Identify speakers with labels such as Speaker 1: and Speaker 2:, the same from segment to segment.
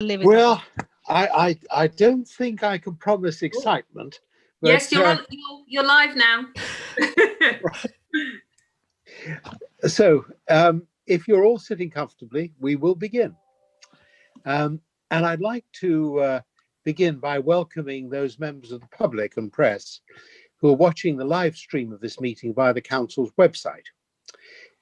Speaker 1: Well, I don't think I can promise excitement. But,
Speaker 2: yes, you're live now.
Speaker 1: So, if you're all sitting comfortably, we will begin. And I'd like to begin by welcoming those members of the public and press who are watching the live stream of this meeting via the Council's website.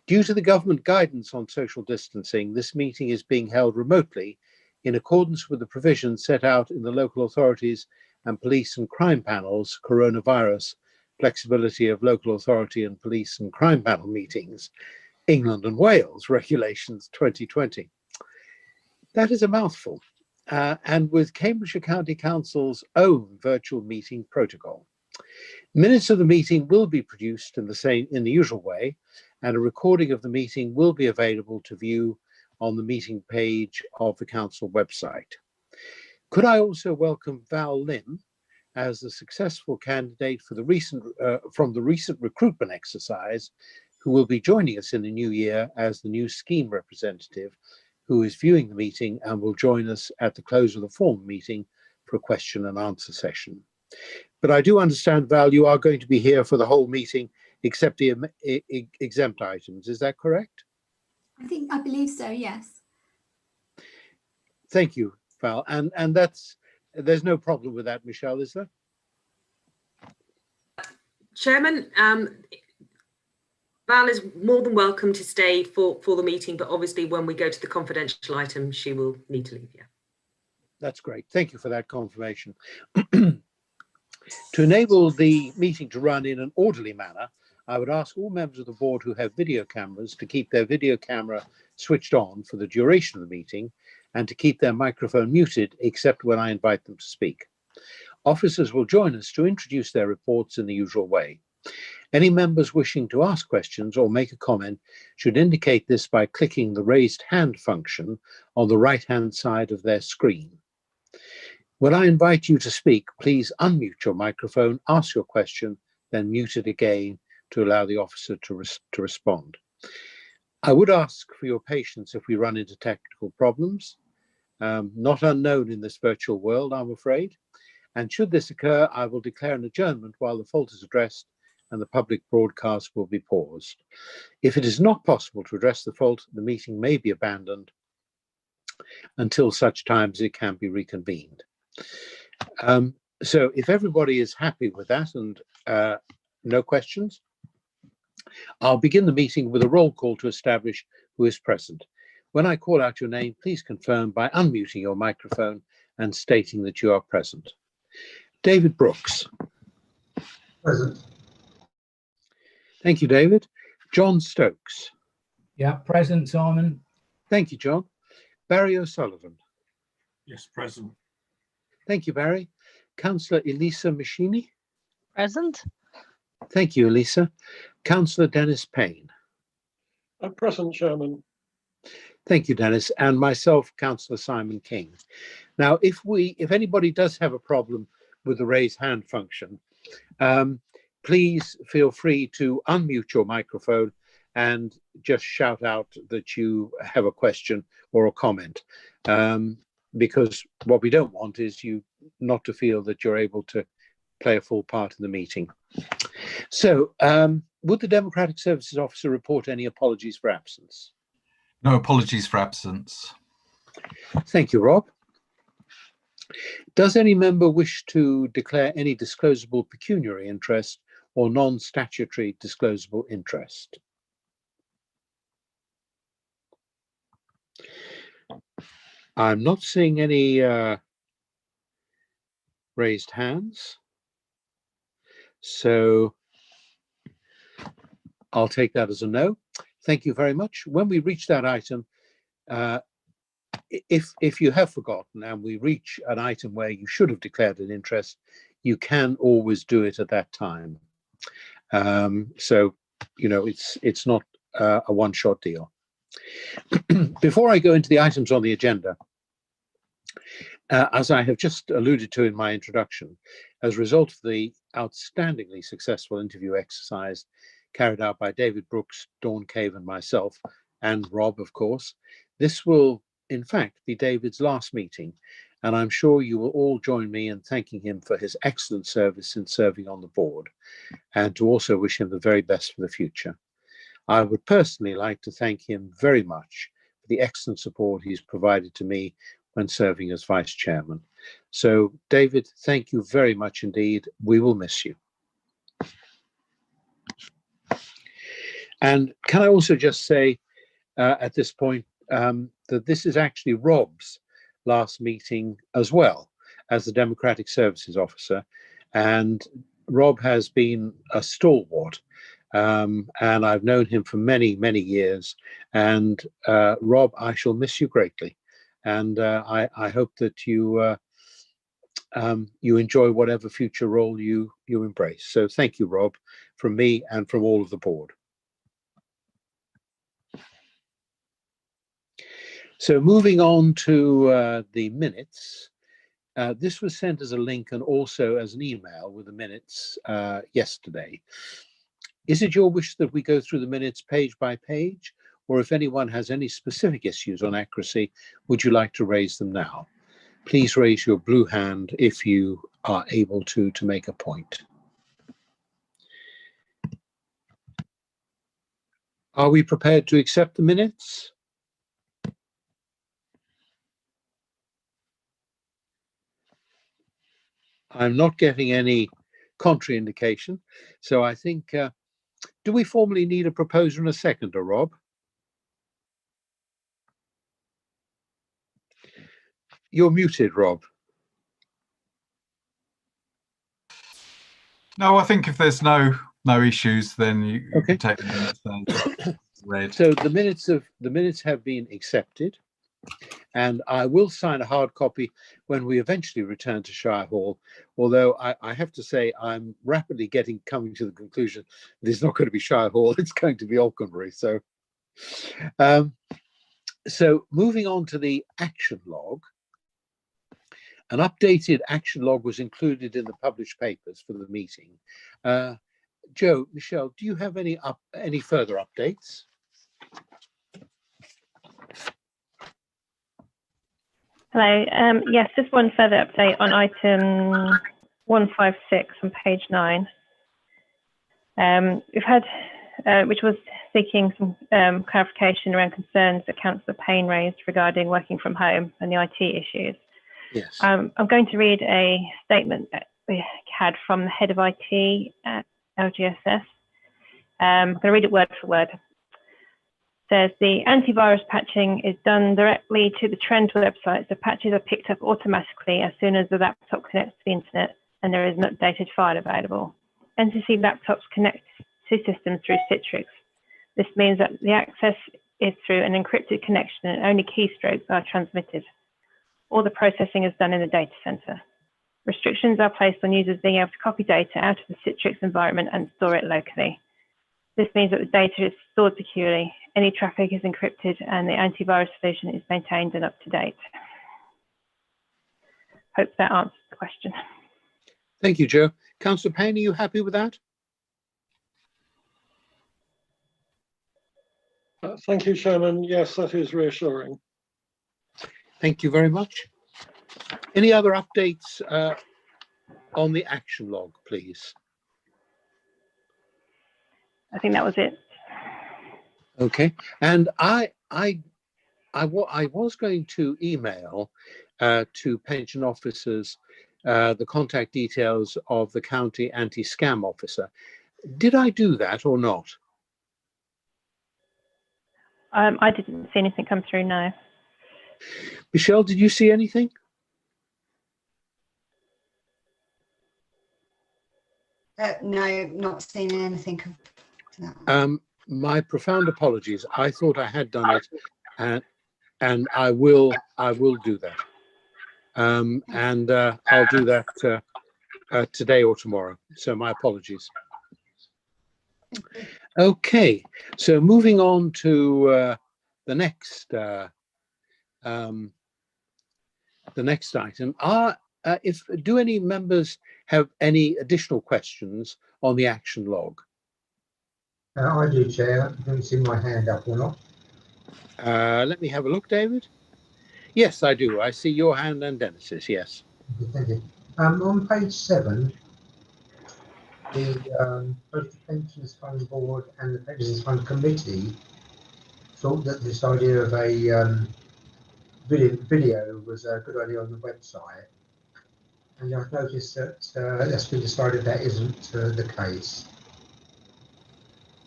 Speaker 1: Due to the government guidance on social distancing, this meeting is being held remotely in accordance with the provisions set out in the local authorities and police and crime panels coronavirus flexibility of local authority and police and crime panel meetings, England and Wales regulations 2020. That is a mouthful, and with Cambridgeshire County Council's own virtual meeting protocol. Minutes of the meeting will be produced in the usual way, and a recording of the meeting will be available to view on the meeting page of the Council website. Could I also welcome Val Lim as the successful candidate for the from the recent recruitment exercise, who will be joining us in the new year as the new scheme representative, who is viewing the meeting and will join us at the close of the formal meeting for a question and answer session. But I do understand, Val, you are going to be here for the whole meeting except the exempt items. Is that correct?
Speaker 3: I believe so, yes.
Speaker 1: Thank you, Val. And there's no problem with that, Michelle, is there?
Speaker 2: Chairman, Val is more than welcome to stay for the meeting, but obviously when we go to the confidential item, she will need to leave, yeah.
Speaker 1: That's great. Thank you for that confirmation. To enable the meeting to run in an orderly manner, I would ask all members of the board who have video cameras to keep their video camera switched on for the duration of the meeting and to keep their microphone muted except when I invite them to speak. Officers will join us to introduce their reports in the usual way. Any members wishing to ask questions or make a comment should indicate this by clicking the raised hand function on the right-hand side of their screen. When I invite you to speak, please unmute your microphone, ask your question, then mute it again to allow the officer to respond. I would ask for your patience if we run into technical problems, not unknown in this virtual world, I'm afraid. And should this occur, I will declare an adjournment while the fault is addressed and the public broadcast will be paused. If it is not possible to address the fault, the meeting may be abandoned until such time as it can be reconvened. So if everybody is happy with that and no questions, I'll begin the meeting with a roll call to establish who is present. When I call out your name, please confirm by unmuting your microphone and stating that you are present. David Brooks.
Speaker 4: Present.
Speaker 1: Thank you, David. John Stokes.
Speaker 4: Yeah, present, Simon.
Speaker 1: Thank you, John. Barry O'Sullivan.
Speaker 5: Yes, present.
Speaker 1: Thank you, Barry. Councillor Elisa Machini.
Speaker 6: Present.
Speaker 1: Thank you, Elisa. Councillor Dennis Payne.
Speaker 5: I'm present, Chairman.
Speaker 1: Thank you, Dennis. And myself, Councillor Simon King. Now, if anybody does have a problem with the raise hand function, please feel free to unmute your microphone and just shout out that you have a question or a comment. Because what we don't want is you not to feel that you're able to play a full part in the meeting. So, would the Democratic Services Officer report any apologies for absence?
Speaker 7: No apologies for absence.
Speaker 1: Thank you, Rob. Does any member wish to declare any disclosable pecuniary interest or non-statutory disclosable interest? I'm not seeing any raised hands, so I'll take that as a no. Thank you very much. When we reach that item, if you have forgotten and we reach an item where you should have declared an interest, you can always do it at that time. So, you know, it's not a one-shot deal. Before I go into the items on the agenda, as I have just alluded to in my introduction, as a result of the outstandingly successful interview exercise carried out by David Brooks, Dawn Cave and myself, and Rob, of course, this will in fact, be David's last meeting, and I'm sure you will all join me in thanking him for his excellent service in serving on the board, and to also wish him the very best for the future. I would personally like to thank him very much for the excellent support he's provided to me when serving as Vice Chairman. So, David, thank you very much indeed. We will miss you. And can I also just say at this point that this is actually Rob's last meeting as well as the Democratic Services Officer. And Rob has been a stalwart, and I've known him for many, many years. And Rob, I shall miss you greatly. And I hope that you you enjoy whatever future role you embrace. So thank you, Rob, from me and from all of the board. So moving on to the minutes, this was sent as a link and also as an email with the minutes yesterday. Is it your wish that we go through the minutes page by page, or if anyone has any specific issues on accuracy, would you like to raise them now? Please raise your blue hand if you are able to make a point. Are we prepared to accept the minutes? I'm not getting any contraindication, so I think, do we formally need a proposer and a seconder, Rob? You're muted, Rob.
Speaker 7: No, I think if there's no issues, then you
Speaker 1: Okay.
Speaker 7: can take the minutes as read.
Speaker 1: So the minutes have been accepted, and I will sign a hard copy when we eventually return to Shire Hall. Although I have to say I'm rapidly coming to the conclusion that it's not going to be Shire Hall; it's going to be Alconbury. So, so moving on to the action log. An updated action log was included in the published papers for the meeting. Joe, Michelle, do you have any further updates?
Speaker 6: Hello. Yes, just one further update on item 156 on page 9. We've had, which was seeking some clarification around concerns that Councillor Payne raised regarding working from home and the IT issues.
Speaker 1: Yes.
Speaker 6: I'm going to read a statement that we had from the head of IT at LGSS. I'm going to read it word for word. Says the antivirus patching is done directly to the Trend website, so patches are picked up automatically as soon as the laptop connects to the internet and there is an updated file available. NCC laptops connect to systems through Citrix. This means that the access is through an encrypted connection and only keystrokes are transmitted. All the processing is done in the data center. Restrictions are placed on users being able to copy data out of the Citrix environment and store it locally. This means that the data is stored securely, any traffic is encrypted, and the antivirus solution is maintained and up to date. Hope that answers the question.
Speaker 1: Thank you, Joe. Councillor Payne, are you happy with that?
Speaker 5: Thank you, Chairman. Yes, that is reassuring.
Speaker 1: Thank you very much. Any other updates on the action log, please?
Speaker 6: I think that was it.
Speaker 1: Okay, and I was going to email to pension officers the contact details of the county anti-scam officer. Did I do that or not?
Speaker 6: I didn't see anything come through, no.
Speaker 1: Michelle, did you see anything?
Speaker 8: No, not seen anything of that.
Speaker 1: My profound apologies. I thought I had done it, and I will do that. And I'll do that today or tomorrow. So my apologies. Okay, so moving on to the next item. Do any members have any additional questions on the action log?
Speaker 4: I do, Chair. I haven't seen my hand up or not.
Speaker 1: Let me have a look, David. Yes, I do. I see your hand and Dennis's. Yes.
Speaker 4: Thank you. On page 7, both the Pensions Fund Board and the Pensions Fund Committee thought that this idea of a video was a good idea on the website. And I've noticed that that's been decided that isn't the case.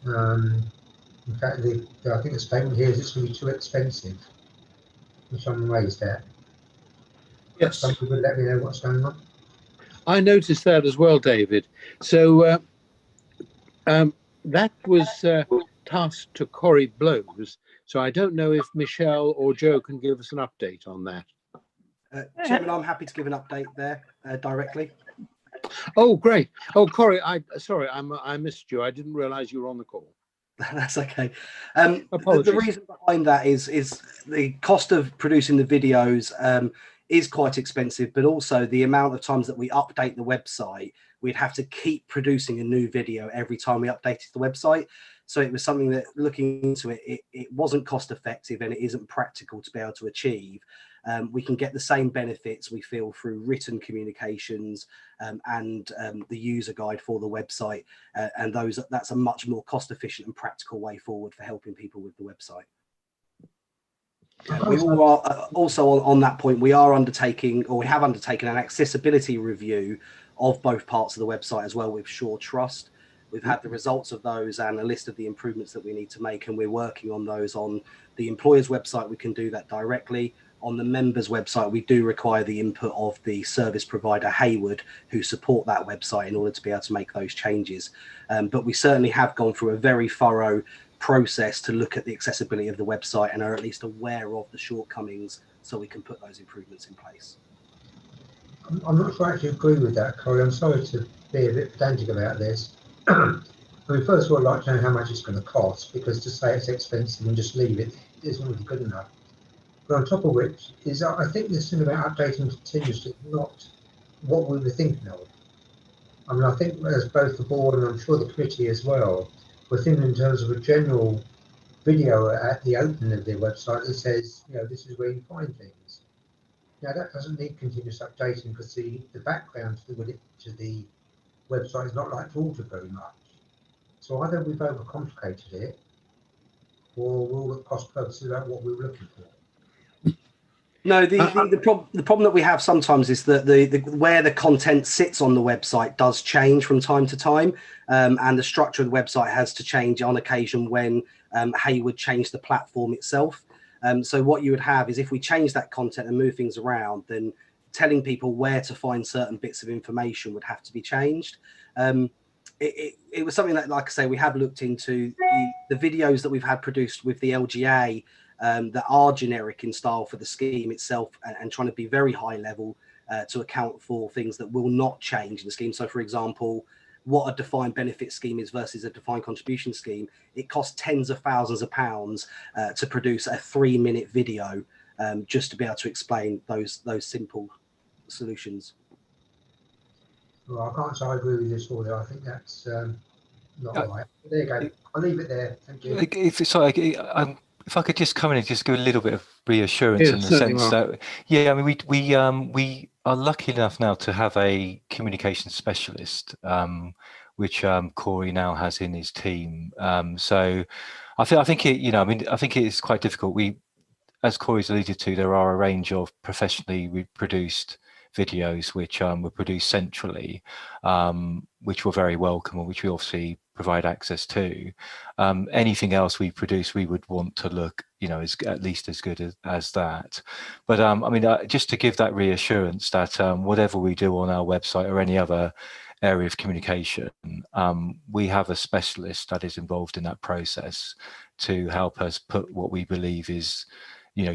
Speaker 4: In fact, I think the statement here is it's going to be too expensive, which I'm amazed at.
Speaker 1: Yes.
Speaker 4: Somebody would let me know what's going on.
Speaker 1: I noticed that as well, David. So that was tasked to Corrie Blows. So I don't know if Michelle or Joe can give us an update on that.
Speaker 9: Chairman, I'm happy to give an update there directly.
Speaker 1: Oh, great. Oh, Corrie, sorry, I missed you. I didn't realise you were on the call.
Speaker 9: That's okay.
Speaker 1: Apologies.
Speaker 9: The reason behind that is the cost of producing the videos is quite expensive, but also the amount of times that we update the website, we'd have to keep producing a new video every time we updated the website. So it was something that, looking into it, it wasn't cost effective and it isn't practical to be able to achieve. We can get the same benefits, we feel, through written communications and the user guide for the website, and that's a much more cost efficient and practical way forward for helping people with the website. We are also on that point, we are undertaking, or we have undertaken, an accessibility review of both parts of the website as well with Shaw Trust. We've had the results of those and a list of the improvements that we need to make, and we're working on those. On the employer's website, we can do that directly. On the members' website, we do require the input of the service provider Hayward, who support that website, in order to be able to make those changes. But we certainly have gone through a very thorough process to look at the accessibility of the website and are at least aware of the shortcomings, so we can put those improvements in place.
Speaker 4: I'm not sure I actually agree with that, Corey. I'm sorry to be a bit pedantic about this. I mean, first of all, I'd like to know how much it's going to cost, because to say it's expensive and just leave it isn't really good enough. But on top of which is, I think this thing about updating continuously is not what we were thinking of. I mean, I think as both the board and I'm sure the committee as well, we're thinking in terms of a general video at the opening of their website that says, you know, this is where you find things. Now, that doesn't need continuous updating, because the background to the website is not like to alter very much. So either we've overcomplicated it, or we'll look cost purposes about what we were looking for.
Speaker 9: No, the problem that we have sometimes is that where the content sits on the website does change from time to time, and the structure of the website has to change on occasion when Hayward changed the platform itself. So what you would have is, if we change that content and move things around, then telling people where to find certain bits of information would have to be changed. It was something that, like I say, we have looked into. The videos that we've had produced with the LGA that are generic in style for the scheme itself, and trying to be very high level to account for things that will not change in the scheme. So, for example, what a defined benefit scheme is versus a defined contribution scheme. It costs tens of thousands of pounds to produce a 3-minute video just to be able to explain those simple solutions.
Speaker 4: Well, I can't say I agree with this order. I think that's not right. There you go. I'll leave it there. Thank you.
Speaker 10: If I could just come in and just give a little bit of reassurance, in the sense that, yeah, I mean, we are lucky enough now to have a communication specialist, which Corey now has in his team. So I think it, I mean, I think it is quite difficult. As Corey's alluded to, there are a range of professionally reproduced videos which were produced centrally, which were very welcome, and which we obviously provide access to. Anything else we produce, we would want to look, as at least as good as that. But I mean, just to give that reassurance that whatever we do on our website or any other area of communication, we have a specialist that is involved in that process to help us put what we believe is,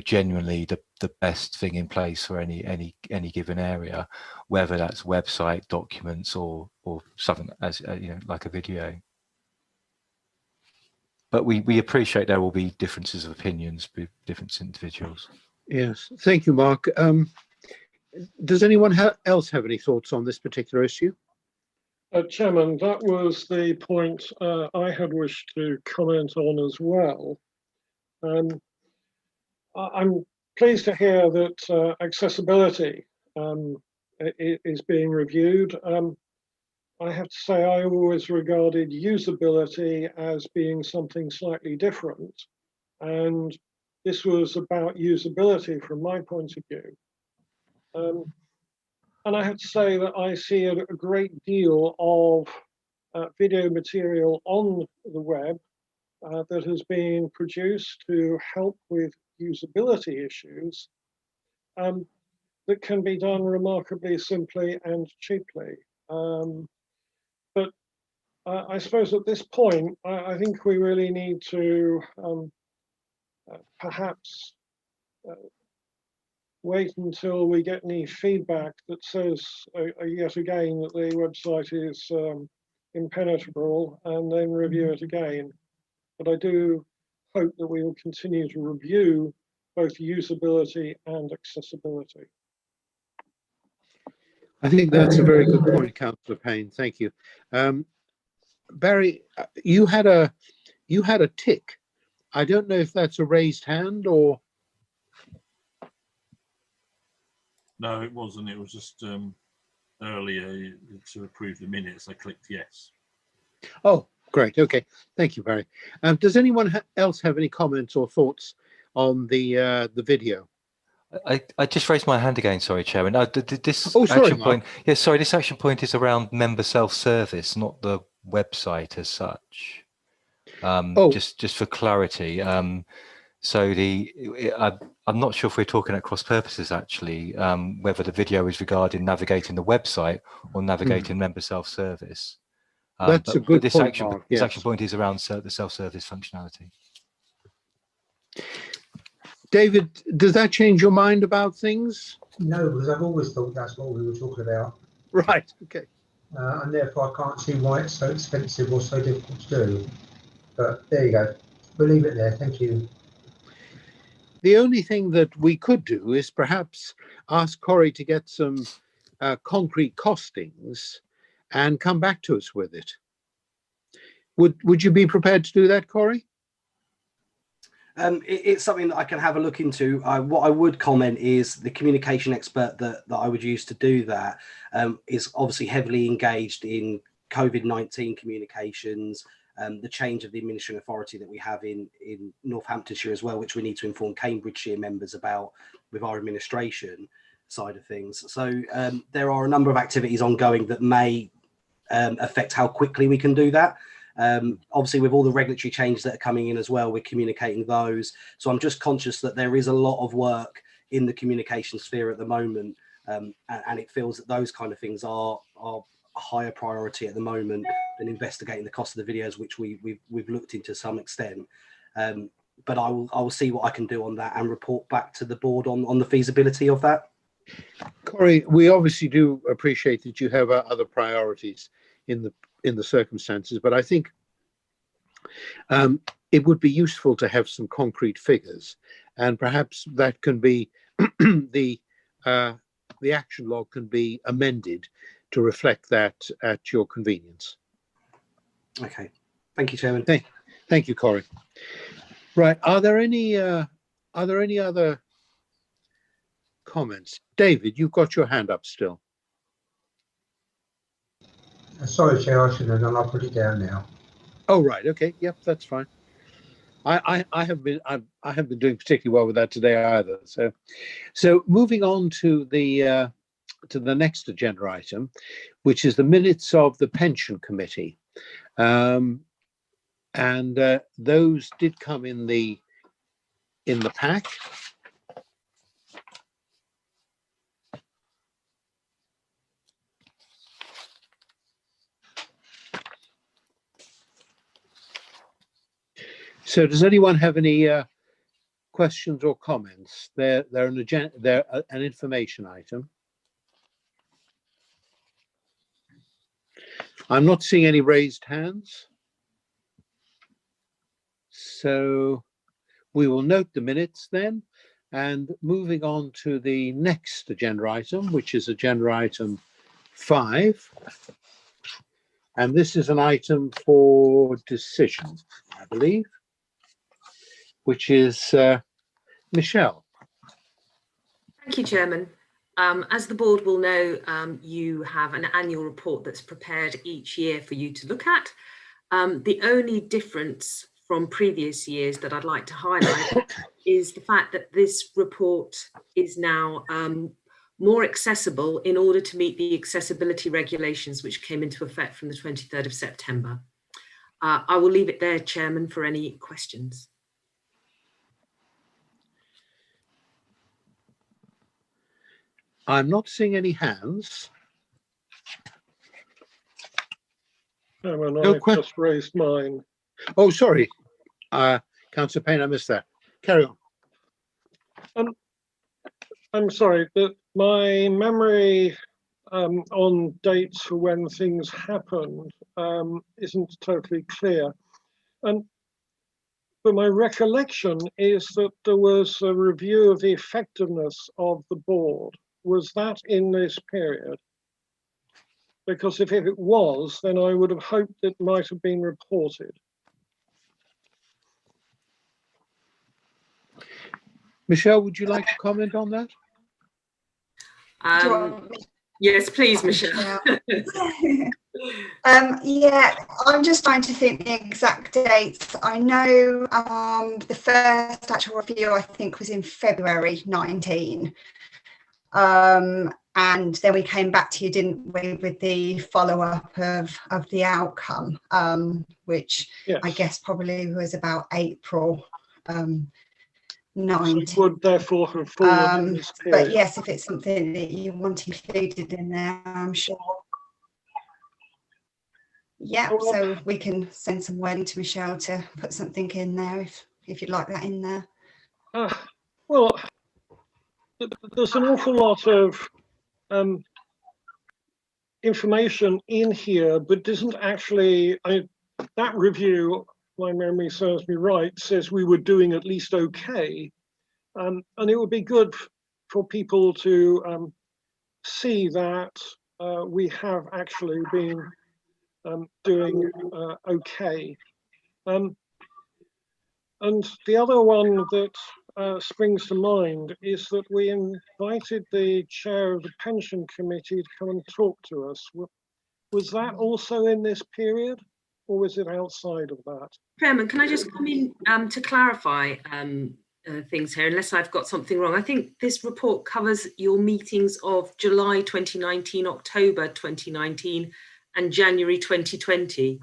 Speaker 10: genuinely the best thing in place for any given area, whether that's website, documents, or something as like a video. But we appreciate there will be differences of opinions with different individuals.
Speaker 1: Yes, thank you, Mark. Does anyone else have any thoughts on this particular issue?
Speaker 5: Chairman, that was the point I had wished to comment on as well. I'm pleased to hear that accessibility is being reviewed. I have to say I always regarded usability as being something slightly different, and this was about usability from my point of view. And I have to say that I see a great deal of video material on the web that has been produced to help with usability issues that can be done remarkably simply and cheaply. But I suppose at this point, I think we really need to perhaps wait until we get any feedback that says yet again that the website is impenetrable, and then review it again. But I do hope that we will continue to review both usability and accessibility.
Speaker 1: I think that's a very good point, Councillor Payne. Thank you. Barry, you had a tick. I don't know if that's a raised hand or.
Speaker 11: No, it wasn't. It was just earlier to approve the minutes. I clicked yes.
Speaker 1: Oh, great. Okay. Thank you, Barry. Does anyone else have any comments or thoughts on the video?
Speaker 10: I just raised my hand again. Sorry, Chairman. This
Speaker 1: sorry,
Speaker 10: action
Speaker 1: Mark.
Speaker 10: point. Yeah, sorry. This action point is around member self-service, not the website as such. Just for clarity. So I'm not sure if we're talking at cross purposes actually, whether the video is regarding navigating the website or navigating member self-service.
Speaker 1: That's a good point, Mark.
Speaker 10: This action point is around the self-service functionality.
Speaker 1: David, does that change your mind about things?
Speaker 4: No, because I've always thought that's what we were talking about.
Speaker 1: Right, okay.
Speaker 4: And therefore I can't see why it's so expensive or so difficult to do. But there you go. We'll leave it there. Thank you.
Speaker 1: The only thing that we could do is perhaps ask Corey to get some concrete costings and come back to us with it. Would you be prepared to do that, Corey?
Speaker 9: It's something that I can have a look into. What I would comment is the communication expert that I would use to do that is obviously heavily engaged in COVID-19 communications, the change of the administrative authority that we have in Northamptonshire as well, which we need to inform Cambridgeshire members about with our administration side of things. So there are a number of activities ongoing that may affect how quickly we can do that. Obviously, with all the regulatory changes that are coming in as well, we're communicating those. So I'm just conscious that there is a lot of work in the communication sphere at the moment, and it feels that those kind of things are a higher priority at the moment than investigating the cost of the videos, which we've looked into some extent. But I will see what I can do on that and report back to the board on the feasibility of that.
Speaker 1: Corey, we obviously do appreciate that you have other priorities in the circumstances, but I think it would be useful to have some concrete figures, and perhaps that can be the action log can be amended to reflect that at your convenience.
Speaker 9: Okay, thank you, Chairman.
Speaker 1: Thank you, Corey. Right, are there any other comments? David, you've got your hand up still.
Speaker 4: Sorry, Chair, I shouldn't have done. I'll put it down now.
Speaker 1: Oh, right. Okay. Yep, that's fine. I haven't been doing particularly well with that today either. So moving on to the next agenda item, which is the minutes of the pension committee, and those did come in the pack. So does anyone have any questions or comments? They're an information item. I'm not seeing any raised hands. So we will note the minutes then, and moving on to the next agenda item, which is agenda item 5. And this is an item for decision, I believe, which is Michelle.
Speaker 2: Thank you, Chairman. As the board will know, you have an annual report that's prepared each year for you to look at. The only difference from previous years that I'd like to highlight is the fact that this report is now more accessible in order to meet the accessibility regulations which came into effect from the 23rd of September. I will leave it there, Chairman, for any questions.
Speaker 1: I'm not seeing any hands.
Speaker 5: Chairman,
Speaker 1: No
Speaker 5: I've just raised mine.
Speaker 1: Oh, sorry. Councillor Payne, I missed that. Carry on.
Speaker 5: I'm sorry, but my memory on dates for when things happened isn't totally clear. But my recollection is that there was a review of the effectiveness of the board. Was that in this period? Because if it was, then I would have hoped it might have been reported.
Speaker 1: Michelle, would you like to comment on that?
Speaker 2: Yes, please, Michelle.
Speaker 8: Yeah, I'm just trying to think the exact dates. I know the first actual review, I think, was in February 19. And then we came back to you, didn't we, with the follow-up of the outcome, which yes, I guess probably was about April 19.
Speaker 5: So would therefore have fallen in this period.
Speaker 8: But yes, if it's something that you want included in there, I'm sure. Yeah, so we can send some wording to Michelle to put something in there if you'd like that in there.
Speaker 5: Well, there's an awful lot of information in here, but doesn't actually, that review, my memory serves me right, says we were doing at least okay. And it would be good for people to see that we have actually been doing okay. And the other one that springs to mind is that we invited the chair of the pension committee to come and talk to us. Was that also in this period, or was it outside of that?
Speaker 2: Chairman, can I just come in to clarify things here, unless I've got something wrong? I think this report covers your meetings of July 2019, October 2019, and January 2020.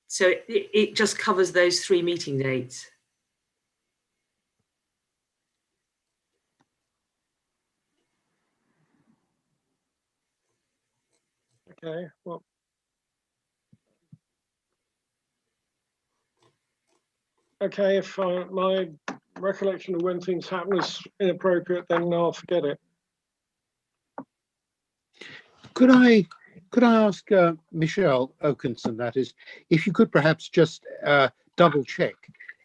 Speaker 2: So it just covers those 3 meeting dates.
Speaker 5: Okay, well. Okay, if my recollection of when things happen is inappropriate, then I'll forget it.
Speaker 1: Could I ask Michelle Oakenson, that is, if you could perhaps just double check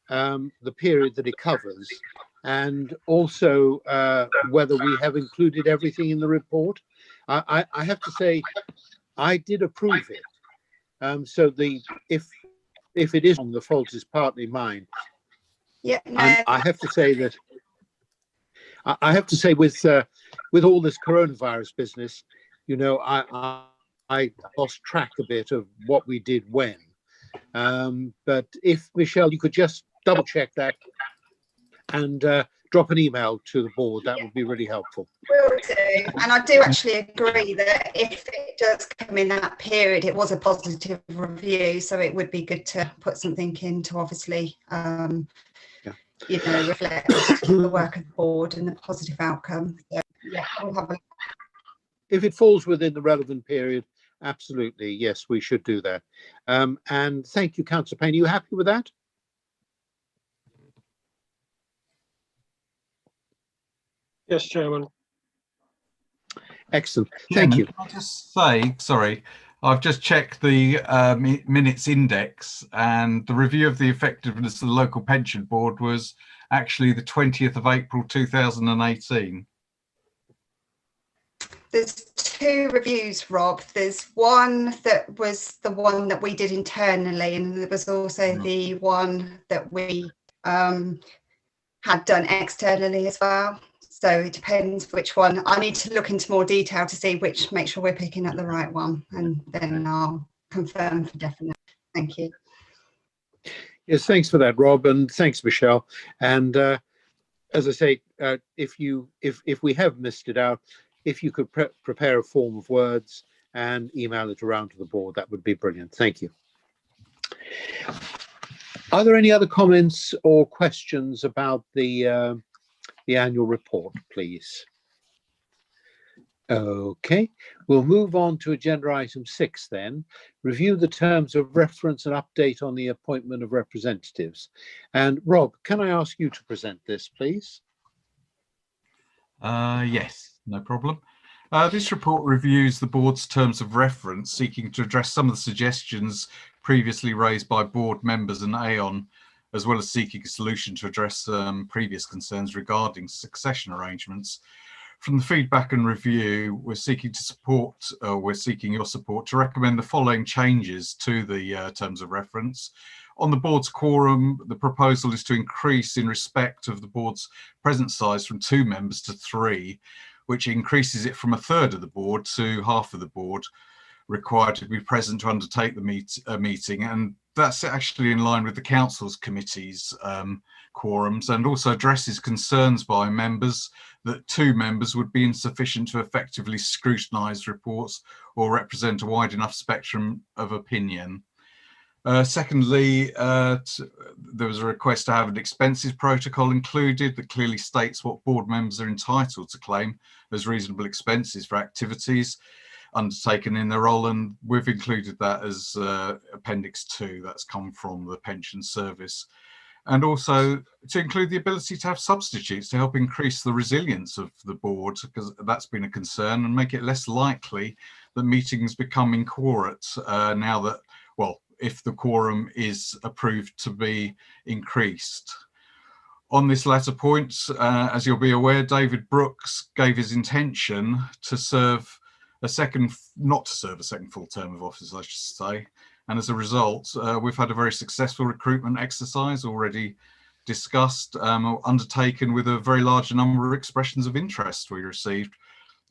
Speaker 1: the period that it covers, and also whether we have included everything in the report? I have to say, I did approve it. So if it is wrong, the fault is partly mine.
Speaker 8: Yeah, no.
Speaker 1: I have to say that with all this coronavirus business, you know, I lost track a bit of what we did when. But if Michelle, you could just double check that and drop an email to the board, that would be really helpful.
Speaker 8: Will do. And I do actually agree that if it does come in that period, it was a positive review, so it would be good to put something in to obviously you know, reflect the work of the board and the positive outcome. So, yeah, we'll have a...
Speaker 1: If it falls within the relevant period, absolutely, yes, we should do that. And thank you, Councillor Payne. Are you happy with that?
Speaker 5: Yes, Chairman.
Speaker 1: Excellent. Thank you.
Speaker 7: Can I just say, sorry, I've just checked the minutes index, and the review of the effectiveness of the local pension board was actually the 20th of April 2018.
Speaker 8: There's 2 reviews, Rob. There's one that was the one that we did internally, and there was also the one that we had done externally as well. So it depends which one. I need to look into more detail to see make sure we're picking up the right one, and then I'll confirm for definite. Thank you.
Speaker 1: Yes, thanks for that, Rob, and thanks, Michelle. And as I say, if we have missed it out, if you could prepare a form of words and email it around to the board, that would be brilliant. Thank you. Are there any other comments or questions about the annual report, please? Okay, we'll move on to agenda item 6 then. Review the terms of reference and update on the appointment of representatives. And Rob, can I ask you to present this, please?
Speaker 7: Yes, no problem. This report reviews the board's terms of reference, seeking to address some of the suggestions previously raised by board members and Aon, as well as seeking a solution to address previous concerns regarding succession arrangements. From the feedback and review, we're seeking your support to recommend the following changes to the terms of reference. On the board's quorum, the proposal is to increase in respect of the board's present size from 2 members to 3, which increases it from 1/3 of the board to half of the board required to be present to undertake the meeting. And that's actually in line with the council's committees quorums, and also addresses concerns by members that 2 members would be insufficient to effectively scrutinise reports or represent a wide enough spectrum of opinion. Secondly, there was a request to have an expenses protocol included that clearly states what board members are entitled to claim as reasonable expenses for activities undertaken in their role, and we've included that as Appendix 2. That's come from the Pension Service. And also to include the ability to have substitutes to help increase the resilience of the board, because that's been a concern, and make it less likely that meetings become inquorate now that, well, if the quorum is approved to be increased. On this latter point, as you'll be aware, David Brooks gave his intention to serve not to serve a second full term of office, I should say. And as a result, we've had a very successful recruitment exercise already discussed, undertaken with a very large number of expressions of interest we received.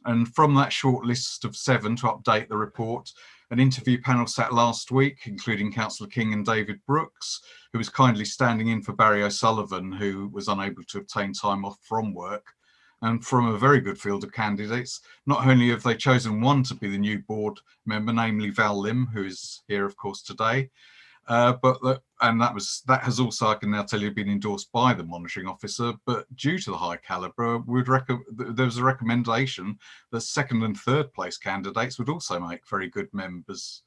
Speaker 7: And from that short list of 7 to update the report, an interview panel sat last week, including Councillor King and David Brooks, who was kindly standing in for Barry O'Sullivan, who was unable to obtain time off from work. And from a very good field of candidates, not only have they chosen one to be the new board member, namely Val Lim, who is here, of course, today, that has also, I can now tell you, been endorsed by the monitoring officer. But due to the high calibre, there was a recommendation that 2nd and 3rd place candidates would also make very good members.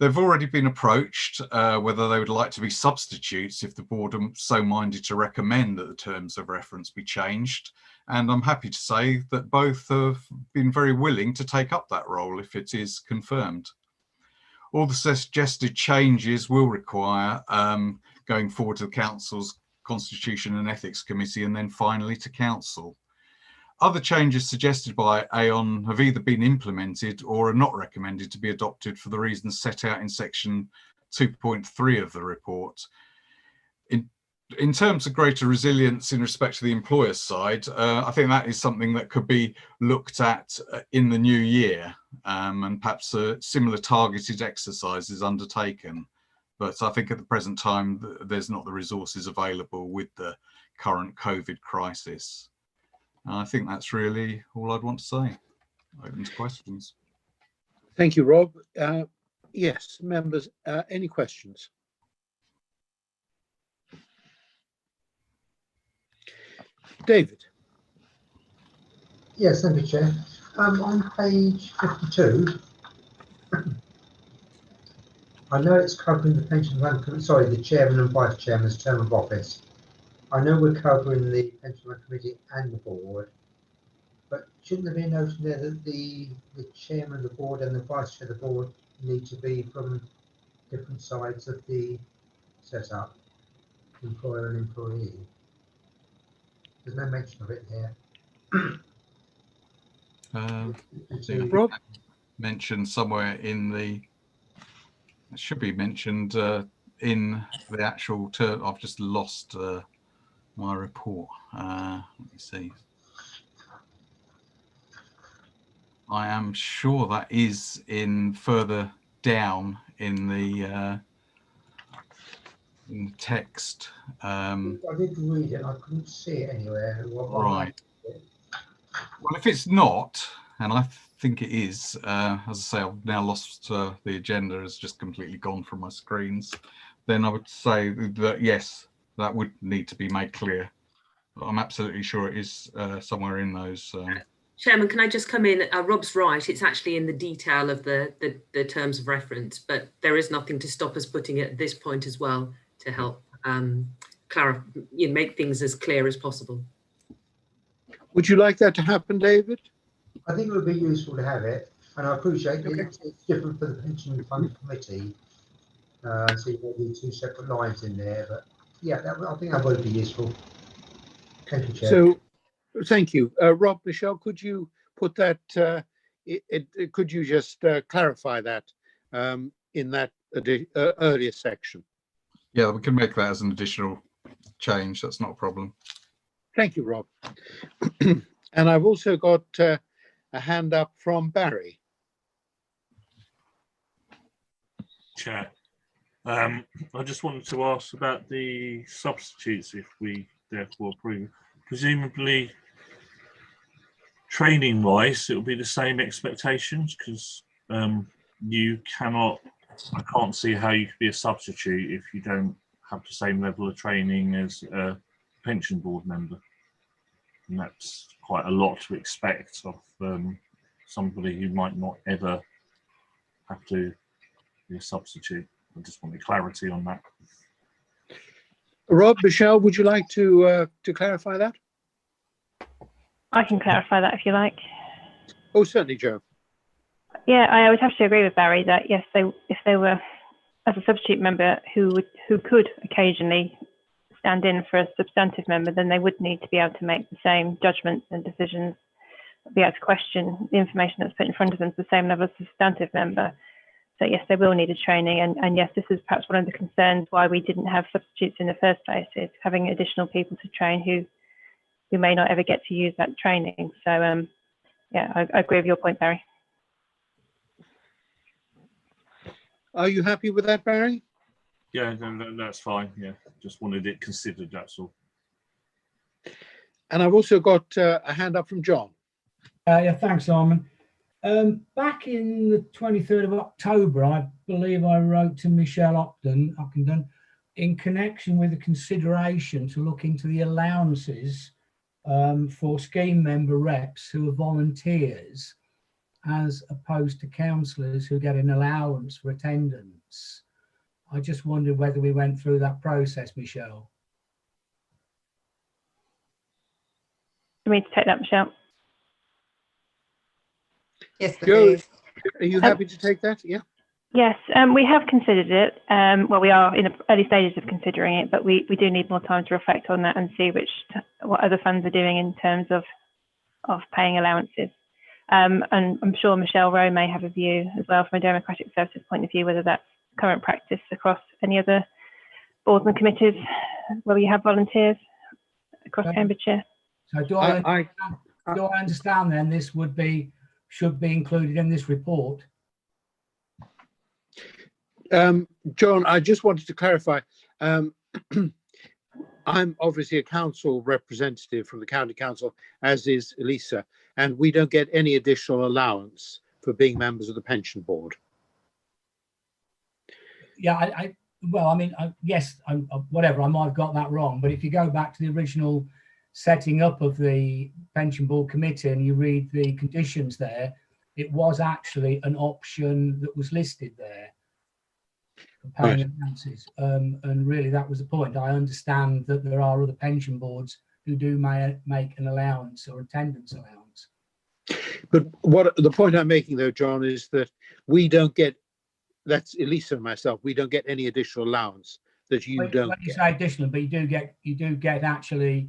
Speaker 7: They've already been approached whether they would like to be substitutes if the board are so minded to recommend that the terms of reference be changed. And I'm happy to say that both have been very willing to take up that role if it is confirmed. All the suggested changes will require going forward to the Council's Constitution and Ethics Committee, and then finally to Council. Other changes suggested by Aon have either been implemented or are not recommended to be adopted for the reasons set out in section 2.3 of the report. In terms of greater resilience in respect to the employer side, I think that is something that could be looked at in the new year, and perhaps similar targeted exercises undertaken. But I think at the present time, there's not the resources available with the current COVID crisis. I think that's really all I'd want to say. Open to questions.
Speaker 1: Thank you, Rob. Yes, members, any questions? David.
Speaker 4: Yes, thank you, Chair. On page 52, I know it's covering the pension plan, the chairman and vice chairman's term of office. I know we're covering the pension plan committee and the board, but shouldn't there be a note there that the chairman of the board and the vice chair of the board need to be from different sides of the setup, employer and employee? There's no mention of it here.
Speaker 1: Rob?
Speaker 7: Mentioned somewhere in the, it should be mentioned in the actual term. I've just lost my report. Let me see. I am sure that is in further down in the text.
Speaker 4: I did read it. I couldn't see it anywhere.
Speaker 7: Right. Well, if it's not, and I think it is, as I say, I've now lost the agenda, has just completely gone from my screens, then I would say that yes, that would need to be made clear. But I'm absolutely sure it is somewhere in those.
Speaker 2: Chairman, can I just come in? Rob's right. It's actually in the detail of the terms of reference, but there is nothing to stop us putting it at this point as well to help make things as clear as possible.
Speaker 1: Would you like that to happen, David?
Speaker 4: I think it would be useful to have it, and I appreciate it's different for the Pension Fund Committee, so you will be two separate lines in there. But yeah, I think that would be useful. Thank you, Chair.
Speaker 1: So, thank you, Rob. Michelle, could you put that? Could you just clarify that in that earlier section?
Speaker 7: Yeah, we can make that as an additional change. That's not a problem.
Speaker 1: Thank you, Rob. And I've also got a hand up from Barry.
Speaker 11: Chair, I just wanted to ask about the substitutes if we therefore approve. Presumably, training wise, it will be the same expectations because you cannot, I can't see how you could be a substitute if you don't have the same level of training as a pension board member. And that's quite a lot to expect of somebody who might not ever have to be a substitute. I just wanted clarity on that.
Speaker 1: Rob, Michelle, would you like to clarify that?
Speaker 6: I can clarify that if you like.
Speaker 1: Oh, certainly, Joe.
Speaker 6: Yeah, I would have to agree with Barry that yes, if they were as a substitute member who could occasionally stand in for a substantive member, then they would need to be able to make the same judgments and decisions, be able to question the information that's put in front of them to the same level as a substantive member. So yes, they will need a training, and yes, this is perhaps one of the concerns why we didn't have substitutes in the first place, is having additional people to train who may not ever get to use that training. So yeah, I agree with your point, Barry.
Speaker 1: Are you happy with that, Barry?
Speaker 11: Yeah, no, that's fine. Yeah, just wanted it considered, that's all.
Speaker 1: And I've also got a hand up from John.
Speaker 12: Yeah, thanks, Simon. Back in the 23rd of October, I believe I wrote to Michelle Ockenden in connection with the consideration to look into the allowances for scheme member reps who are volunteers, as opposed to councillors who get an allowance for attendance. I just wondered whether we went through that process, Michelle.
Speaker 6: You need to take that, Michelle.
Speaker 8: Yes,
Speaker 1: Joe,
Speaker 8: please.
Speaker 1: are you happy to take that? Yeah.
Speaker 6: Yes, we have considered it. Well, we are in the early stages of considering it, but we do need more time to reflect on that and see what other funds are doing in terms of paying allowances. And I'm sure Michelle Rowe may have a view as well from a democratic services point of view, whether that's current practice across any other boards and committees where we have volunteers across Cambridgeshire.
Speaker 12: So do I understand then this should be included in this report?
Speaker 1: John, I just wanted to clarify. I'm obviously a council representative from the county council, as is Elisa, and we don't get any additional allowance for being members of the pension board.
Speaker 12: Yeah, whatever, I might have got that wrong, but if you go back to the original setting up of the pension board committee and you read the conditions there, it was actually an option that was listed there for paying advances, and really that was the point. I understand that there are other pension boards who do make an allowance or attendance allowance.
Speaker 1: But what the point I'm making though, John, is that we don't get, that's Elisa and myself, we don't get any additional allowance that you don't
Speaker 12: get. You say additional, but you do get actually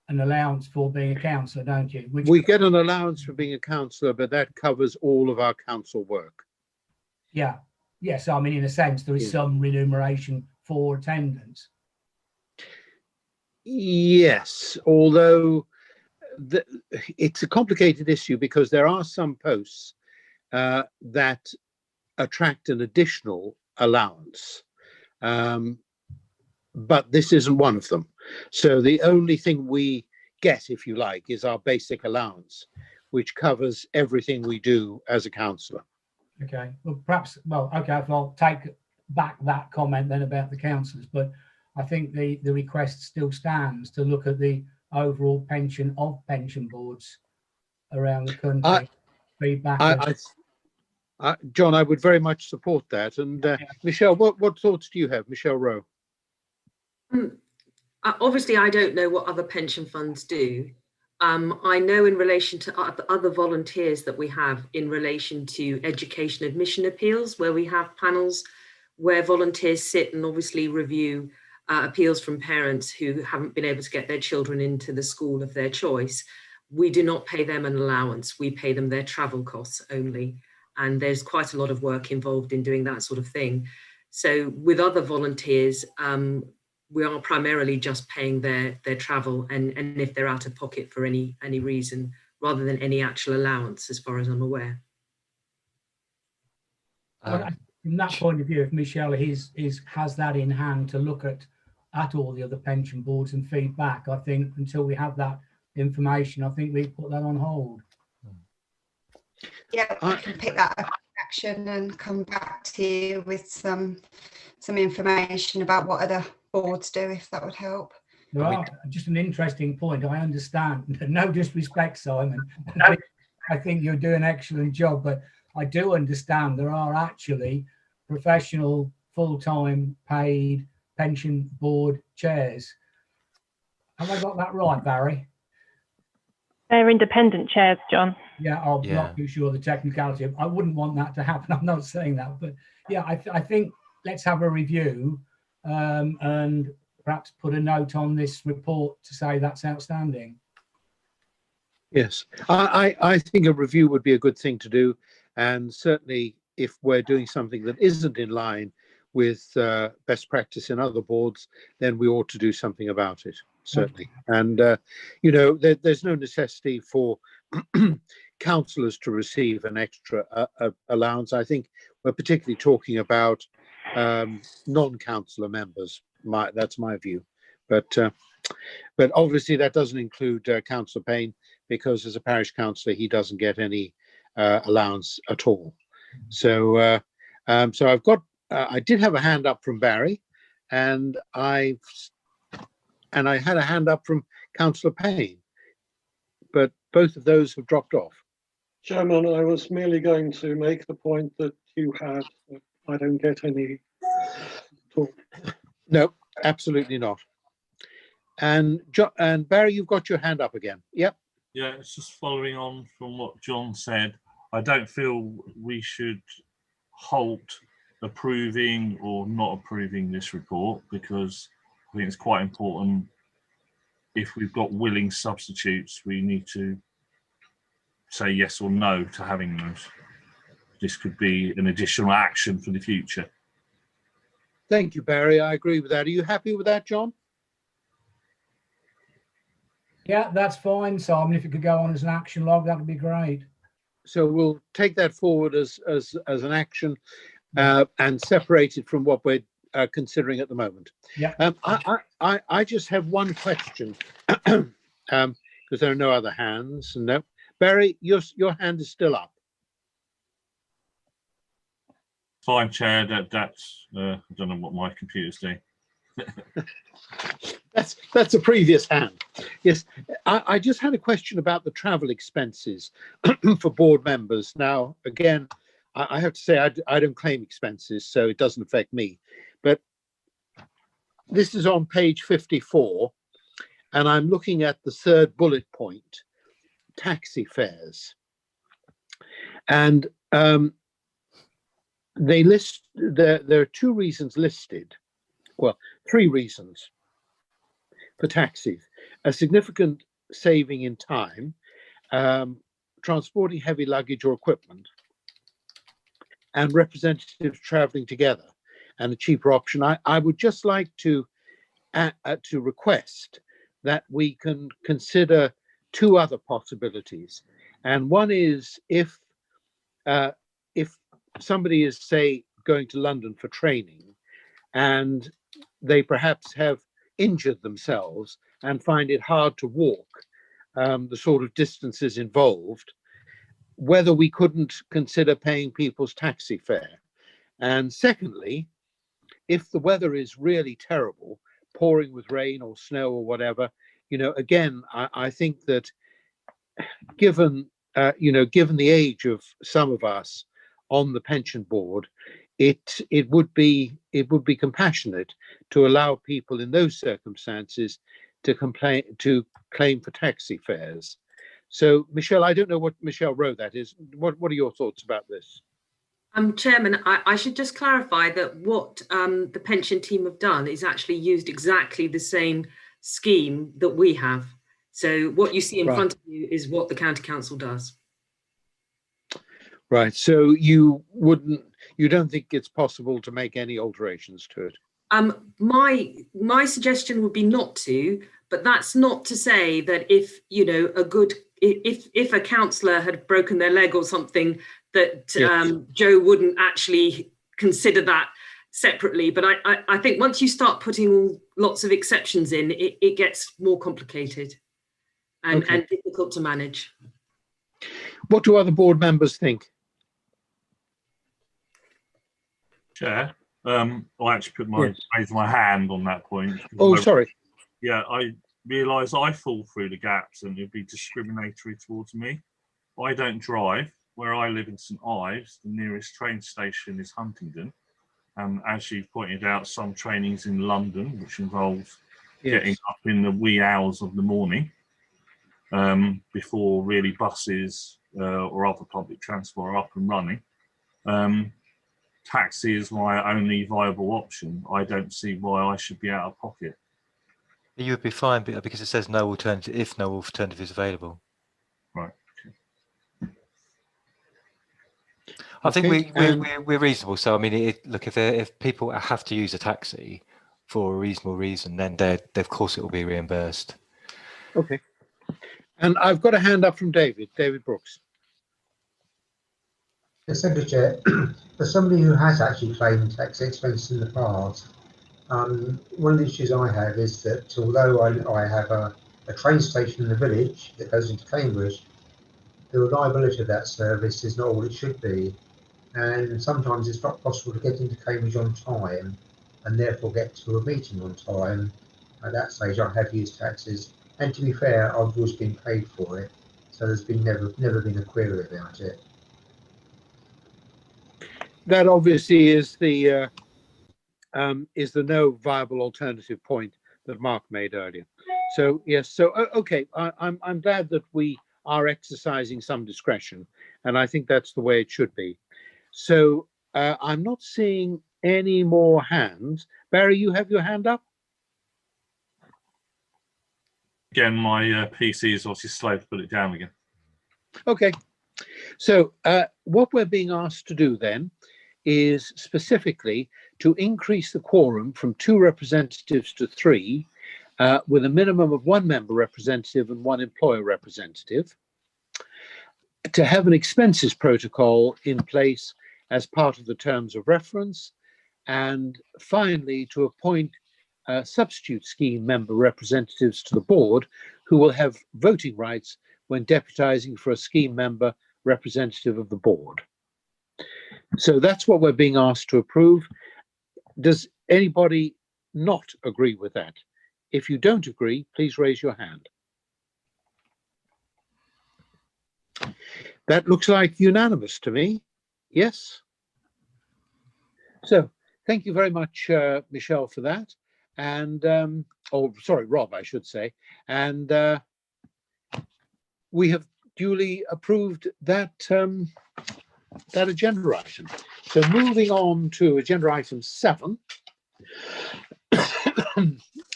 Speaker 12: an allowance for being a councillor, don't you?
Speaker 1: We get an allowance for being a councillor, but that covers all of our council work.
Speaker 12: Yeah. Yes, I mean, in a sense, there is some remuneration for attendance.
Speaker 1: Yes, although it's a complicated issue because there are some posts that attract an additional allowance, but this isn't one of them. So the only thing we get, if you like, is our basic allowance, which covers everything we do as a councillor.
Speaker 12: Okay, well, perhaps, well, okay, I'll take back that comment then about the councillors, but I think the request still stands to look at the overall pension of pension boards around the country. Feedback.
Speaker 1: John, I would very much support that. And Michelle, what thoughts do you have, Michelle Rowe?
Speaker 2: Obviously, I don't know what other pension funds do. I know in relation to other volunteers that we have in relation to education admission appeals, where we have panels where volunteers sit and obviously review appeals from parents who haven't been able to get their children into the school of their choice. We do not pay them an allowance. We pay them their travel costs only. And there's quite a lot of work involved in doing that sort of thing. So with other volunteers, we are primarily just paying their travel and if they're out of pocket for any reason, rather than any actual allowance, as far as I'm aware.
Speaker 12: From that point of view, if Michelle has that in hand to look at all the other pension boards and feedback, I think until we have that information, I think we put that on hold.
Speaker 8: Yeah, I can pick that up in action and come back to you with some information about what other boards do, if that would help.
Speaker 12: Just an interesting point. I understand. No disrespect, Simon. I think you're doing an excellent job, but I do understand there are actually professional, full-time, paid pension board chairs. Have I got that right, Barry?
Speaker 6: They're independent chairs, John.
Speaker 12: Yeah, I'm not too sure the technicality. I wouldn't want that to happen. I'm not saying that, but yeah, I think let's have a review and perhaps put a note on this report to say that's outstanding.
Speaker 1: Yes, I think a review would be a good thing to do, and certainly if we're doing something that isn't in line with best practice in other boards, then we ought to do something about it, certainly. And you know, there's no necessity for councillors to receive an extra allowance. I think we're particularly talking about non-councillor members. That's my view, but obviously that doesn't include Councillor Payne, because as a parish councillor he doesn't get any allowance at all. So so I've got I did have a hand up from Barry, and I had a hand up from Councillor Payne, but both of those have dropped off.
Speaker 5: Chairman, I was merely going to make the point that you had. I don't get any talk.
Speaker 1: No, absolutely not. And Barry, you've got your hand up again. Yep.
Speaker 11: Yeah, it's just following on from what John said. I don't feel we should halt approving or not approving this report, because I think it's quite important. If we've got willing substitutes, we need to say yes or no to having those. This could be an additional action for the future.
Speaker 1: Thank you, Barry. I agree with that. Are you happy with that, John?
Speaker 12: Yeah, that's fine, Simon. If it could go on as an action log, that would be great. So
Speaker 1: we'll take that forward as an action and separate it from what we're considering at the moment.
Speaker 12: Yeah.
Speaker 1: I just have one question because there are no other hands. No, Barry, your hand is still up.
Speaker 11: Fine, Chair. That's I don't know what my computer's doing.
Speaker 1: That's a previous hand. Yes, I just had a question about the travel expenses for board members. Now, again, I have to say I don't claim expenses, so it doesn't affect me. But this is on page 54, and I'm looking at the third bullet point, taxi fares. And they list, there are two reasons listed. Well, three reasons for taxis: a significant saving in time, transporting heavy luggage or equipment, and representatives traveling together, and a cheaper option. I would just like to request that we can consider two other possibilities. And one is if somebody is, say, going to London for training and they perhaps have injured themselves and find it hard to walk the sort of distances involved, whether we couldn't consider paying people's taxi fare. And secondly, if the weather is really terrible, pouring with rain or snow or whatever, you know, again, I think that given the age of some of us on the pension board, it would be compassionate to allow people in those circumstances to claim for taxi fares. So, Michelle, I don't know what Michelle Rowe that is. What are your thoughts about this?
Speaker 2: Chairman, I should just clarify that what the pension team have done is actually used exactly the same scheme that we have. So what you see in front of you is what the County Council does.
Speaker 1: Right. So you don't think it's possible to make any alterations to it?
Speaker 2: My suggestion would be not to, but that's not to say that if, you know, if a councillor had broken their leg or something, that
Speaker 1: Yes.
Speaker 2: Joe wouldn't actually consider that separately. But I think once you start putting lots of exceptions in, it gets more complicated and difficult to manage.
Speaker 1: What do other board members think?
Speaker 11: Chair, I actually raised my hand on that point.
Speaker 1: Oh, sorry.
Speaker 11: Yeah, I realise I fall through the gaps and it'd be discriminatory towards me. I don't drive. Where I live in St Ives, the nearest train station is Huntingdon. As you pointed out, some trainings in London, which involves getting up in the wee hours of the morning before really buses or other public transport are up and running. Taxi is my only viable option. I don't see why I should be out of pocket.
Speaker 10: You would be fine because it says no alternative if no alternative is available.
Speaker 11: Right.
Speaker 10: I think we're reasonable. So I mean, look, if people have to use a taxi for a reasonable reason, then of course it will be reimbursed.
Speaker 1: Okay. And I've got a hand up from David Brooks.
Speaker 4: Secretary Chair, for somebody who has actually claimed taxi expenses in the past, one of the issues I have is that although I have a train station in the village that goes into Cambridge, the reliability of that service is not what it should be. And sometimes it's not possible to get into Cambridge on time and therefore get to a meeting on time. At that stage, I have used taxis, and to be fair, I've always been paid for it, so there's been never been a query about it.
Speaker 1: That obviously is the no viable alternative point that Mark made earlier. So yes, so okay, I'm glad that we are exercising some discretion, and I think that's the way it should be. So I'm not seeing any more hands. Barry, you have your hand up?
Speaker 11: Again, my PC is obviously slow to put it down again.
Speaker 1: Okay. So what we're being asked to do then is specifically to increase the quorum from 2 representatives to 3, with a minimum of 1 member representative and 1 employer representative, to have an expenses protocol in place as part of the terms of reference, and finally to appoint substitute scheme member representatives to the board who will have voting rights when deputising for a scheme member representative of the board. So that's what we're being asked to approve. Does anybody not agree with that? If you don't agree, please raise your hand. That looks like unanimous to me. Yes. So thank you very much, Michelle, for that. And, Rob, I should say. And we have duly approved that agenda item. So moving on to agenda item 7.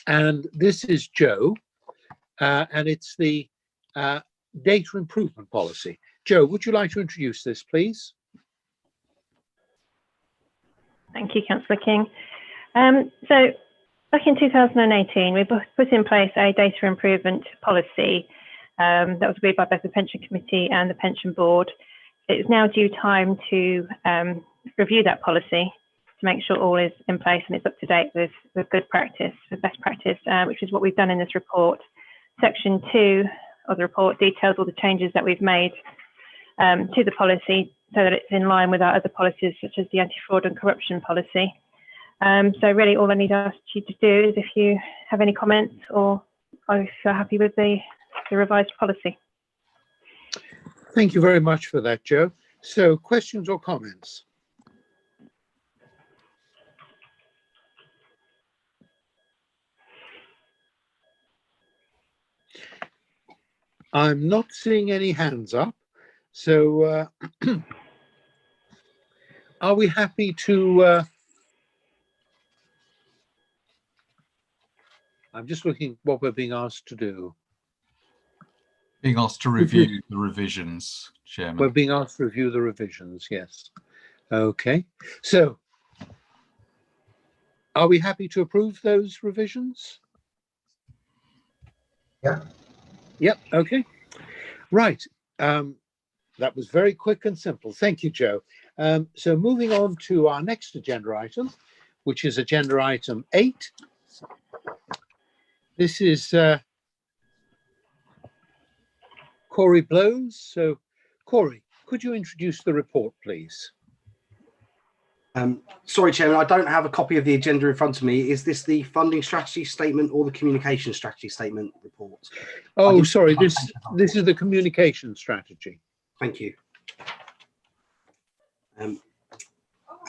Speaker 1: And this is Joe, and it's the data improvement policy. Joe, would you like to introduce this, please?
Speaker 6: Thank you, Councillor King. So back in 2018, we put in place a data improvement policy That was agreed by both the pension committee and the pension board. It's now due time to review that policy to make sure all is in place and it's up to date with good practice, with best practice, which is what we've done in this report. Section 2 of the report details all the changes that we've made to the policy so that it's in line with our other policies, such as the anti-fraud and corruption policy. So really all I need to ask you to do is if you have any comments or if you're happy with the revised policy.
Speaker 1: Thank you very much for that, Joe. So questions or comments? I'm not seeing any hands up. So are we happy to, I'm just looking what we're being asked to do.
Speaker 7: Being asked to review the revisions, Chairman.
Speaker 1: We're being asked to review the revisions, yes. Okay, so are we happy to approve those revisions?
Speaker 4: Yeah.
Speaker 1: Yep, okay. Right, that was very quick and simple. Thank you, Joe. So moving on to our next agenda item, which is agenda item 8. This is Corey Blows. So, Corey, could you introduce the report, please?
Speaker 9: Sorry, Chairman, I don't have a copy of the agenda in front of me. Is this the funding strategy statement or the communication strategy statement report?
Speaker 1: Oh, sorry, this is the communication strategy.
Speaker 9: Thank you.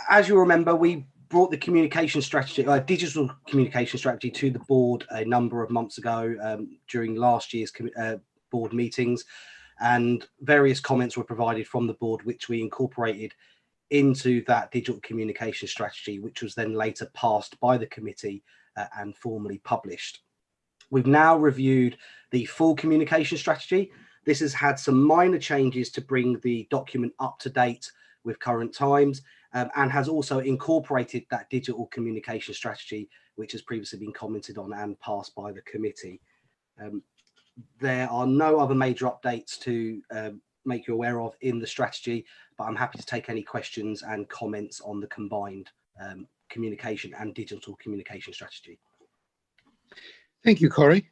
Speaker 9: As you remember, we brought the communication strategy, digital communication strategy, to the board a number of months ago during last year's board meetings, and various comments were provided from the board, which we incorporated into that digital communication strategy, which was then later passed by the committee and formally published. We've now reviewed the full communication strategy. This has had some minor changes to bring the document up to date with current times, and has also incorporated that digital communication strategy, which has previously been commented on and passed by the committee. There are no other major updates to make you aware of in the strategy, but I'm happy to take any questions and comments on the combined communication and digital communication strategy.
Speaker 1: Thank you, Corey.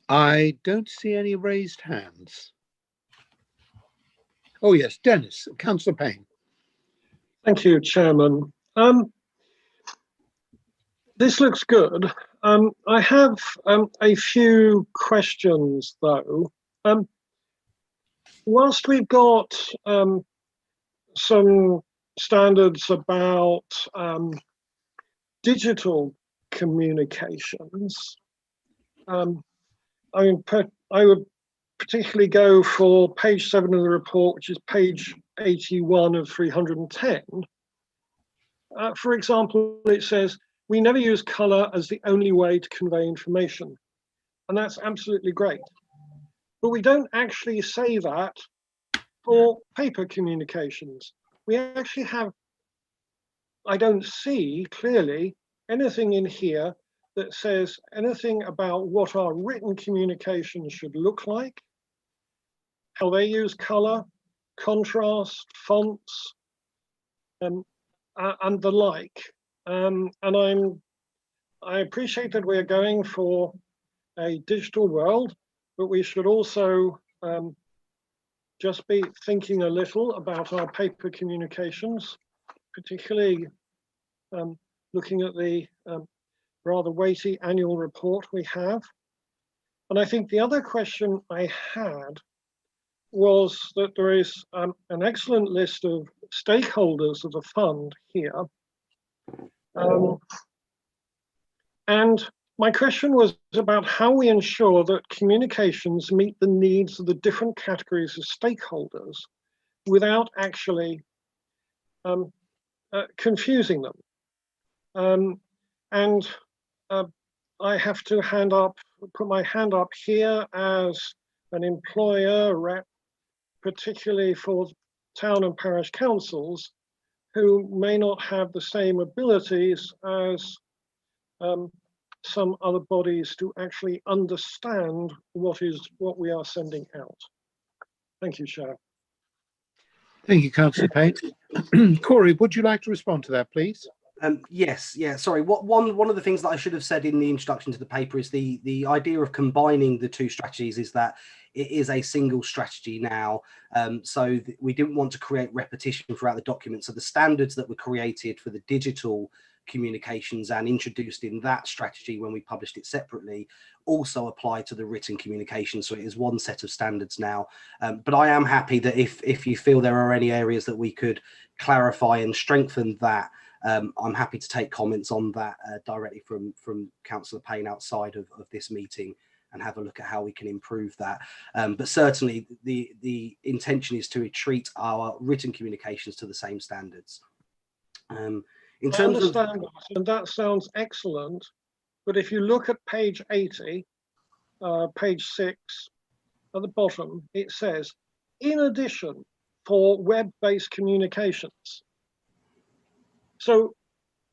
Speaker 1: I don't see any raised hands. Oh yes, Dennis, Councillor Payne.
Speaker 5: Thank you, Chairman. This looks good. I have a few questions, though. Whilst we've got some standards about digital communications, I would particularly go for page 7 of the report, which is page 81 of 310. For example, it says, "We never use colour as the only way to convey information." And that's absolutely great. But we don't actually say that for paper communications. We actually have, I don't see clearly anything in here that says anything about what our written communications should look like, how they use colour, contrast, fonts, and the like. And I appreciate that we're going for a digital world, but we should also just be thinking a little about our paper communications, particularly looking at the rather weighty annual report we have. And I think the other question I had was that there is an excellent list of stakeholders of the fund here. And my question was about how we ensure that communications meet the needs of the different categories of stakeholders without actually confusing them. I have to put my hand up here as an employer rep, particularly for town and parish councils, who may not have the same abilities as some other bodies to actually understand what we are sending out. Thank you, Chair.
Speaker 1: Thank you, Councillor Payne. Corey, would you like to respond to that, please?
Speaker 9: Yes, yeah, sorry. One of the things that I should have said in the introduction to the paper is the idea of combining the two strategies is that it is a single strategy now. So we didn't want to create repetition throughout the document. So the standards that were created for the digital communications and introduced in that strategy when we published it separately also apply to the written communication. So it is one set of standards now. But I am happy that if you feel there are any areas that we could clarify and strengthen that, I'm happy to take comments on that directly from Councillor Payne outside of this meeting and have a look at how we can improve that. But certainly the intention is to treat our written communications to the same standards. In terms of,
Speaker 5: and that sounds excellent, but if you look at page 80, page 6, at the bottom, it says, in addition, for web-based communications. So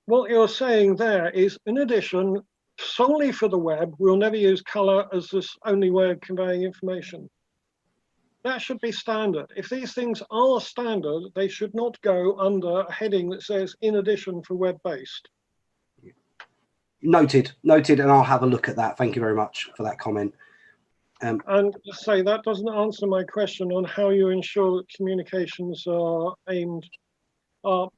Speaker 5: what you're saying there is, in addition, solely for the web, we'll never use colour as this only way of conveying information. That should be standard. If these things are standard, they should not go under a heading that says, in addition, for web-based.
Speaker 9: Noted, and I'll have a look at that. Thank you very much for that comment.
Speaker 5: And to say that doesn't answer my question on how you ensure that communications are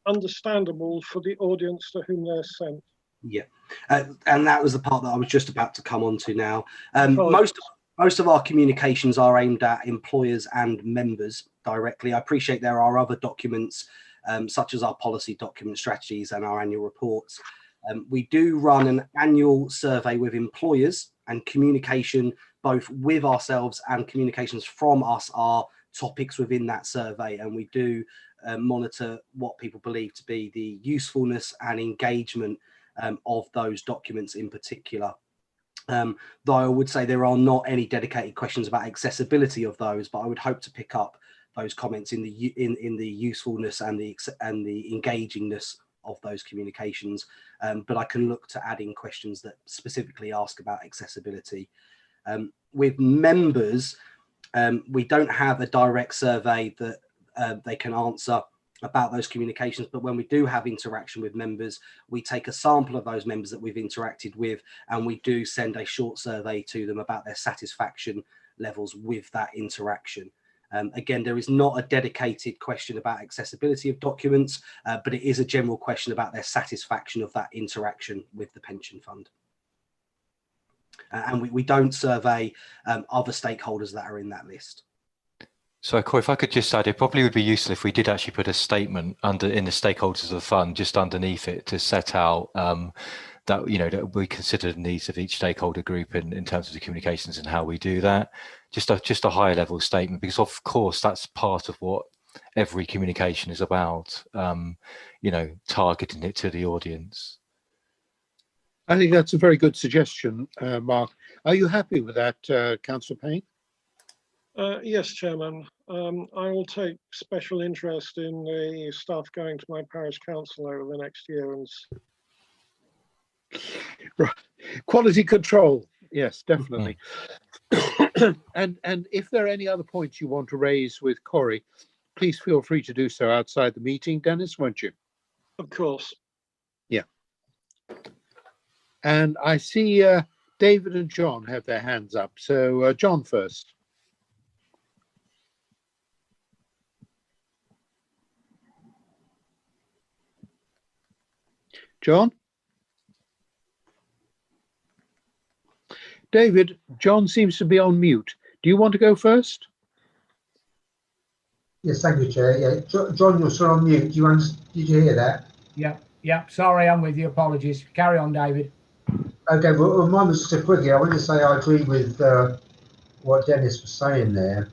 Speaker 5: understandable for the audience to whom they're sent.
Speaker 9: Yeah, and that was the part that I was just about to come on to now. Most of our communications are aimed at employers and members directly. I appreciate there are other documents, such as our policy document strategies and our annual reports. We do run an annual survey with employers, and communication both with ourselves and communications from us are topics within that survey, and we do monitor what people believe to be the usefulness and engagement of those documents in particular. Though I would say there are not any dedicated questions about accessibility of those, but I would hope to pick up those comments in the usefulness and the engagingness of those communications. But I can look to add in questions that specifically ask about accessibility. With members, we don't have a direct survey that they can answer about those communications, but when we do have interaction with members, we take a sample of those members that we've interacted with, and we do send a short survey to them about their satisfaction levels with that interaction. Again, there is not a dedicated question about accessibility of documents, but it is a general question about their satisfaction of that interaction with the pension fund. And we don't survey other stakeholders that are in that list.
Speaker 10: So, Corey, if I could just add, it probably would be useful if we did actually put a statement in the stakeholders of the fund, just underneath it, to set out that, you know, that we consider the needs of each stakeholder group in terms of the communications and how we do that. Just a higher level statement, because of course that's part of what every communication is about. You know, targeting it to the audience.
Speaker 1: I think that's a very good suggestion, Mark. Are you happy with that, Councillor Payne?
Speaker 5: Yes, Chairman. I will take special interest in the stuff going to my parish council over the next year.
Speaker 1: Right. Quality control. Yes, definitely. And if there are any other points you want to raise with Corey, please feel free to do so outside the meeting, Dennis, won't you?
Speaker 5: Of course.
Speaker 1: Yeah. And I see David and John have their hands up. So John first. John? David, John seems to be on mute. Do you want to go first?
Speaker 4: Yes, thank you, Chair. Yeah, John, you're still on mute. Did you hear that?
Speaker 12: Yeah. Sorry, I'm with you. Apologies. Carry on, David.
Speaker 4: Okay, well, mine was just a quickie. I want to say I agree with what Dennis was saying there.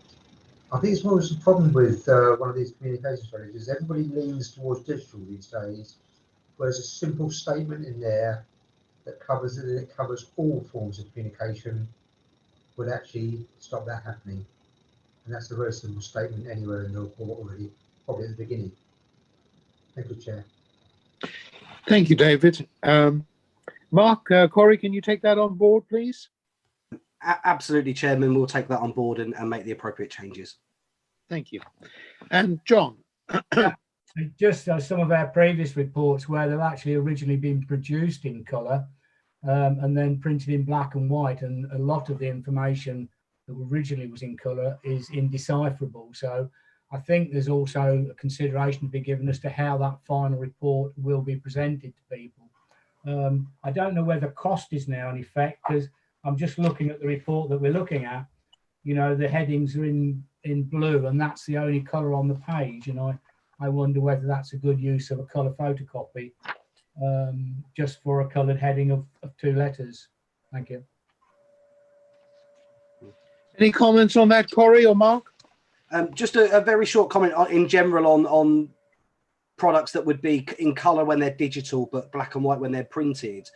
Speaker 4: I think it's always the problem with one of these communication strategies. Everybody leans towards digital these days, whereas a simple statement in there that covers it, and it covers all forms of communication, would actually stop that happening. And that's a very simple statement anywhere in the report already, probably at the beginning. Thank you, Chair.
Speaker 1: Thank you, David. Mark, Corey, can you take that on board, please?
Speaker 9: Absolutely, Chairman. We'll take that on board and make the appropriate changes.
Speaker 1: Thank you. And John.
Speaker 12: Just as some of our previous reports where they've actually originally been produced in colour and then printed in black and white, and a lot of the information that originally was in colour is indecipherable. So I think there's also a consideration to be given as to how that final report will be presented to people. I don't know whether cost is now in effect, because I'm just looking at the report that we're looking at. You know, the headings are in blue, and that's the only colour on the page. And I wonder whether that's a good use of a colour photocopy, just for a coloured heading of 2 letters. Thank you.
Speaker 1: Any comments on that, Corey or Mark?
Speaker 9: Just a very short comment in general on products that would be in colour when they're digital, but black and white when they're printed.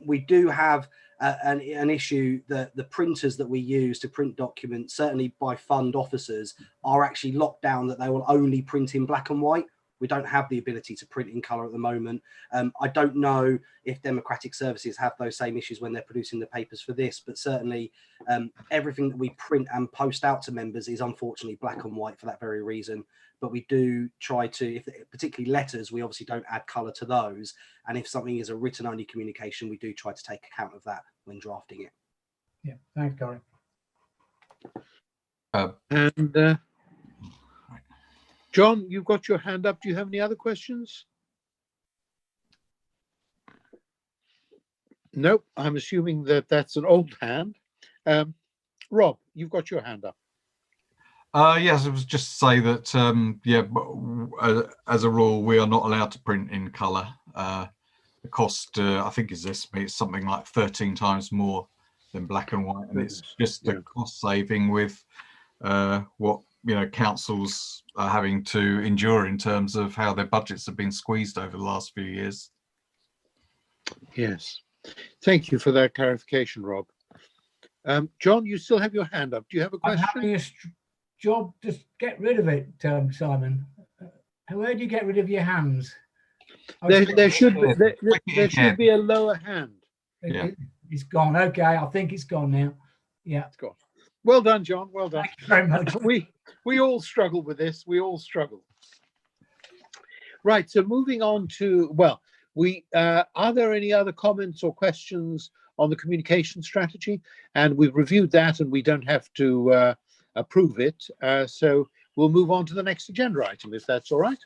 Speaker 9: We do have an issue that the printers that we use to print documents, certainly by fund officers, are actually locked down that they will only print in black and white. We don't have the ability to print in colour at the moment. I don't know if democratic services have those same issues when they're producing the papers for this, but certainly everything that we print and post out to members is unfortunately black and white for that very reason. But we do try to, particularly letters, we obviously don't add colour to those. And if something is a written only communication, we do try to take account of that when drafting it.
Speaker 12: Yeah, thanks, Corey.
Speaker 1: And John, you've got your hand up. Do you have any other questions? Nope, I'm assuming that that's an old hand. Rob, you've got your hand up.
Speaker 7: Yes, I was just to say that, as a rule, we are not allowed to print in colour. The cost, I think, is estimated something like 13 times more than black and white, and it's just a cost saving with what councils are having to endure in terms of how their budgets have been squeezed over the last few years.
Speaker 1: Yes, thank you for that clarification, Rob. John, you still have your hand up. Do you have a question?
Speaker 12: I'm having a job to get rid of it, Simon. Where do you get rid of your hands?
Speaker 1: There should be a lower hand.
Speaker 12: It's gone. Okay, I think it's gone now. Yeah,
Speaker 1: it's gone. Well done, John. Well done.
Speaker 12: Thank you very much.
Speaker 1: We all struggle with this. We all struggle. Right. So moving on to, well, are there any other comments or questions on the communication strategy? And we've reviewed that, and we don't have to approve it. So we'll move on to the next agenda item, if that's all right.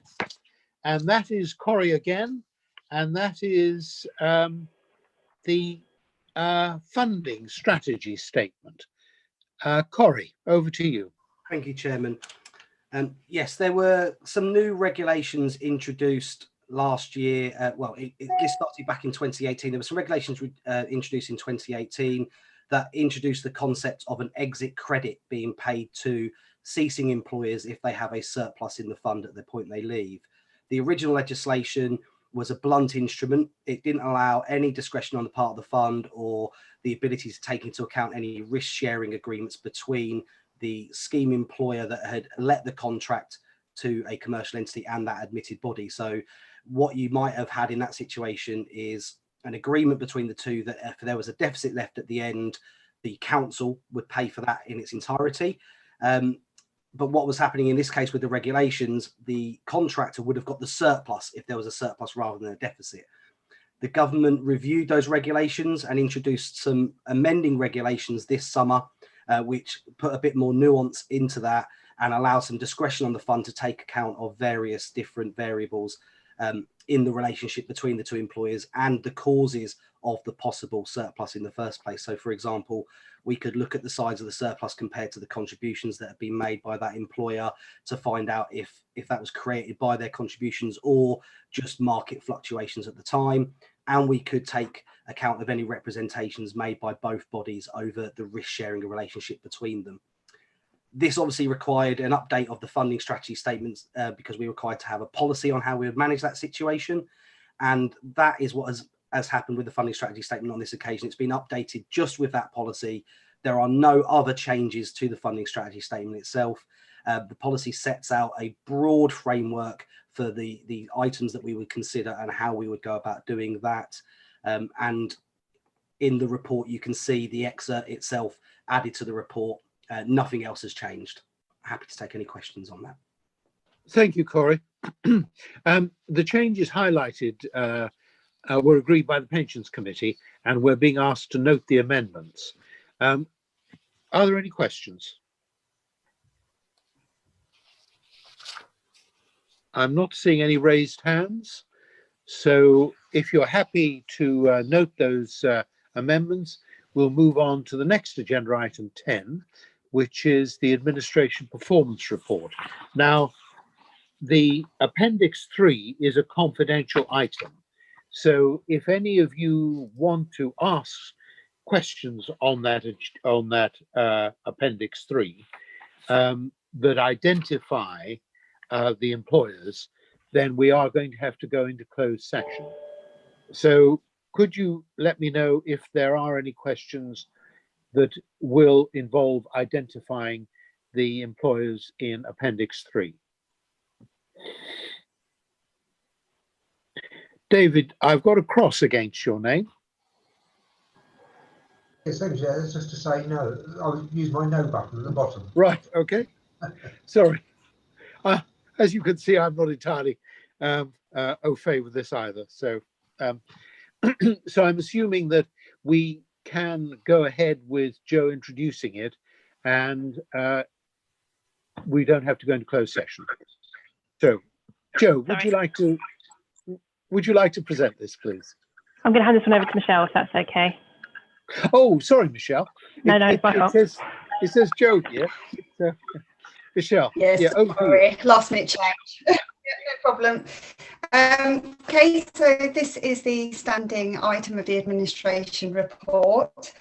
Speaker 1: And that is Corey again, and that is the funding strategy statement. Corey, over to you.
Speaker 9: Thank you, Chairman. Yes, there were some new regulations introduced last year. This started back in 2018. There were some regulations introduced in 2018 that introduced the concept of an exit credit being paid to ceasing employers if they have a surplus in the fund at the point they leave. The original legislation was a blunt instrument. It didn't allow any discretion on the part of the fund or the ability to take into account any risk-sharing agreements between the scheme employer that had let the contract to a commercial entity and that admitted body. So what you might have had in that situation is an agreement between the two that if there was a deficit left at the end, the council would pay for that in its entirety. But what was happening in this case with the regulations, the contractor would have got the surplus if there was a surplus rather than a deficit. The government reviewed those regulations and introduced some amending regulations this summer, which put a bit more nuance into that and allow some discretion on the fund to take account of various different variables in the relationship between the two employers and the causes of the possible surplus in the first place. So, for example, we could look at the size of the surplus compared to the contributions that have been made by that employer to find out if that was created by their contributions or just market fluctuations at the time. And we could take account of any representations made by both bodies over the risk-sharing relationship between them. This obviously required an update of the funding strategy statements because we were required to have a policy on how we would manage that situation. And that is what has happened with the funding strategy statement on this occasion. It's been updated just with that policy. There are no other changes to the funding strategy statement itself. The policy sets out a broad framework for the items that we would consider and how we would go about doing that. And in the report, you can see the excerpt itself added to the report. Nothing else has changed. Happy to take any questions on that.
Speaker 1: Thank you, Corey. The changes highlighted were agreed by the Pensions Committee, and we're being asked to note the amendments. Are there any questions? I'm not seeing any raised hands. So if you're happy to note those amendments, we'll move on to the next agenda item 10, which is the Administration Performance Report. Now, the Appendix 3 is a confidential item. So if any of you want to ask questions on that Appendix 3 that identify the employers, then we are going to have to go into closed session. So could you let me know if there are any questions that will involve identifying the employers in Appendix 3? David, I've got a cross against your name.
Speaker 4: Essentially, that's just to say no. I'll use my no button at the bottom.
Speaker 1: Right, okay. Sorry. As you can see, I'm not entirely au fait with this either. So, so I'm assuming that we can go ahead with Joe introducing it, and we don't have to go into closed session. So, Joe, would you like to present this, please?
Speaker 6: I'm going to hand this one over to Michelle, if that's okay.
Speaker 1: Oh, sorry, Michelle.
Speaker 6: No, it's my fault.
Speaker 1: It says Joe here. Michelle.
Speaker 8: Yes,
Speaker 1: yeah,
Speaker 8: sorry, last minute change. Yeah, no problem. Okay, so this is the standing item of the administration report.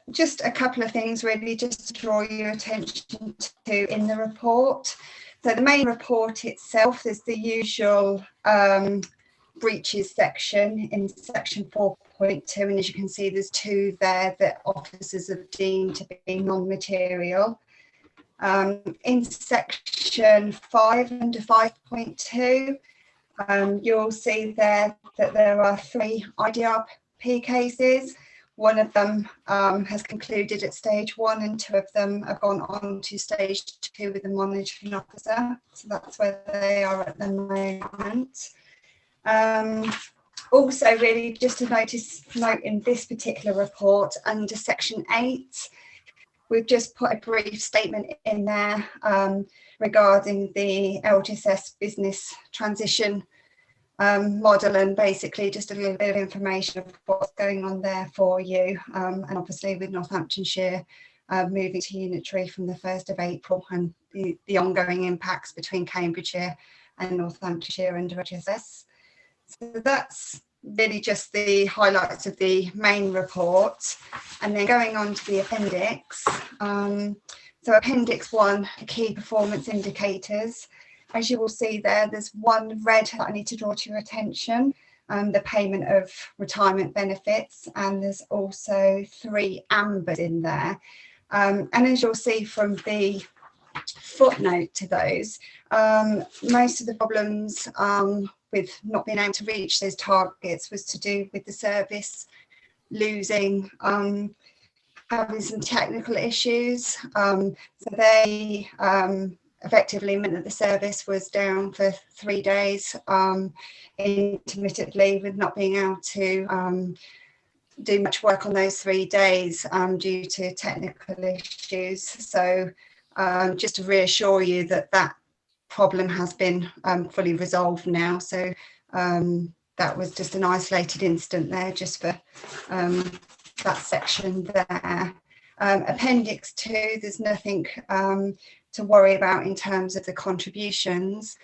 Speaker 8: Just a couple of things really just to draw your attention to in the report. So the main report itself is the usual breaches section in section 4.2, and as you can see there's two there that officers have deemed to be non-material. In section 5 under 5.2, you'll see there that there are 3 IDRP cases. One of them has concluded at stage 1 and 2 of them have gone on to stage 2 with the monitoring officer. So that's where they are at the moment. Also really just to note in this particular report under section 8, we've just put a brief statement in there regarding the LTSS business transition model, and basically just a little bit of information of what's going on there for you. And obviously with Northamptonshire moving to unitary from the 1st of April and the ongoing impacts between Cambridgeshire and Northamptonshire under HSS. So that's really just the highlights of the main report, and then going on to the appendix. So appendix 1, key performance indicators. As you will see there, there's one red that I need to draw to your attention, the payment of retirement benefits, and there's also 3 ambers in there. And as you'll see from the footnote to those, most of the problems with not being able to reach those targets was to do with the service losing, having some technical issues. So they effectively meant that the service was down for 3 days intermittently, with not being able to do much work on those 3 days due to technical issues. So just to reassure you that that problem has been fully resolved now. So that was just an isolated incident there, just for that section there. Appendix 2, there's nothing to worry about in terms of the contributions.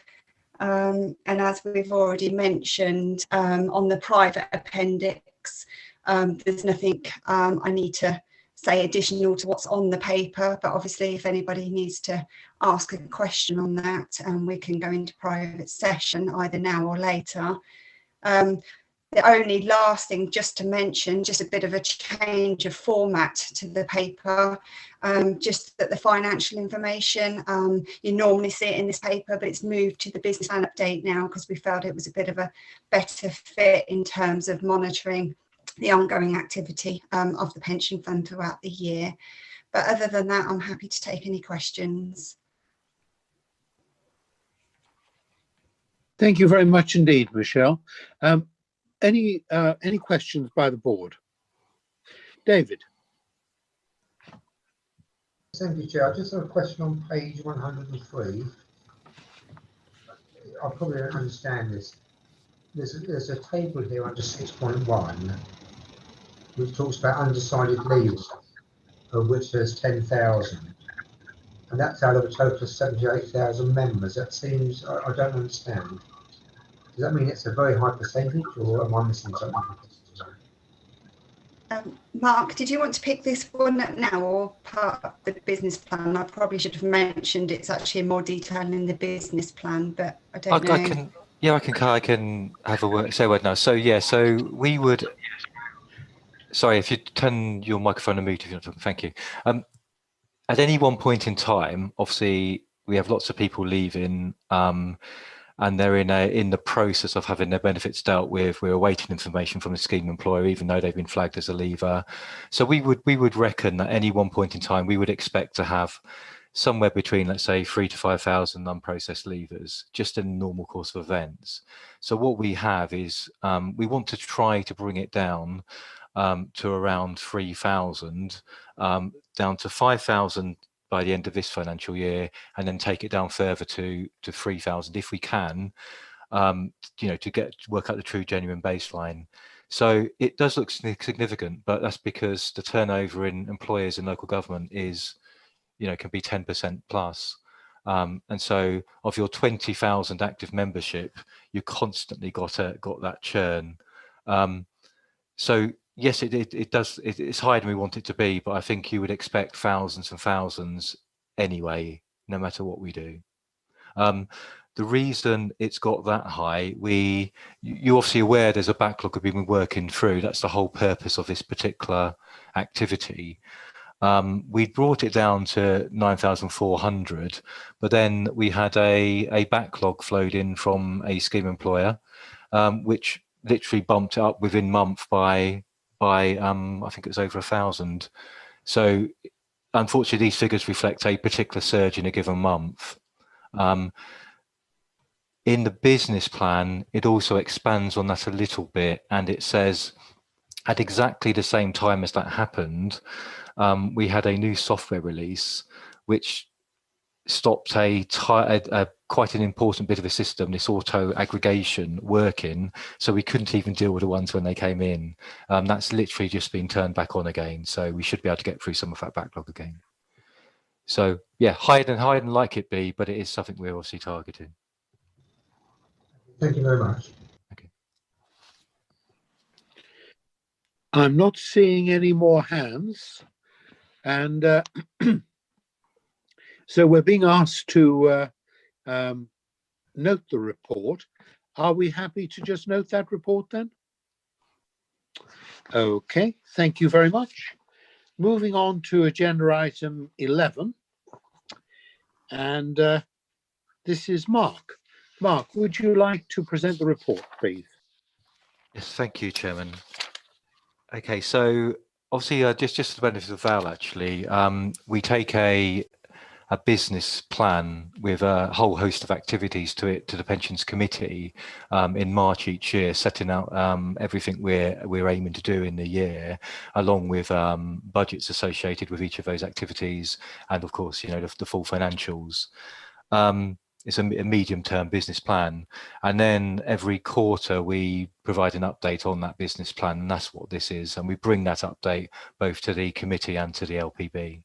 Speaker 8: And as we've already mentioned on the private appendix, there's nothing I need to say additional to what's on the paper, but obviously if anybody needs to ask a question on that, we can go into private session either now or later. The only last thing just to mention, just a bit of a change of format to the paper, just that the financial information, you normally see it in this paper, but it's moved to the business plan update now because we felt it was a bit of a better fit in terms of monitoring the ongoing activity of the pension fund throughout the year. But other than that, I'm happy to take any questions.
Speaker 1: Thank you very much indeed, Michelle. Any questions by the board? David.
Speaker 4: Thank you, Chair. I just have a question on page 103. I probably don't understand this. There's a table here under 6.1 which talks about undecided leavers, of which there's 10,000, and that's out of a total of 78,000 members. That seems, I don't understand. Does that mean it's a very high percentage, or am I missing something?
Speaker 8: Mark, did you want to pick this one up now or part of the business plan? I probably should have mentioned it's actually in more detail in the business plan, but I don't know.
Speaker 10: I can have a word, say a word now. So yeah, so we would. Sorry, if you turn your microphone and mute if you're not talking. Thank you. At any one point in time, obviously, we have lots of people leaving, and they're in the process of having their benefits dealt with. We're awaiting information from the scheme employer, even though they've been flagged as a leaver. So we would reckon that at any one point in time, we would expect to have somewhere between, let's say, 3,000 to 5,000 unprocessed leavers, just in the normal course of events. So what we have is we want to try to bring it down to around 3,000, down to 5,000 by the end of this financial year, and then take it down further to 3,000 if we can, to work out the true genuine baseline. So it does look significant, but that's because the turnover in employers in local government is, can be 10% plus. And so of your 20,000 active membership, you constantly got that churn. So yes, it's higher than we want it to be, but I think you would expect thousands and thousands anyway, no matter what we do. The reason it's got that high, you're obviously aware there's a backlog we've been working through. That's the whole purpose of this particular activity. We brought it down to 9,400, but then we had a backlog flowed in from a scheme employer, which literally bumped it up within month by I think it was over 1,000. So unfortunately, these figures reflect a particular surge in a given month. In the business plan, it also expands on that a little bit, and it says at exactly the same time as that happened, we had a new software release which stopped quite an important bit of a system, this auto aggregation, working, so we couldn't even deal with the ones when they came in. That's literally just been turned back on again, so we should be able to get through some of that backlog again. So yeah, higher than like it be, but it is something we're obviously targeting.
Speaker 4: Thank you very much.
Speaker 10: Okay.
Speaker 1: I'm not seeing any more hands, and so we're being asked to note the report. Are we happy to just note that report then? Okay, thank you very much. Moving on to agenda item 11, and this is Mark. Mark, would you like to present the report, please?
Speaker 10: Yes, thank you, Chairman. Okay, so obviously, just for the benefit of Val, actually, we take a business plan with a whole host of activities to the Pensions Committee in March each year, setting out everything we're aiming to do in the year, along with budgets associated with each of those activities, and of course, the full financials. It's a medium-term business plan, and then every quarter we provide an update on that business plan, and that's what this is, and we bring that update both to the committee and to the LPB.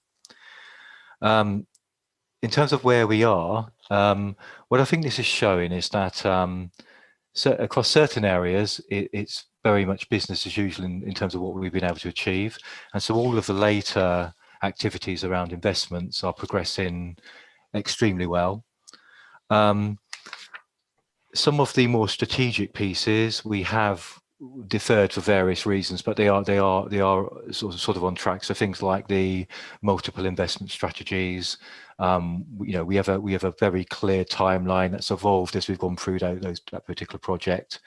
Speaker 10: In terms of where we are, what I think this is showing is that across certain areas, it's very much business as usual in terms of what we've been able to achieve, and so all of the later activities around investments are progressing extremely well. Some of the more strategic pieces, we have deferred for various reasons, but they are sort of on track. So things like the multiple investment strategies, we have a very clear timeline that's evolved as we've gone through that particular project.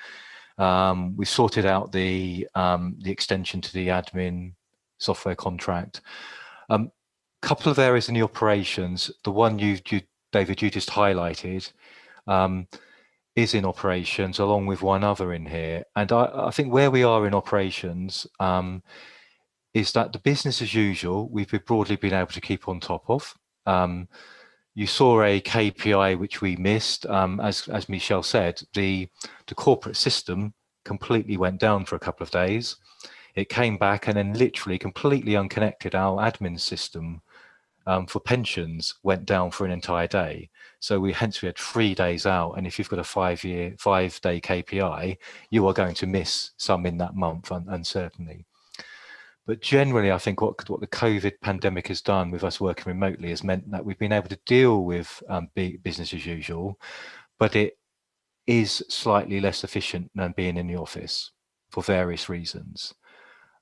Speaker 10: We've sorted out the extension to the admin software contract. Couple of areas in the operations. The one David, you just highlighted, is in operations, along with one other in here. And I think where we are in operations is that the business as usual, we've broadly been able to keep on top of. You saw a KPI which we missed, as Michelle said, the corporate system completely went down for a couple of days. It came back and then literally completely unconnected. Our admin system for pensions went down for an entire day. So we had 3 days out. And if you've got a 5-day KPI, you are going to miss some in that month, and certainly. But generally, I think what the COVID pandemic has done with us working remotely has meant that we've been able to deal with business as usual, but it is slightly less efficient than being in the office for various reasons.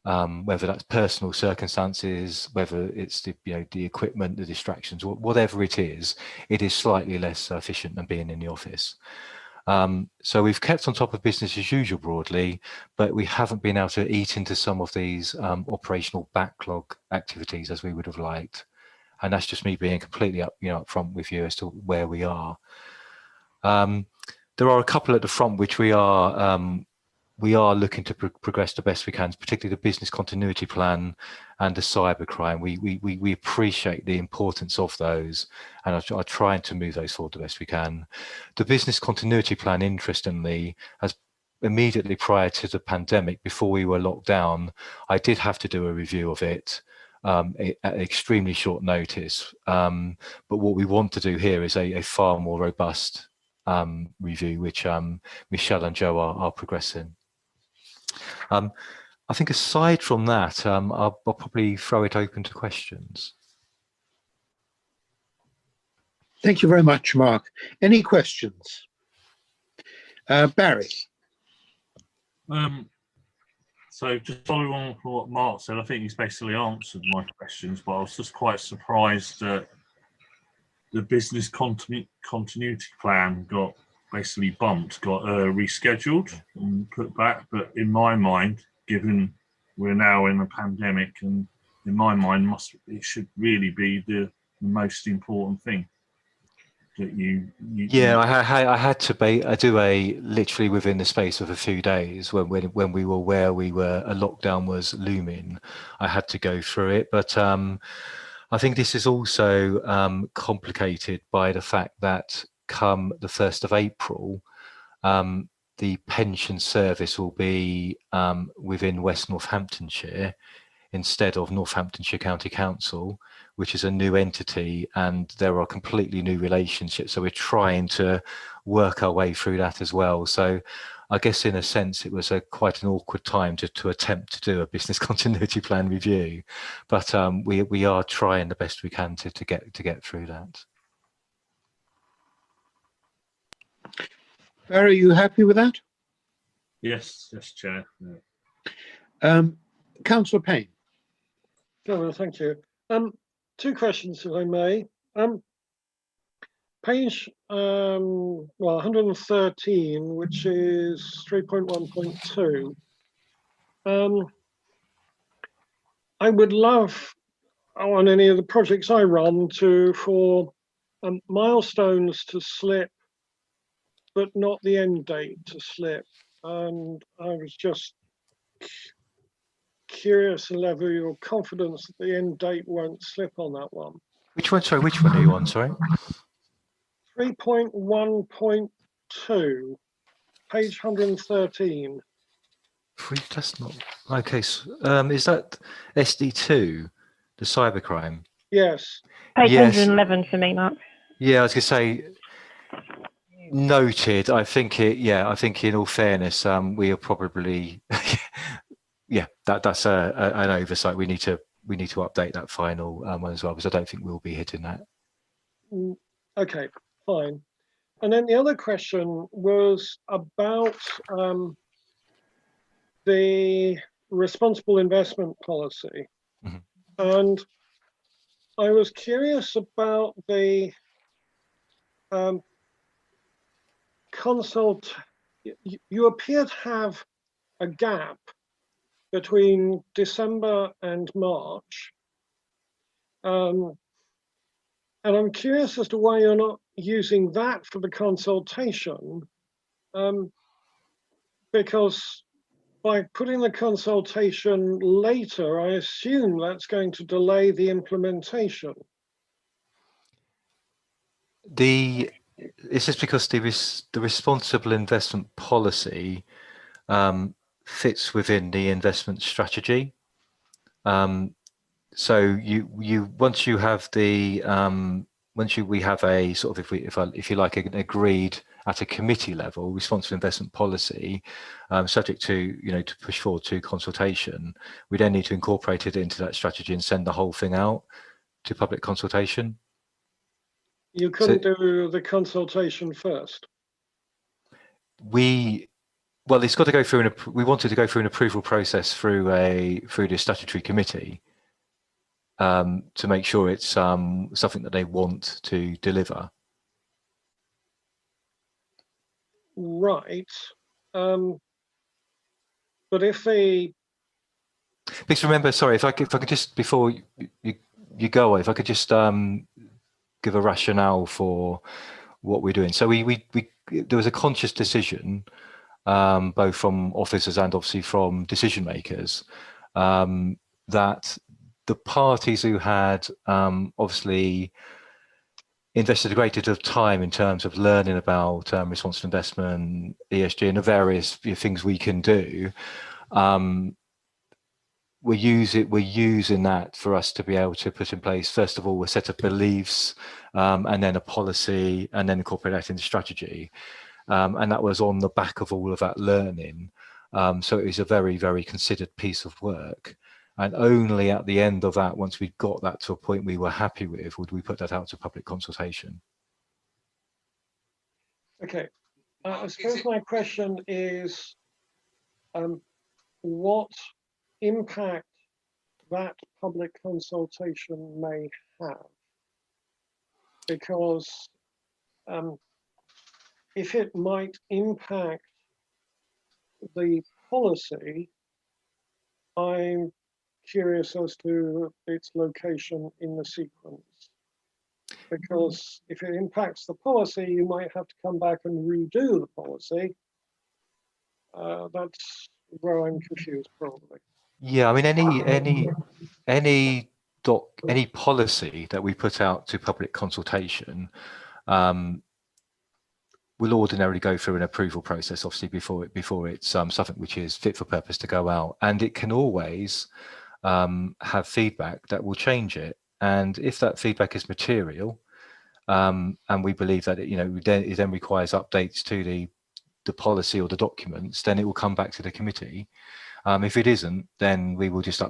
Speaker 10: Whether that's personal circumstances, whether it's the equipment, the distractions, whatever it is slightly less efficient than being in the office. So we've kept on top of business as usual broadly, but we haven't been able to eat into some of these operational backlog activities as we would have liked. And that's just me being completely upfront with you as to where we are. There are a couple at the front which we are looking to progress the best we can, particularly the business continuity plan and the cybercrime. We appreciate the importance of those, and are trying to move those forward the best we can. The business continuity plan, interestingly, has immediately prior to the pandemic, before we were locked down, I did have to do a review of it at extremely short notice. But what we want to do here is a far more robust review, which Michelle and Joe are progressing. I think aside from that, I'll probably throw it open to questions.
Speaker 1: Thank you very much, Mark. Any questions? Barry.
Speaker 11: So just following on from what Mark said, I think he's basically answered my questions, but I was just quite surprised that the business continuity plan got basically bumped, got rescheduled and put back. But in my mind, given we're now in a pandemic, and in my mind, it should really be the most important thing that you
Speaker 10: yeah, I had to do literally within the space of a few days when we were where we were, a lockdown was looming. I had to go through it, but I think this is also complicated by the fact that come the 1st of April, the pension service will be within West Northamptonshire instead of Northamptonshire County Council, which is a new entity, and there are completely new relationships. So we're trying to work our way through that as well. So I guess in a sense, it was quite an awkward time to attempt to do a business continuity plan review, but we are trying the best we can to get through that.
Speaker 1: Barry, are you happy with that?
Speaker 11: Yes, Chair. Yeah.
Speaker 1: Councillor Payne.
Speaker 5: Oh, thank you. 2 questions, if I may. Page 113, which is 3.1.2. I would love, on any of the projects I run, for milestones to slip, but not the end date to slip. And I was just curious to level your confidence that the end date won't slip on that one.
Speaker 10: Which one? Sorry, which one are you on? Sorry.
Speaker 5: 3.1.2, page 113.
Speaker 10: That's not okay. So, is that SD2, the cybercrime?
Speaker 5: Yes.
Speaker 6: Page 111 for me, Mark.
Speaker 10: Yeah, I was going to say. Noted. I think I think in all fairness, we are probably, that's an oversight. We need to update that final one as well, because I don't think we'll be hitting that.
Speaker 5: Okay, fine. And then the other question was about the responsible investment policy.
Speaker 10: Mhm.
Speaker 5: And I was curious about the consult. You appear to have a gap between December and March. And I'm curious as to why you're not using that for the consultation, because by putting the consultation later, I assume that's going to delay the implementation.
Speaker 10: It's just because the responsible investment policy fits within the investment strategy. So you once you have the we have a sort of if you like an agreed at a committee level responsible investment policy, subject to to push forward to consultation, we then need to incorporate it into that strategy and send the whole thing out to public consultation.
Speaker 5: You couldn't do the consultation first.
Speaker 10: Well, it's got to go through we wanted to go through an approval process through the statutory committee to make sure it's something that they want to deliver.
Speaker 5: Right. But if they...
Speaker 10: Because remember, sorry, if I could just, before you go, if I could just give a rationale for what we're doing. So there was a conscious decision, both from officers and obviously from decision makers, that the parties who had obviously invested a great deal of time in terms of learning about responsible investment, ESG, and the various things we can do, we're using that for us to be able to put in place, first of all, a set of beliefs, and then a policy, and then incorporate that into strategy. And that was on the back of all of that learning. So it was a very, very considered piece of work. And only at the end of that, once we got that to a point we were happy with, would we put that out to public consultation.
Speaker 5: Okay. I suppose my question is, what impact that public consultation may have? Because if it might impact the policy, I'm curious as to its location in the sequence. Because if it impacts the policy, you might have to come back and redo the policy. That's where I'm confused, probably.
Speaker 10: Yeah, I mean, any policy that we put out to public consultation will ordinarily go through an approval process, obviously, before it's something which is fit for purpose to go out, and it can always have feedback that will change it. And if that feedback is material, and we believe that it then requires updates to the policy or the documents, then it will come back to the committee. If it isn't, then we will just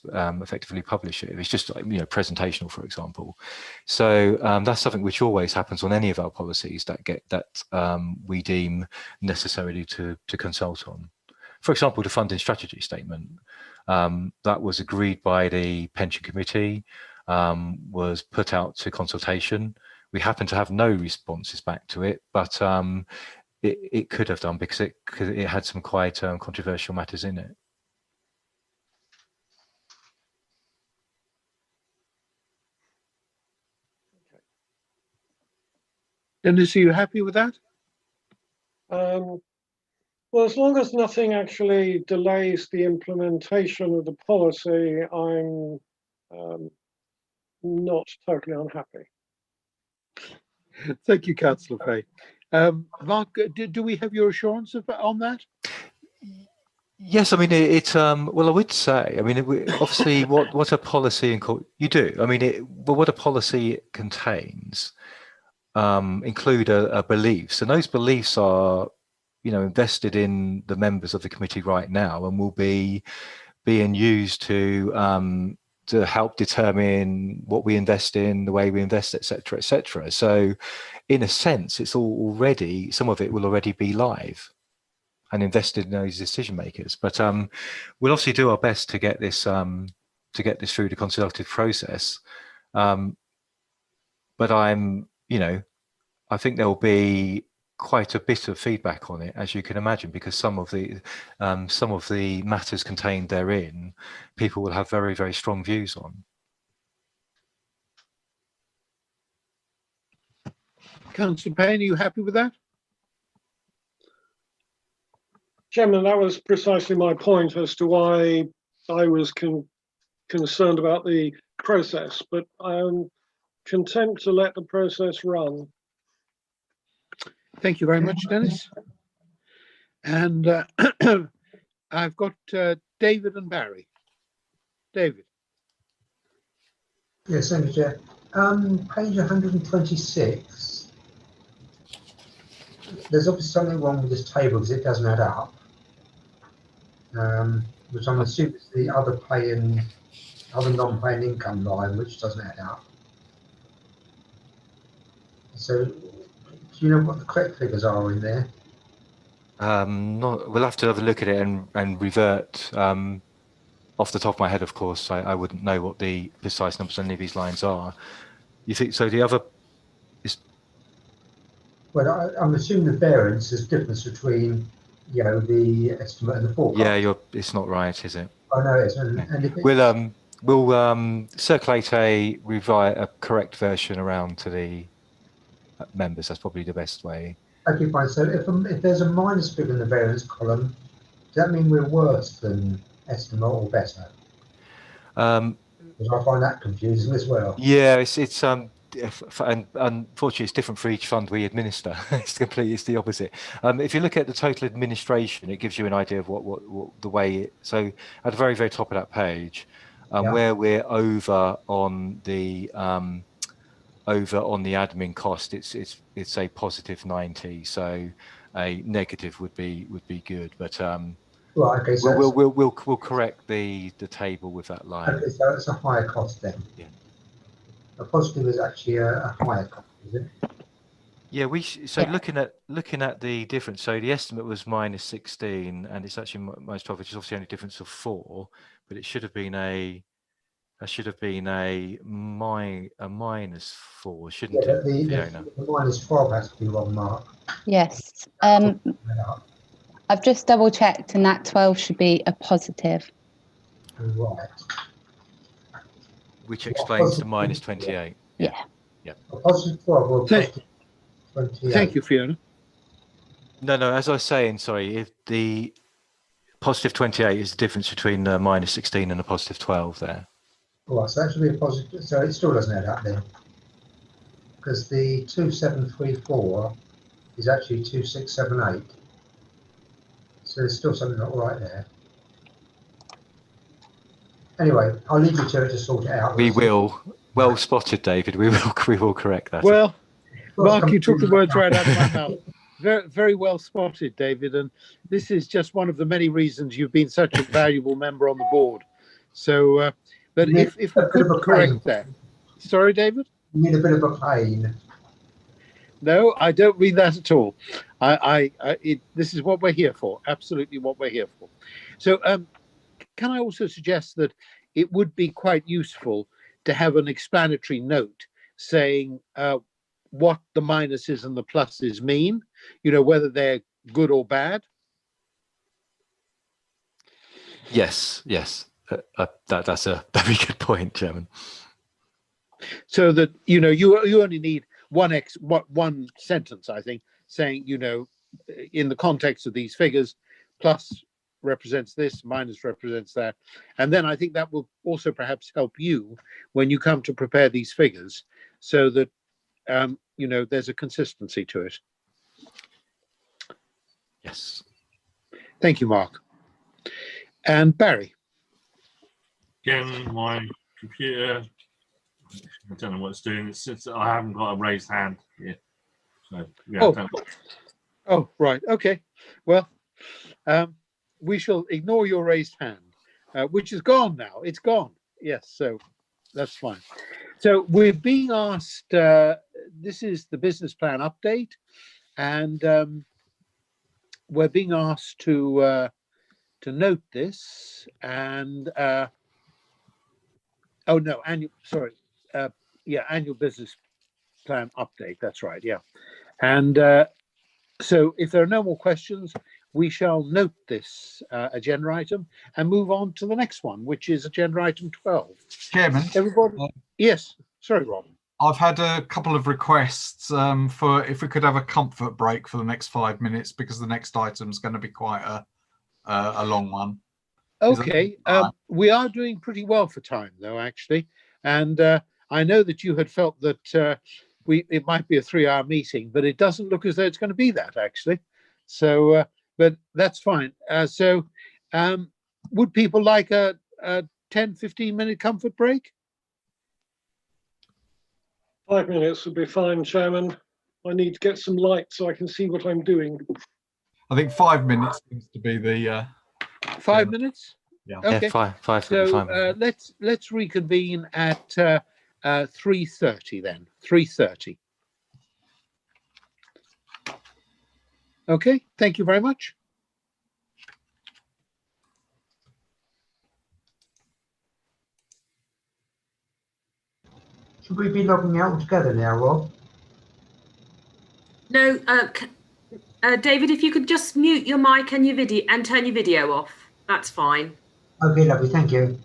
Speaker 10: effectively publish it. If it's just presentational, for example. So that's something which always happens on any of our policies that we deem necessarily to consult on. For example, the funding strategy statement that was agreed by the pension committee, was put out to consultation. We happen to have no responses back to it, but it could have done because it had some quite controversial matters in it.
Speaker 1: Dennis, are you happy with that?
Speaker 5: Well, as long as nothing actually delays the implementation of the policy, I'm not totally unhappy.
Speaker 1: Thank you, Councillor Fay. Mark, do we have your assurance on that?
Speaker 10: Yes, I mean well, I would say, I mean, obviously, what a policy you do. I mean, what a policy contains include a beliefs, and those beliefs are, invested in the members of the committee right now, and will be being used to help determine what we invest in, the way we invest, etc., etc. So, in a sense, it's some of it will already be live. invested in those decision makers. But we'll obviously do our best to get this through the consultative process. But I'm, I think there will be quite a bit of feedback on it, as you can imagine, because some of the matters contained therein, people will have very, very strong views on.
Speaker 1: Councillor Payne, are you happy with that?
Speaker 5: Chairman, that was precisely my point as to why I was concerned about the process, but I'm content to let the process run.
Speaker 1: Thank you very much, Dennis. And I've got David and Barry. David.
Speaker 4: Yes, thank you, Chair. Page 126. There's obviously something wrong with this table because it doesn't add up. Which I'm assuming is the other non-paying income line, which doesn't add up. So, do you know what the correct figures are in there?
Speaker 10: We'll have to have a look at it and revert. Off the top of my head, of course, I wouldn't know what the precise numbers on any of these lines are. You think so? The other is.
Speaker 4: Well, I'm assuming the variance is difference between, the estimate and the forecast.
Speaker 10: Yeah, it's not right, is it?
Speaker 4: I know it is. And if it's,
Speaker 10: we'll circulate a correct version around to the members. That's probably the best way.
Speaker 4: Okay, fine. So if there's a minus figure in the variance column, does that mean we're worse than estimate or better? Because I find that confusing as well.
Speaker 10: Yeah, it's and unfortunately it's different for each fund we administer. It's the opposite. If you look at the total administration, it gives you an idea of what the way. So at the very, very top of that page, where we're over on the admin cost, it's a positive 90. So a negative would be good, but
Speaker 4: right. Okay. So
Speaker 10: we'll correct the table with that line.
Speaker 4: Okay, so it's a higher cost then.
Speaker 10: Yeah.
Speaker 4: A positive is actually a higher cost, is it?
Speaker 10: Yeah, looking at the difference. So the estimate was minus 16, and it's actually minus 12, which is obviously only a difference of 4. But it should have been a minus 4, shouldn't it?
Speaker 4: The minus 12 has to be wrong, Mark.
Speaker 13: Yes. I've just double checked, and that 12 should be a positive.
Speaker 4: Right.
Speaker 10: Which explains the minus 28.
Speaker 13: Yeah.
Speaker 10: Yeah.
Speaker 4: A positive 12 or a positive 28.
Speaker 1: Thank you, Fiona.
Speaker 10: No, as I was saying, sorry, if the positive 28 is the difference between the minus 16 and a positive 12 there.
Speaker 4: Right, so that should be a positive, so it still doesn't add up then. Because the 2734 is actually 2678. So there's still something not right there. Anyway, I'll leave you to it to sort it out.
Speaker 10: We will. Well spotted, David. We will correct that.
Speaker 1: Well, Mark, you took the words right out of my mouth. Very, very well spotted, David. And this is just one of the many reasons you've been such a valuable member on the board. So, but if we could correct that. Sorry, David?
Speaker 4: You need a bit of a pain.
Speaker 1: No, I don't mean that at all. This is what we're here for. Absolutely what we're here for. So, can I also suggest that it would be quite useful to have an explanatory note saying what the minuses and the pluses mean, whether they're good or bad?
Speaker 10: Yes. That's a very good point, Chairman.
Speaker 1: So that, you only need one sentence, I think, saying, in the context of these figures, plus represents this, minus represents that. And then I think that will also perhaps help you when you come to prepare these figures so that, there's a consistency to it.
Speaker 10: Yes.
Speaker 1: Thank you, Mark. And Barry.
Speaker 11: Again, my computer, I don't know what it's doing. It's I haven't got a raised hand here. So, yeah.
Speaker 1: Oh, right. Okay. Well, we shall ignore your raised hand, which is gone now. It's gone. Yes, so that's fine. So we're being asked, this is the business plan update, and we're being asked to note this, and oh no, annual business plan update. That's right. Yeah, and so if there are no more questions, we shall note this agenda item and move on to the next one, which is agenda item 12.
Speaker 7: Chairman.
Speaker 1: Everybody, yes. Sorry, Robin.
Speaker 7: I've had a couple of requests for if we could have a comfort break for the next 5 minutes, because the next item is going to be quite a long one.
Speaker 1: Okay, we are doing pretty well for time, though, actually, and I know that you had felt that it might be a 3-hour meeting, but it doesn't look as though it's going to be that, actually. So, but that's fine. So, would people like a 10-15-minute comfort break?
Speaker 5: 5 minutes would be fine, Chairman. I need to get some light so I can see what I'm doing.
Speaker 7: I think 5 minutes seems to be the
Speaker 1: 5 minutes.
Speaker 7: Yeah.
Speaker 1: Okay.
Speaker 10: Yeah, five.
Speaker 1: So let's reconvene at 3:30 then. 3:30. Okay. Thank you very much.
Speaker 4: Should we be logging out altogether now, Rob?
Speaker 2: No, David, if you could just mute your mic and your video and turn your video off, that's fine.
Speaker 4: Okay, lovely. Thank you.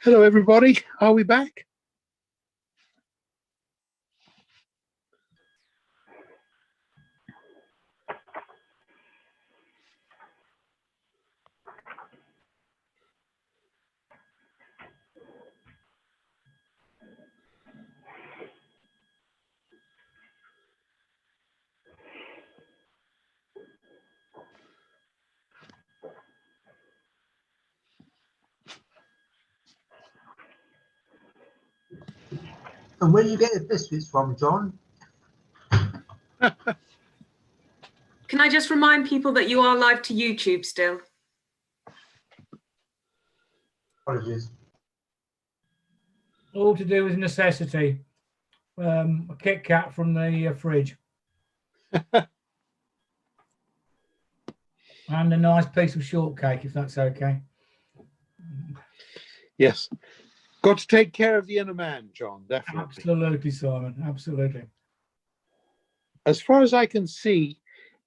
Speaker 1: Hello, everybody. Are we back?
Speaker 4: And where do you get the biscuits from, John?
Speaker 2: Can I just remind people that you are live to YouTube still?
Speaker 4: Apologies.
Speaker 12: All to do with necessity. A Kit Kat from the fridge. And a nice piece of shortcake, if that's okay.
Speaker 1: Yes. Got to take care of the inner man, John, definitely.
Speaker 12: Absolutely, Simon. Absolutely.
Speaker 1: As far as I can see,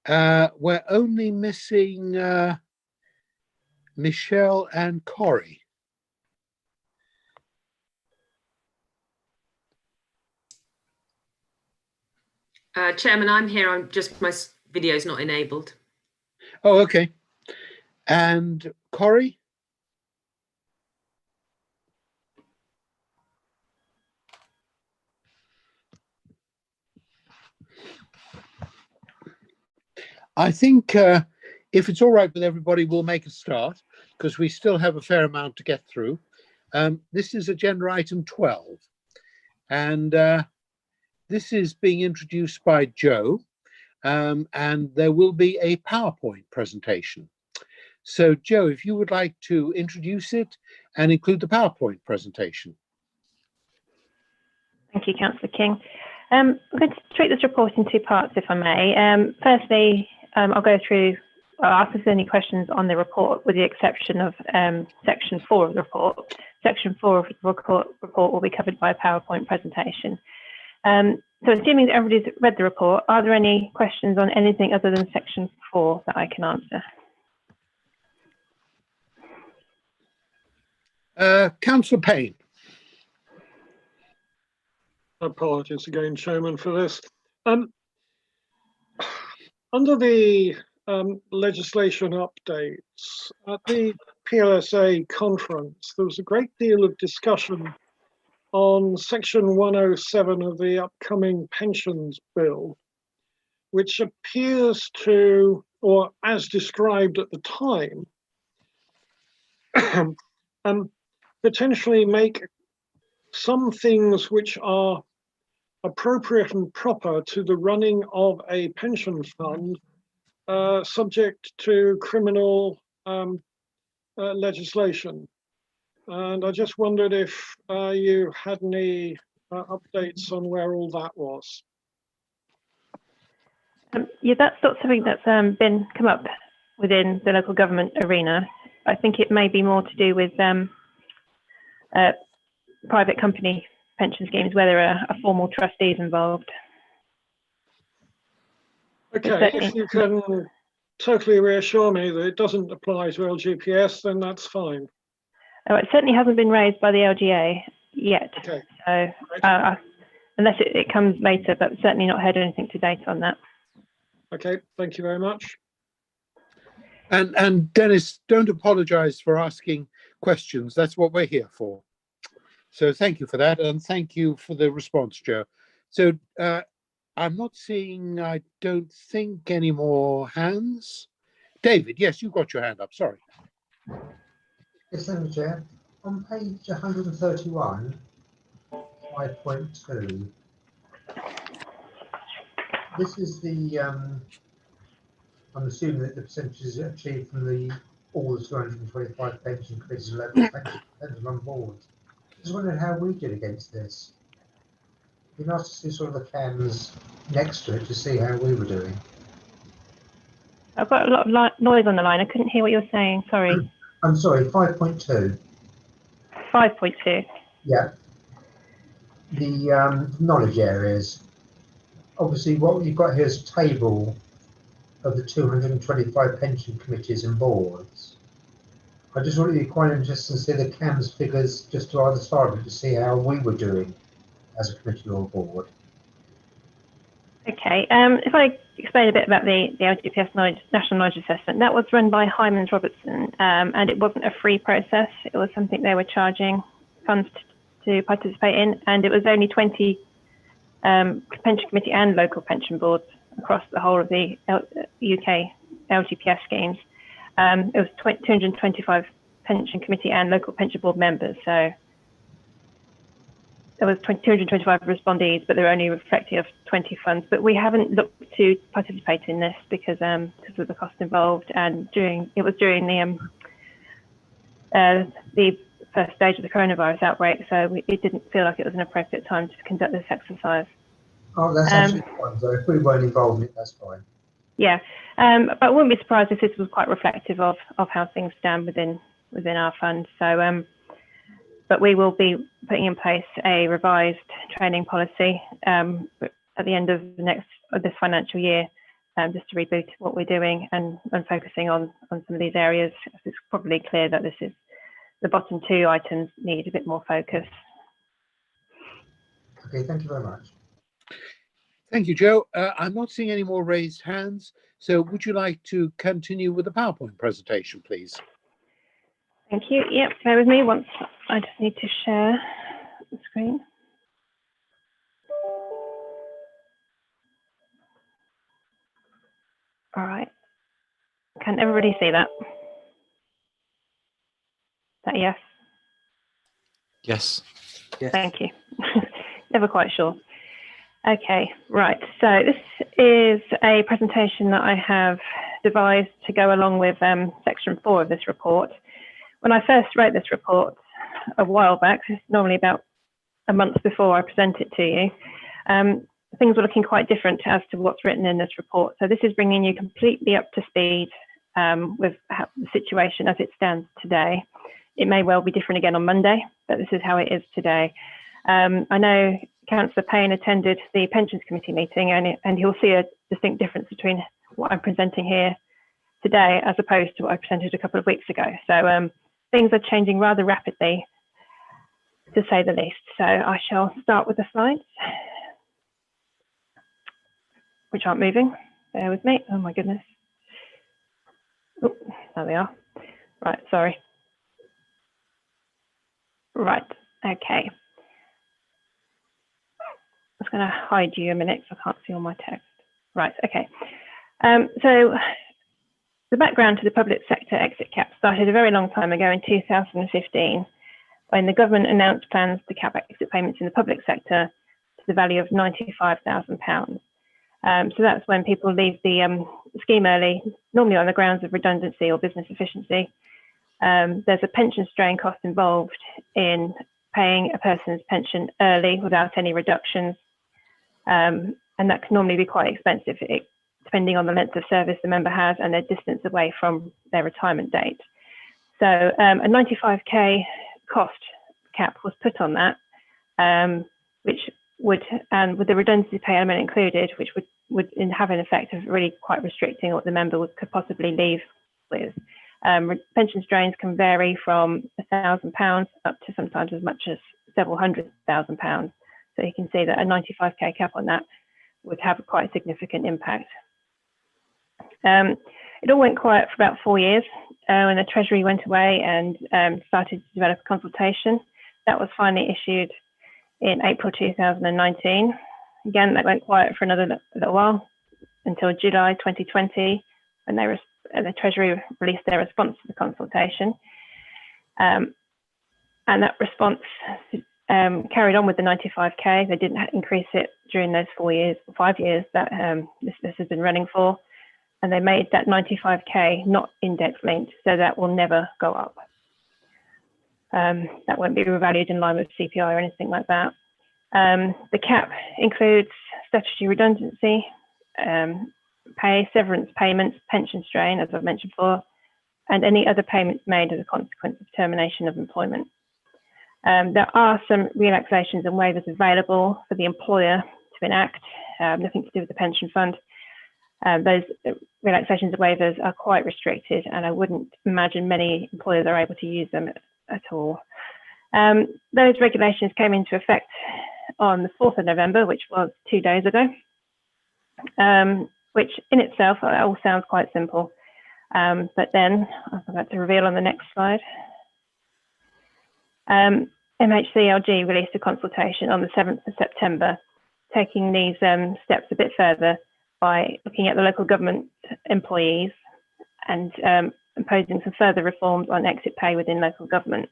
Speaker 1: we're only missing Michelle and Corey.
Speaker 2: Chairman, I'm here. My video's not enabled.
Speaker 1: Oh, okay. And Corey? I think if it's all right with everybody, we'll make a start because we still have a fair amount to get through. This is agenda item 12. And this is being introduced by Joe. And there will be a PowerPoint presentation. So, Joe, if you would like to introduce it and include the PowerPoint presentation.
Speaker 6: Thank you, Councillor King. I'm going to treat this report in two parts, if I may. Firstly, I'll go through, ask if there's any questions on the report, with the exception of section 4 of the report. Section 4 of the report will be covered by a PowerPoint presentation. So assuming that everybody's read the report, are there any questions on anything other than section 4 that I can answer?
Speaker 1: Councillor Payne.
Speaker 5: Apologies again, Chairman, for this. Under the legislation updates, at the PLSA conference, there was a great deal of discussion on section 107 of the upcoming pensions bill, which appears to, or as described at the time, potentially make some things which are appropriate and proper to the running of a pension fund subject to criminal legislation. And I just wondered if you had any updates on where all that was.
Speaker 6: Yeah, that's not something that's come up within the local government arena. I think it may be more to do with private company pension schemes where there are formal trustees involved.
Speaker 5: Okay, if you can totally reassure me that it doesn't apply to LGPS, then that's fine.
Speaker 6: Oh, it certainly hasn't been raised by the LGA yet.
Speaker 5: Okay.
Speaker 6: So unless it comes later, but certainly not heard anything to date on that.
Speaker 5: Okay, thank you very much.
Speaker 1: And Dennis, don't apologise for asking questions. That's what we're here for. So thank you for that, and thank you for the response, Joe. So I'm not seeing, I don't think, any more hands. David, yes, you've got your hand up, sorry.
Speaker 4: Yes, thank you, Chair. On page 131, 5.2, this is the, I'm assuming that the percentages achieved from all the 225 pension committees and local pension on board. Just wondering how we did against this. It'd be nice to see sort of the cans next to it to see how we were doing.
Speaker 6: I've got a lot of noise on the line. I couldn't hear what you were saying. Sorry.
Speaker 4: I'm sorry, 5.2.
Speaker 6: 5.2.
Speaker 4: Yeah. The knowledge areas. Obviously, what you've got here is a table of the 225 pension committees and boards. I just wanted to be quite interested to see the CAMS figures just to either side of it to see how we were doing as a committee or board.
Speaker 6: Okay, if I explain a bit about the LGPS National Knowledge Assessment, that was run by Hymans Robertson, and it wasn't a free process. It was something they were charging funds to participate in, and it was only 20 pension committee and local pension boards across the whole of the UK LGPS schemes. It was 225 pension committee and local pension board members, so there was 225 respondees, but they were only reflective of 20 funds. But we haven't looked to participate in this because of the cost involved, and it was during the first stage of the coronavirus outbreak, so it didn't feel like it was an appropriate time to conduct this exercise.
Speaker 4: Oh, that's absolutely fine. So if we weren't involved in it, that's fine.
Speaker 6: Yeah, but I wouldn't be surprised if this was quite reflective of how things stand within our fund. So, but we will be putting in place a revised training policy at the end of this financial year, just to reboot what we're doing and focusing on some of these areas. It's probably clear that the bottom two items need a bit more focus.
Speaker 4: Okay, thank you very much.
Speaker 1: Thank you, Joe. I'm not seeing any more raised hands. So would you like to continue with the PowerPoint presentation, please?
Speaker 6: Thank you. Yep, bear with me once. I just need to share the screen. All right. Can everybody see that? Is that yes?
Speaker 10: Yes.
Speaker 9: Yes.
Speaker 6: Thank you. Never quite sure. Okay, right. So this is a presentation that I have devised to go along with section 4 of this report. When I first wrote this report a while back, it's normally about a month before I present it to you, things were looking quite different as to what's written in this report. So this is bringing you completely up to speed with the situation as it stands today. It may well be different again on Monday, but this is how it is today. I know Councillor Payne attended the Pensions Committee meeting, and he'll see a distinct difference between what I'm presenting here today as opposed to what I presented a couple of weeks ago. So things are changing rather rapidly, to say the least. So I shall start with the slides, which aren't moving. Bear with me. Oh my goodness. Oh, there they are. Right, sorry. Right, okay. I'm just going to hide you a minute because I can't see all my text. Right, okay. So the background to the public sector exit cap started a very long time ago in 2015, when the government announced plans to cap exit payments in the public sector to the value of £95,000. So that's when people leave the scheme early, normally on the grounds of redundancy or business efficiency. There's a pension strain cost involved in paying a person's pension early without any reductions. And that can normally be quite expensive, depending on the length of service the member has and their distance away from their retirement date. So a 95k cost cap was put on that, which would, and with the redundancy pay element included, which would have an effect of really quite restricting what the member could possibly leave with. Pension strains can vary from £1,000 up to sometimes as much as several £100,000. So you can see that a 95k cap on that would have a quite significant impact. It all went quiet for about 4 years when the Treasury went away and started to develop a consultation. That was finally issued in April 2019. Again, that went quiet for another little while until July 2020, when the Treasury released their response to the consultation. And that response carried on with the 95k. They didn't increase it during those 5 years that this has been running for. And they made that 95k not index linked, so that will never go up. That won't be revalued in line with CPI or anything like that. The cap includes statutory redundancy, pay, severance payments, pension strain, as I've mentioned before, and any other payments made as a consequence of termination of employment. There are some relaxations and waivers available for the employer to enact, nothing to do with the pension fund. Those relaxations of waivers are quite restricted, and I wouldn't imagine many employers are able to use them at all. Those regulations came into effect on the 4th of November, which was 2 days ago, which in itself all sounds quite simple. But then, I'm about to reveal on the next slide, MHCLG released a consultation on the 7th of September, taking these steps a bit further by looking at the local government employees and imposing some further reforms on exit pay within local government.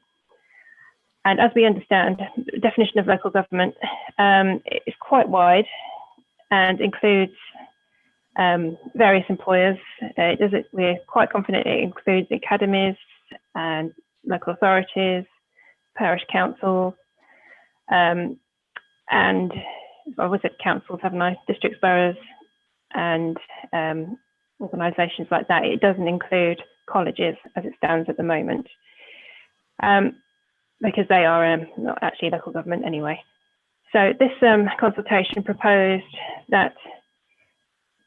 Speaker 6: And as we understand, the definition of local government is quite wide and includes various employers. We're quite confident it includes academies and local authorities, parish councils, and I was at councils, haven't I? Districts, boroughs, and organisations like that. It doesn't include colleges as it stands at the moment, because they are not actually local government anyway. So this consultation proposed that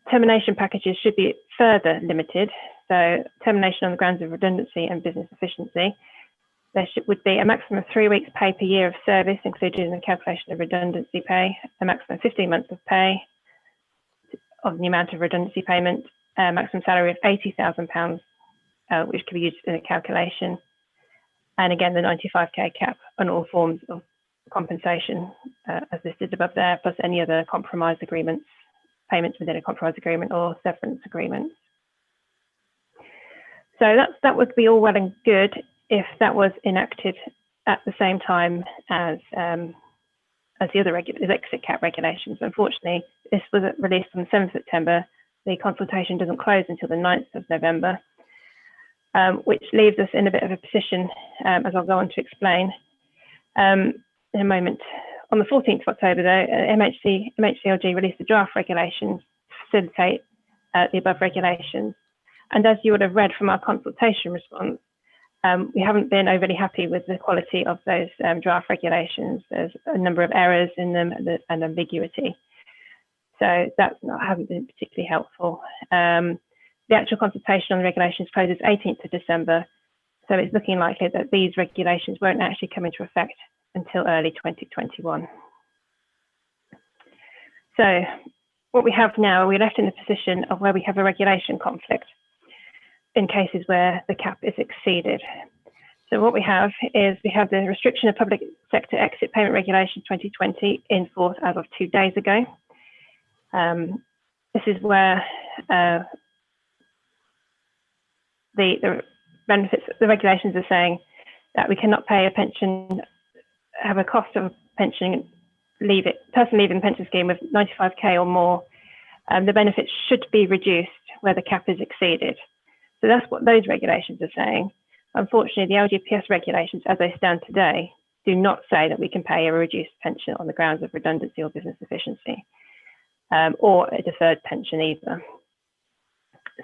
Speaker 6: termination packages should be further limited. So termination on the grounds of redundancy and business efficiency. There would be a maximum of 3 weeks pay per year of service included in the calculation of redundancy pay, a maximum of 15 months of pay of the amount of redundancy payment, a maximum salary of £80,000, which can be used in a calculation. And again, the 95k cap on all forms of compensation as listed above there, plus any other compromise agreements, payments within a compromise agreement or severance agreements. So that would be all well and good if that was enacted at the same time as the other exit cap regulations. Unfortunately, this was released on the 7th of September. The consultation doesn't close until the 9th of November, which leaves us in a bit of a position, as I'll go on to explain in a moment. On the 14th of October, though, MHCLG released a draft regulation to facilitate the above regulations. And as you would have read from our consultation response, we haven't been overly happy with the quality of those draft regulations. There's a number of errors in them and ambiguity. So that hasn't been particularly helpful. The actual consultation on the regulations closes 18th of December. So it's looking likely that these regulations won't actually come into effect until early 2021. So what we have now, we're left in a position of where we have a regulation conflict in cases where the cap is exceeded. So what we have is we have the restriction of public sector exit payment regulation 2020 in force as of 2 days ago. This is where the benefits, the regulations are saying that we cannot pay a pension, have a cost of a pension, person leaving the pension scheme with 95k or more. The benefits should be reduced where the cap is exceeded. So that's what those regulations are saying. Unfortunately, the LGPS regulations, as they stand today, do not say that we can pay a reduced pension on the grounds of redundancy or business efficiency, or a deferred pension either.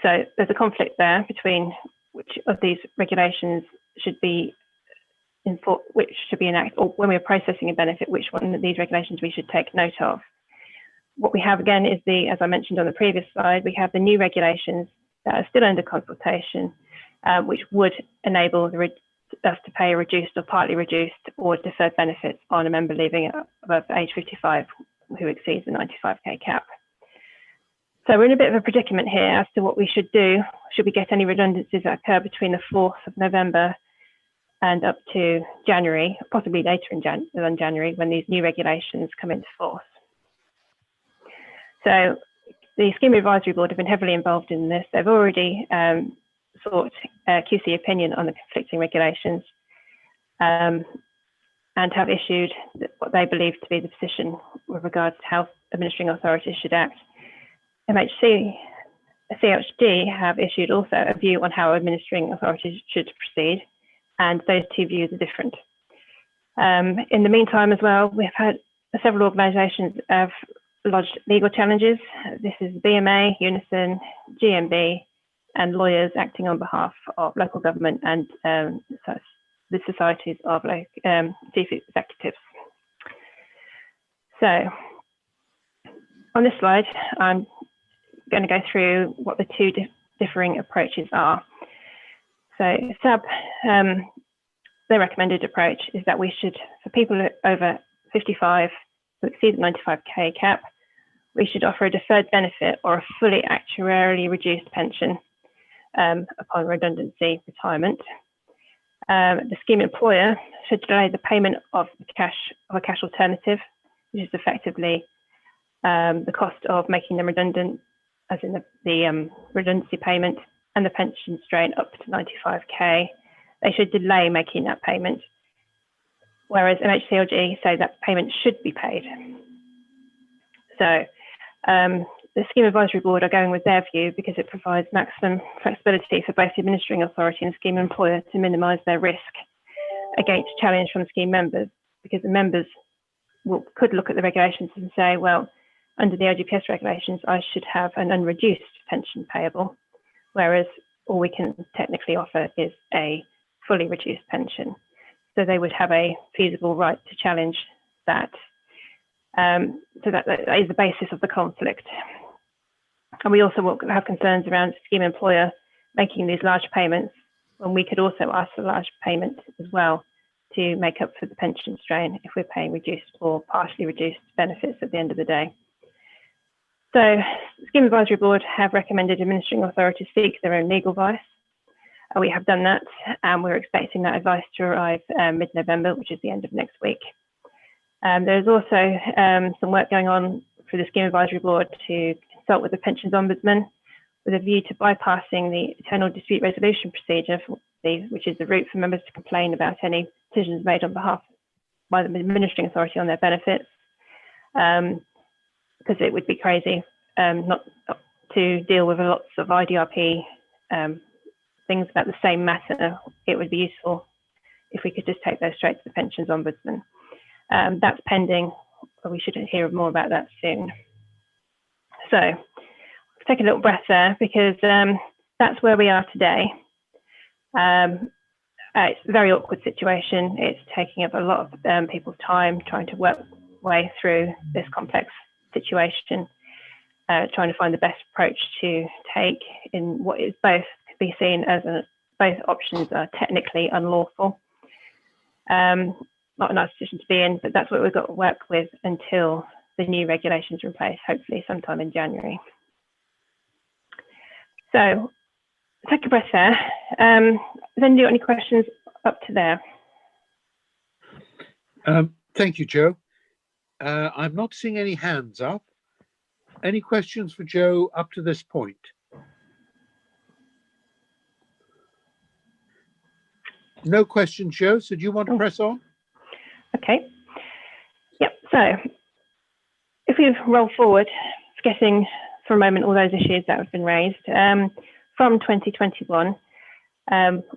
Speaker 6: So there's a conflict there between which of these regulations should be enacted, or when we're processing a benefit, which one of these regulations we should take note of. What we have again is as I mentioned on the previous slide, we have the new regulations that are still under consultation, which would enable us to pay a reduced or partly reduced or deferred benefits on a member leaving above age 55 who exceeds the 95k cap. So we're in a bit of a predicament here as to what we should do. Should we get any redundancies that occur between the 4th of November and up to January, possibly later than January, when these new regulations come into force? So the Scheme Advisory Board have been heavily involved in this. They've already sought QC opinion on the conflicting regulations and have issued what they believe to be the position with regards to how administering authorities should act. CHD have issued also a view on how administering authorities should proceed, and those two views are different. In the meantime as well, we've had several organisations have lodged legal challenges. This is BMA, Unison, GMB, and lawyers acting on behalf of local government and the societies of chief executives. So on this slide, I'm going to go through what the two differing approaches are. So SAB, their recommended approach is that we should, for people over 55 who exceed the 95k cap, we should offer a deferred benefit or a fully actuarially reduced pension upon redundancy retirement. The scheme employer should delay the payment of a cash alternative, which is effectively the cost of making them redundant, as in the redundancy payment and the pension strain up to 95k. They should delay making that payment, whereas MHCLG say that payment should be paid. So the Scheme Advisory Board are going with their view because it provides maximum flexibility for both the administering authority and scheme employer to minimise their risk against challenge from scheme members, because the members could look at the regulations and say, well, under the LGPS regulations, I should have an unreduced pension payable, whereas all we can technically offer is a fully reduced pension. So they would have a feasible right to challenge that. So that is the basis of the conflict. And we also will have concerns around scheme employer making these large payments, when we could also ask for large payment as well to make up for the pension strain if we're paying reduced or partially reduced benefits at the end of the day. So the Scheme Advisory Board have recommended administering authorities seek their own legal advice. We have done that, and we're expecting that advice to arrive mid-November, which is the end of next week. There's also some work going on for the Scheme Advisory Board to consult with the Pensions Ombudsman with a view to bypassing the eternal dispute resolution procedure, which is the route for members to complain about any decisions made on behalf by the administering authority on their benefits, because it would be crazy not to deal with lots of IDRP things about the same matter. It would be useful if we could just take those straight to the Pensions Ombudsman. That's pending, but we should hear more about that soon. So let's take a little breath there, because that's where we are today. It's a very awkward situation. It's taking up a lot of people's time trying to work way through this complex situation, trying to find the best approach to take in what is both could be seen as both options are technically unlawful. Not a nice position to be in, but that's what we've got to work with until the new regulations are in place, hopefully sometime in January. So take a breath there. Has anybody got any questions up to there?
Speaker 1: Thank you, Joe. I'm not seeing any hands up. Any questions for Joe up to this point? No questions, Joe. So do you want to press on?
Speaker 6: Okay. Yep. So if we roll forward, forgetting for a moment all those issues that have been raised, from 2021,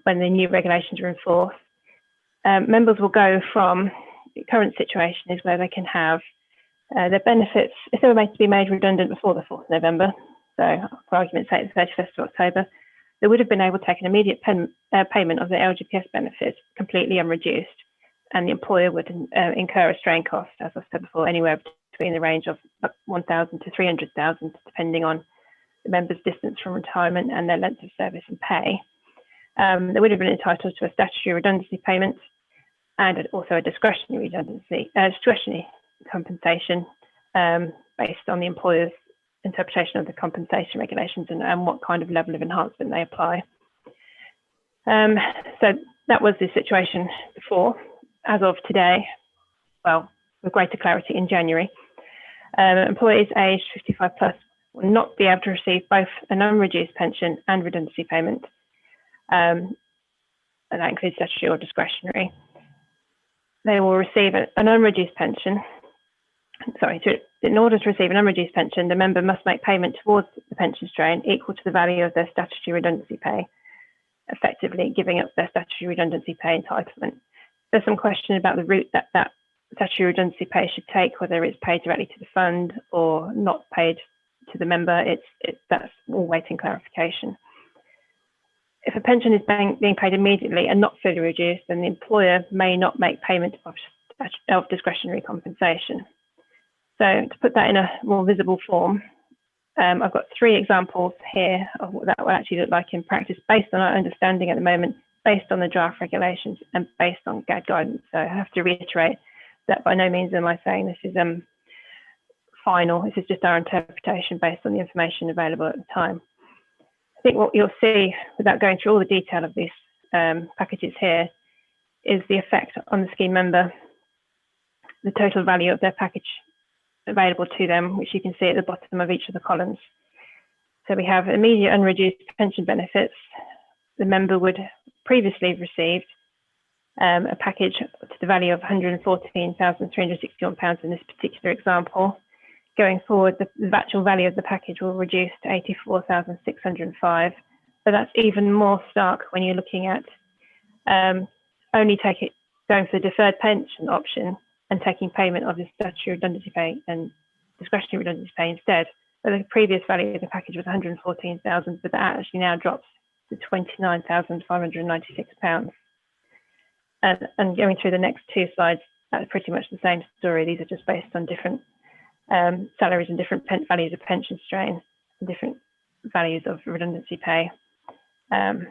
Speaker 6: when the new regulations are in force, members will go from the current situation is where they can have their benefits, if they were made to be made redundant before the 4th of November, so for argument's sake, the 31st of October, they would have been able to take an immediate payment of their LGPS benefits completely unreduced, and the employer would incur a strain cost, as I've said before, anywhere between the range of 1,000 to 300,000, depending on the member's distance from retirement and their length of service and pay. They would have been entitled to a statutory redundancy payment and also a discretionary compensation based on the employer's interpretation of the compensation regulations and what kind of level of enhancement they apply. So that was the situation before. As of today, well, with greater clarity in January, employees aged 55 plus will not be able to receive both an unreduced pension and redundancy payment, and that includes statutory or discretionary. They will receive an unreduced pension. In order to receive an unreduced pension, the member must make payment towards the pension strain equal to the value of their statutory redundancy pay, effectively giving up their statutory redundancy pay entitlement. There's some question about the route that statutory redundancy pay should take, whether it's paid directly to the fund or not paid to the member. That's all waiting clarification. If a pension is being paid immediately and not fully reduced, then the employer may not make payment of discretionary compensation. So to put that in a more visible form, I've got 3 examples here of what that will actually look like in practice, based on our understanding at the moment, based on the draft regulations, and based on GAD guidance. So I have to reiterate that by no means am I saying this is final. This is just our interpretation based on the information available at the time. I think what you'll see, without going through all the detail of these packages here, is the effect on the scheme member, the total value of their package available to them, which you can see at the bottom of each of the columns. So we have immediate unreduced pension benefits. The member would previously have received a package to the value of £114,361 in this particular example. Going forward, the actual value of the package will reduce to £84,605. But that's even more stark when you're looking at going for the deferred pension option and taking payment of the statutory redundancy pay and discretionary redundancy pay instead. So the previous value of the package was £114,000, but that actually now drops to £29,596. And going through the next 2 slides, that's pretty much the same story. These are just based on different salaries and different values of pension strain and different values of redundancy pay, and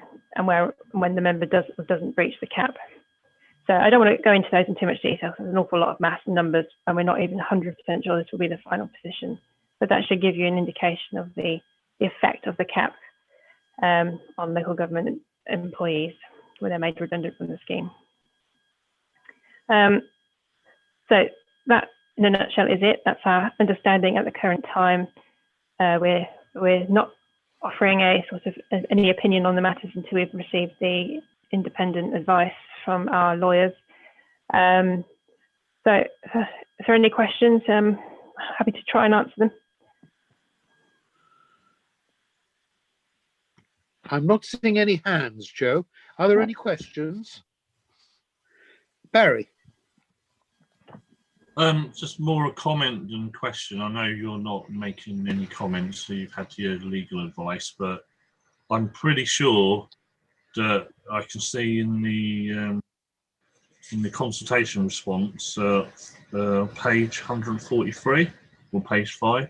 Speaker 6: when the member does or doesn't breach the cap. So I don't want to go into those in too much detail. There's an awful lot of maths and numbers, and we're not even 100% sure this will be the final position. But that should give you an indication of the effect of the cap on local government employees when they're made redundant from the scheme. So that, in a nutshell, is it. That's our understanding at the current time. We're not offering a sort of any opinion on the matters until we've received the independent advice from our lawyers. So if there are any questions, I'm happy to try and answer them.
Speaker 1: I'm not seeing any hands, Joe. Are there any questions? Barry?
Speaker 11: Just more a comment than question. I know you're not making any comments, so you've had your legal advice, but I'm pretty sure that I can see in the consultation response, page 143 or page 5,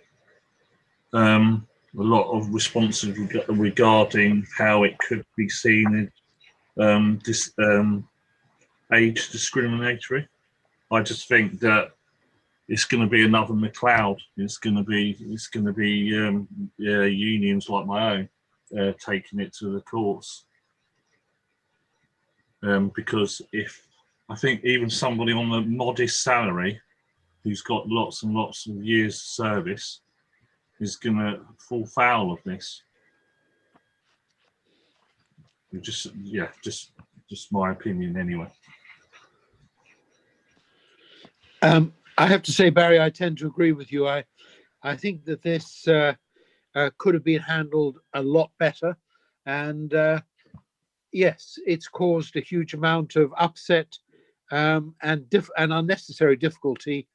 Speaker 11: a lot of responses regarding how it could be seen as age discriminatory. I just think that it's going to be another Mcleod. It's going to be unions like my own taking it to the courts. Because I think even somebody on a modest salary who's got lots and lots of years service is going to fall foul of this. Just my opinion anyway.
Speaker 1: I have to say, Barry, I tend to agree with you. I think that this could have been handled a lot better, and yes, it's caused a huge amount of upset and unnecessary difficulty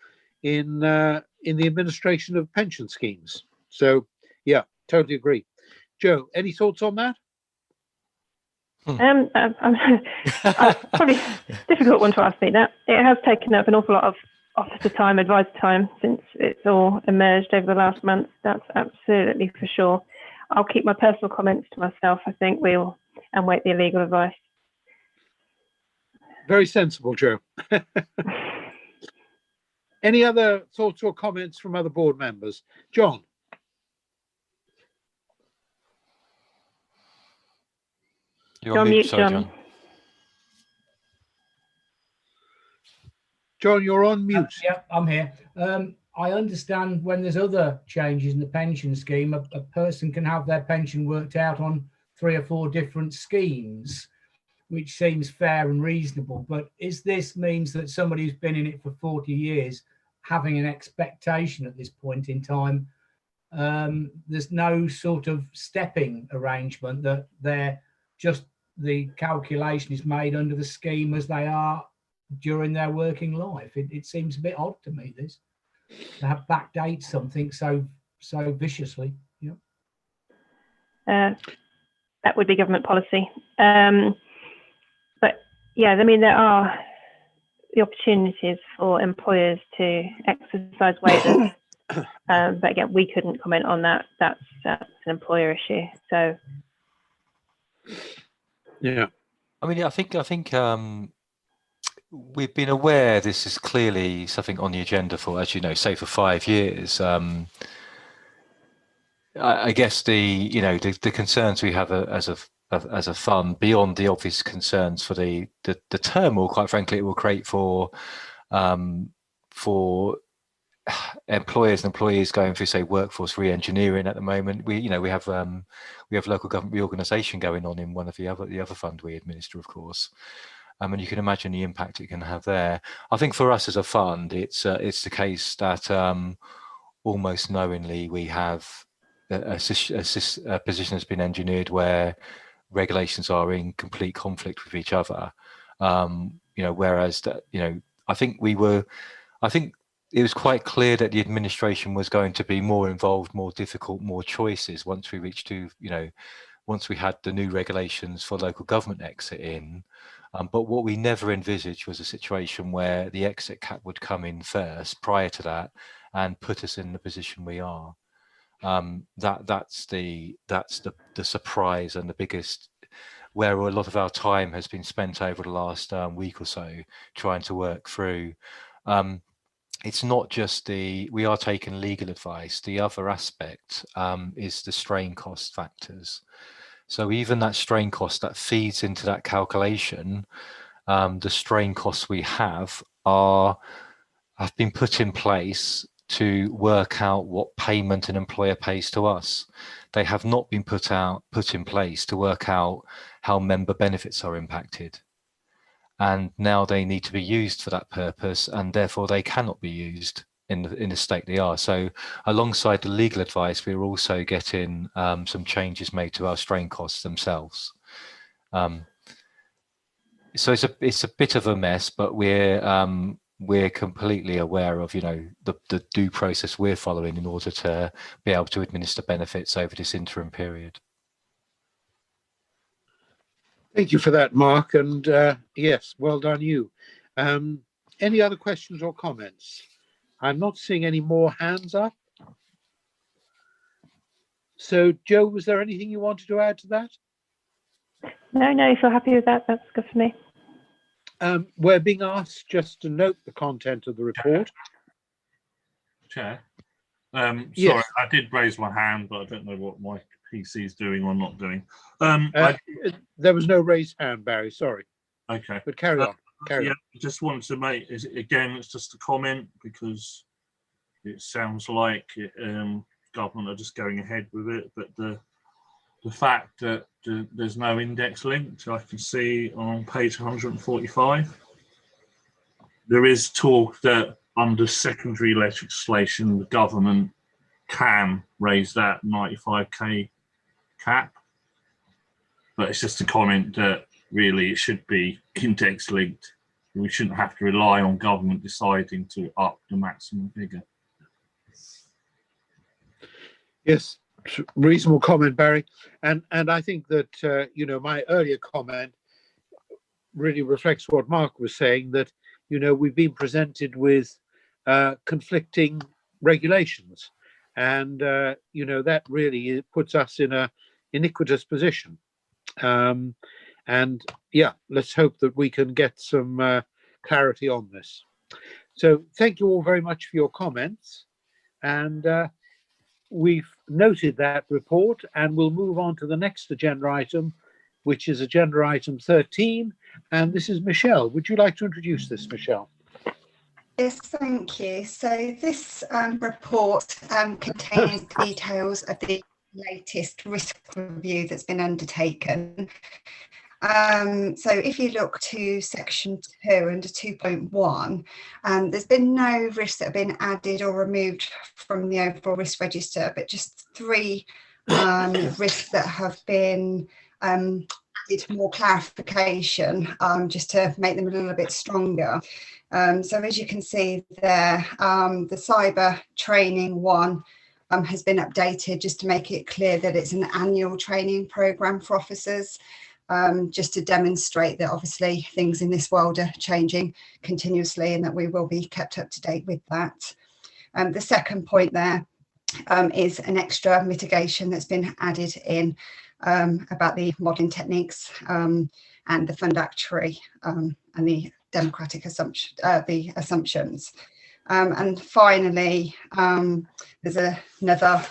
Speaker 1: in the administration of pension schemes. So, yeah, totally agree. Joe, any thoughts on that?
Speaker 6: Probably difficult one to ask me that. It has taken up an awful lot of officer time, advisor time since it's all emerged over the last month. That's absolutely for sure. I'll keep my personal comments to myself, I think, and wait the legal advice.
Speaker 1: Very sensible, Joe. Any other thoughts or comments from other board members? John?
Speaker 10: You're on mute, sorry,
Speaker 6: John.
Speaker 1: John, you're on mute.
Speaker 12: Yeah, I'm here. I understand when there's other changes in the pension scheme, a person can have their pension worked out on 3 or 4 different schemes, which seems fair and reasonable. But this means that somebody who's been in it for 40 years having an expectation at this point in time, there's no sort of stepping arrangement that the calculation is made under the scheme as they are during their working life. It seems a bit odd to me, this, to have backdate something so viciously. Yeah.
Speaker 6: That would be government policy. But yeah, I mean, there are the opportunities for employers to exercise waivers But again, we couldn't comment on that. That's an employer issue. So,
Speaker 1: yeah.
Speaker 10: I mean, I think we've been aware this is clearly something on the agenda for, as you know, say for 5 years. I guess the concerns we have as a fund, beyond the obvious concerns for the turmoil, quite frankly, it will create for employers and employees going through, say, workforce re-engineering at the moment. We have local government reorganisation going on in one of the other fund we administer, of course. And you can imagine the impact it can have there. I think for us as a fund, it's the case that almost knowingly we have a position has been engineered where regulations are in complete conflict with each other. Whereas I think it was quite clear that the administration was going to be more involved, more difficult, more choices once we reached once we had the new regulations for local government exit in. But what we never envisaged was a situation where the exit cap would come in first prior to that and put us in the position we are. That's the surprise and the biggest, where a lot of our time has been spent over the last week or so trying to work through. It's not just we are taking legal advice. The other aspect is the strain cost factors. So even that strain cost that feeds into that calculation, the strain costs we have been put in place to work out what payment an employer pays to us. They have not been put in place to work out how member benefits are impacted. And now they need to be used for that purpose, and therefore they cannot be used in the state they are. So alongside the legal advice, we're also getting some changes made to our strain costs themselves. So it's a bit of a mess, but we're completely aware of the due process we're following in order to be able to administer benefits over this interim period.
Speaker 1: Thank you for that, Mark. And yes, well done you. Any other questions or comments? I'm not seeing any more hands up. So, Joe, was there anything you wanted to add to that?
Speaker 6: No, if you're happy with that, that's good for me.
Speaker 1: We're being asked just to note the content of the report.
Speaker 11: Chair,
Speaker 1: Yes.
Speaker 11: sorry, I did raise my hand, but I don't know what my PC is doing or not doing.
Speaker 1: There was no raised hand, Barry, sorry.
Speaker 11: Okay.
Speaker 1: But carry on. Carry on.
Speaker 11: Just wanted to make, again, it's just a comment because it sounds like government are just going ahead with it, but the fact that there's no index linked, I can see on page 145, there is talk that under secondary legislation, the government can raise that 95k cap, but it's just a comment that really it should be index linked. We shouldn't have to rely on government deciding to up the maximum figure.
Speaker 1: Yes, reasonable comment, Barry. And I think that, my earlier comment really reflects what Mark was saying, that, we've been presented with conflicting regulations. And, that really puts us in a iniquitous position. And yeah, let's hope that we can get some clarity on this. So thank you all very much for your comments. And we've noted that report, and we'll move on to the next agenda item, which is agenda item 13. And this is Michelle. Would you like to introduce this, Michelle?
Speaker 8: Yes, thank you. So this report contains details of the latest risk review that's been undertaken. So if you look to section 2 under 2.1, there's been no risks that have been added or removed from the overall risk register, but just 3 risks that have been added for more clarification, just to make them a little bit stronger. So as you can see there, the cyber training one has been updated just to make it clear that it's an annual training programme for officers, just to demonstrate that obviously things in this world are changing continuously and that we will be kept up to date with that. The second point there is an extra mitigation that's been added in about the modelling techniques and the fund actuary and the democratic assumptions. And finally, there's another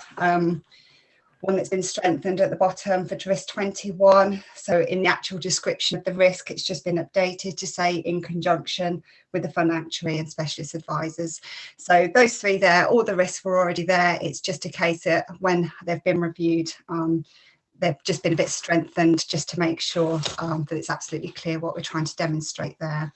Speaker 8: one that's been strengthened at the bottom for risk 21. So in the actual description of the risk, it's just been updated to say in conjunction with the fund actuary and specialist advisors. So those three there, all the risks were already there. It's just a case that when they've been reviewed, they've just been a bit strengthened just to make sure that it's absolutely clear what we're trying to demonstrate there.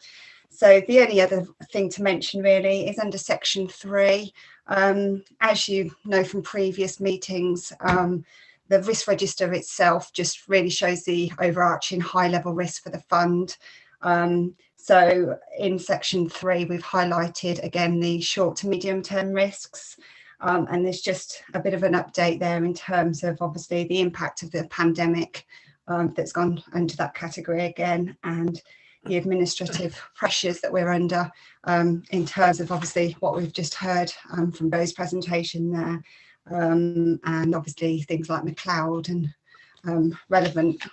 Speaker 8: So the only other thing to mention really is under section 3. As you know from previous meetings, the risk register itself just really shows the overarching high level risk for the fund. So in section 3, we've highlighted again the short to medium term risks. And there's just a bit of an update there in terms of obviously the impact of the pandemic that's gone into that category again, and the administrative pressures that we're under in terms of obviously what we've just heard from Bo's presentation there, and obviously things like Mcleod and relevant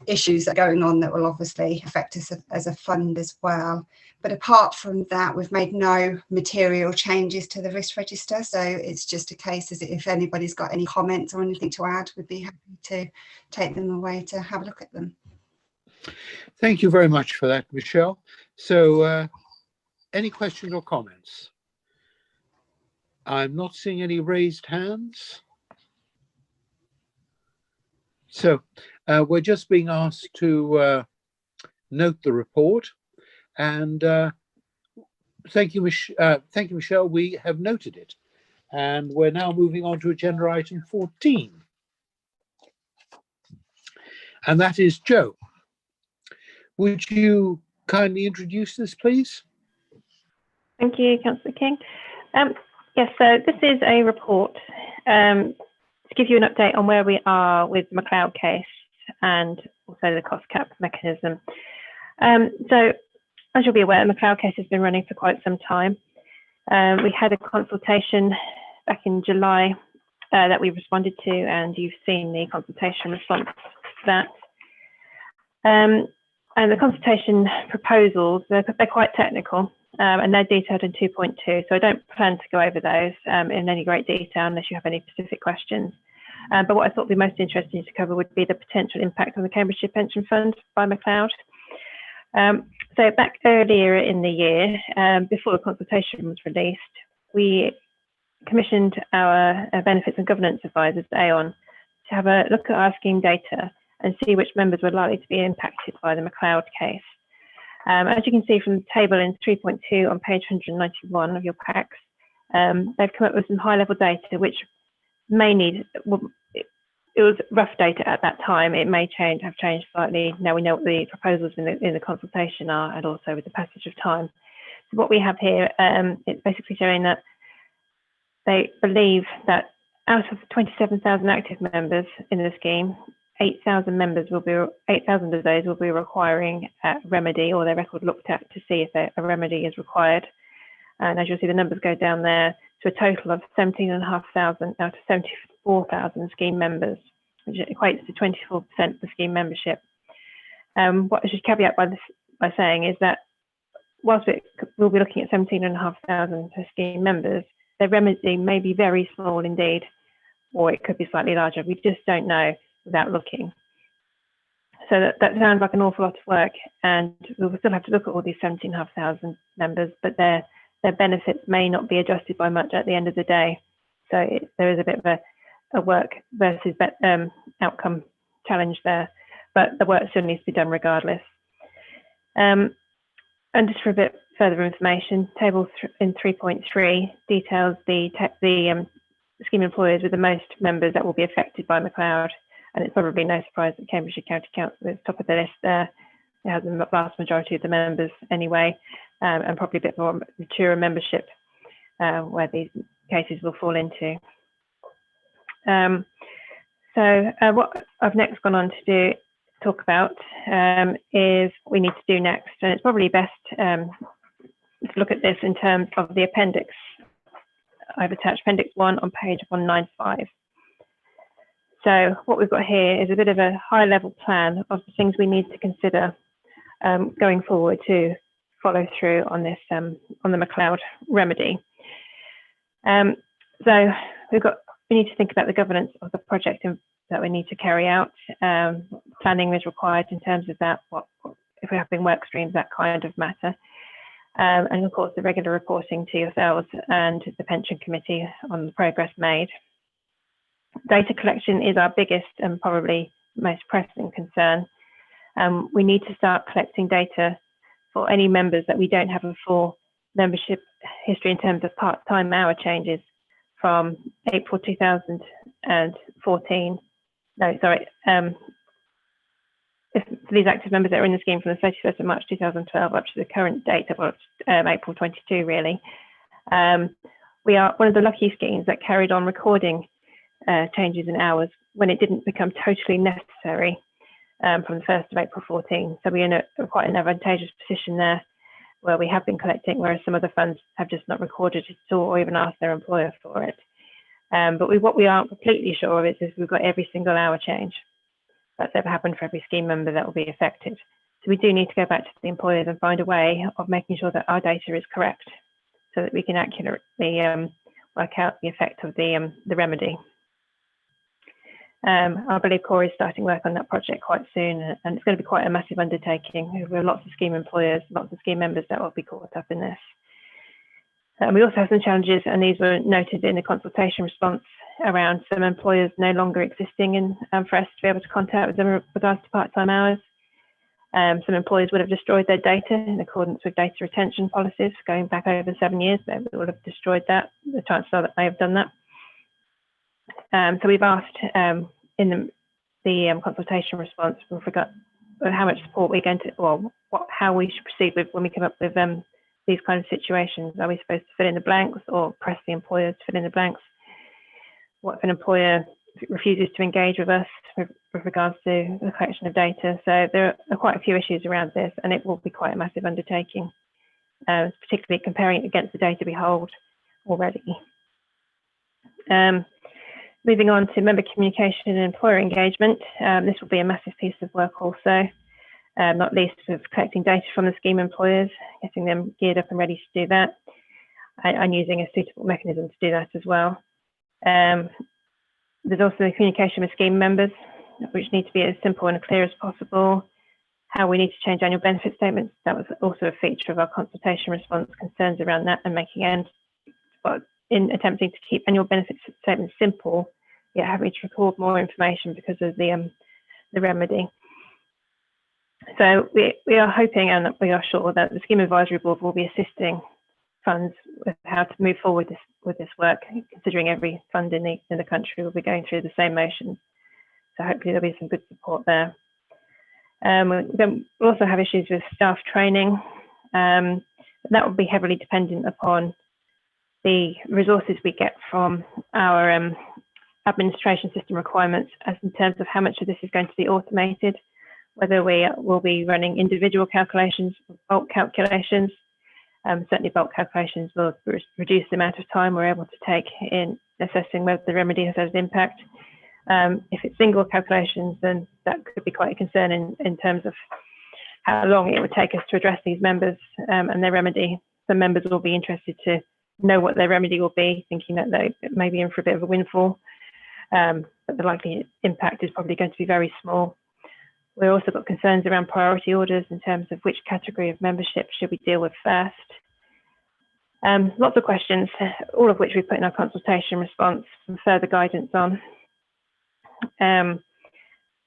Speaker 8: issues that are going on that will obviously affect us as a fund as well. But apart from that, we've made no material changes to the risk register, so it's just a case as if anybody's got any comments or anything to add, we'd be happy to take them away to have a look at them.
Speaker 1: Thank you very much for that, Michelle. So any questions or comments? I'm not seeing any raised hands. So we're just being asked to note the report, and thank you, Michelle. We have noted it, and we're now moving on to agenda item 14, and that is Joe. Would you kindly introduce this, please?
Speaker 6: Thank you, Councillor King. Yes, so this is a report to give you an update on where we are with the Mcleod case and also the cost cap mechanism. So, as you'll be aware, the Mcleod case has been running for quite some time. We had a consultation back in July that we responded to, and you've seen the consultation response to that. And the consultation proposals, they're quite technical, and they're detailed in 2.2, so I don't plan to go over those in any great detail unless you have any specific questions. But what I thought would be most interesting to cover would be the potential impact on the Cambridgeshire Pension Fund by Mcleod. So back earlier in the year, before the consultation was released, we commissioned our benefits and governance advisors, Aon, to have a look at our scheme data and see which members were likely to be impacted by the Mcleod case. As you can see from the table in 3.2 on page 191 of your packs, they've come up with some high-level data which may need, well, it was rough data at that time. It may have changed slightly. Now we know what the proposals in the consultation are, and also with the passage of time. So what we have here, it's basically showing that they believe that out of 27,000 active members in the scheme, 8,000 of those will be requiring a remedy, or their record looked at to see if a remedy is required. And as you'll see, the numbers go down there to a total of 17,500 out of 74,000 scheme members, which equates to 24% of the scheme membership. What I should caveat by saying is that whilst we'll be looking at 17,500 per scheme members, their remedy may be very small indeed, or it could be slightly larger. We just don't know without looking. So that sounds like an awful lot of work, and we'll still have to look at all these 17,500 members, but their benefits may not be adjusted by much at the end of the day. So there is a bit of a work versus outcome challenge there, but the work still needs to be done regardless. And just for a bit further information, table in 3.3 details the scheme employers with the most members that will be affected by Mcleod. And it's probably no surprise that Cambridgeshire County Council is top of the list there. It has the vast majority of the members anyway, and probably a bit more mature membership where these cases will fall into. So what I've next gone on to talk about is what we need to do next. And it's probably best to look at this in terms of the appendix. I've attached Appendix 1 on page 195. So what we've got here is a bit of a high-level plan of the things we need to consider going forward to follow through on this on the Mcleod remedy. So we need to think about the governance of the project that we need to carry out. Planning is required in terms of that. What if we're having work streams, that kind of matter. And of course, the regular reporting to yourselves and the pension committee on the progress made. Data collection is our biggest and probably most pressing concern. We need to start collecting data for any members that we don't have a full membership history in terms of part-time hour changes from April 2014. No, sorry. For these active members that are in the scheme from the 31st of March 2012 up to the current date of April 22, really. We are one of the lucky schemes that carried on recording changes in hours when it didn't become totally necessary from the 1st of April 14. So we're in quite an advantageous position there where we have been collecting, whereas some of the funds have just not recorded it at all or even asked their employer for it. But what we aren't completely sure of is we've got every single hour change that's ever happened for every scheme member that will be affected. So we do need to go back to the employers and find a way of making sure that our data is correct so that we can accurately work out the effect of the remedy. I believe Corey is starting work on that project quite soon, and it's going to be quite a massive undertaking. There are lots of scheme employers, lots of scheme members that will be caught up in this. We also have some challenges, and these were noted in the consultation response around some employers no longer existing in, for us to be able to contact with them with regards to part-time hours. Some employers would have destroyed their data in accordance with data retention policies going back over 7 years. They would have destroyed that. The chances are that they have done that. So we've asked in the consultation response with regard to how much support we're going to, or how we should proceed with when we come up with these kind of situations. Are we supposed to fill in the blanks or press the employer to fill in the blanks? What if an employer refuses to engage with us with regards to the collection of data? So there are quite a few issues around this, and it will be quite a massive undertaking, particularly comparing it against the data we hold already. Moving on to member communication and employer engagement, this will be a massive piece of work also, not least with collecting data from the scheme employers, getting them geared up and ready to do that, and using a suitable mechanism to do that as well. There's also the communication with scheme members, which need to be as simple and as clear as possible. How we need to change annual benefit statements, that was also a feature of our consultation response, concerns around that and making but in attempting to keep annual benefit statements simple, yet having to record more information because of the remedy. So we are hoping and we are sure that the Scheme Advisory Board will be assisting funds with how to move forward with this work, considering every fund in the country will be going through the same motions. So hopefully there'll be some good support there. Then we'll also have issues with staff training. That will be heavily dependent upon the resources we get from our administration system requirements, as in terms of how much of this is going to be automated, whether we will be running individual calculations, bulk calculations. Certainly bulk calculations will reduce the amount of time we're able to take in assessing whether the remedy has had an impact. If it's single calculations, then that could be quite a concern in terms of how long it would take us to address these members and their remedy. Some members will be interested to know what their remedy will be, thinking that they may be in for a bit of a windfall, but the likely impact is probably going to be very small. We've also got concerns around priority orders in terms of which category of membership should we deal with first. Lots of questions, all of which we put in our consultation response and further guidance on. And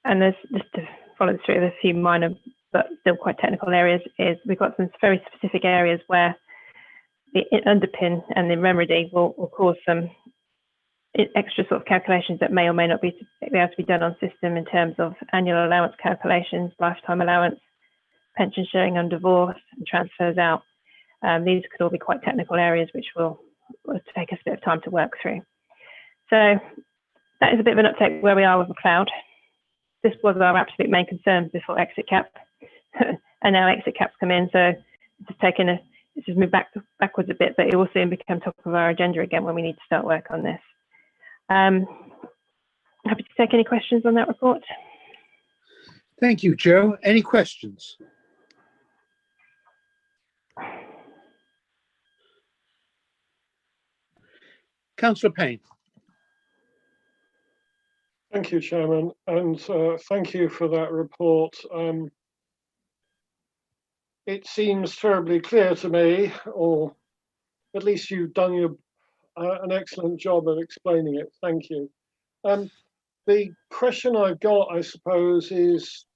Speaker 6: there's, just to follow through a few minor but still quite technical areas, is we've got some very specific areas where the underpin and the remedy will cause some extra sort of calculations that may or may not be able to be done on system in terms of annual allowance calculations, lifetime allowance, pension sharing on divorce, and transfers out. These could all be quite technical areas which will take us a bit of time to work through. So that is a bit of an update where we are with Mcleod. This was our absolute main concern before exit cap, and now exit caps come in, so it's taken it's just moved backwards a bit, but it will soon become top of our agenda again when we need to start work on this. Happy to take any questions on that report.
Speaker 1: Thank you, Joe. Any questions? Councillor Payne.
Speaker 5: Thank you, Chairman, and thank you for that report. It seems terribly clear to me, or at least you've done an excellent job of explaining it. Thank you. The question I've got, I suppose, is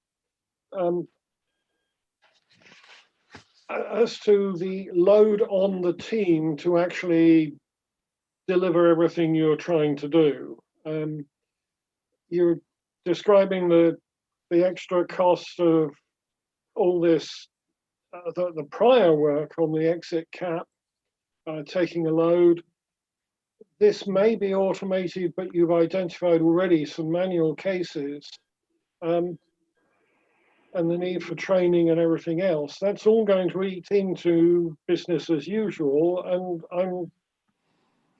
Speaker 5: as to the load on the team to actually deliver everything you're trying to do. You're describing the extra cost of all this, the prior work on the exit cap, taking a load. This may be automated, but you've identified already some manual cases and the need for training and everything else. That's all going to eat into business as usual, and I'm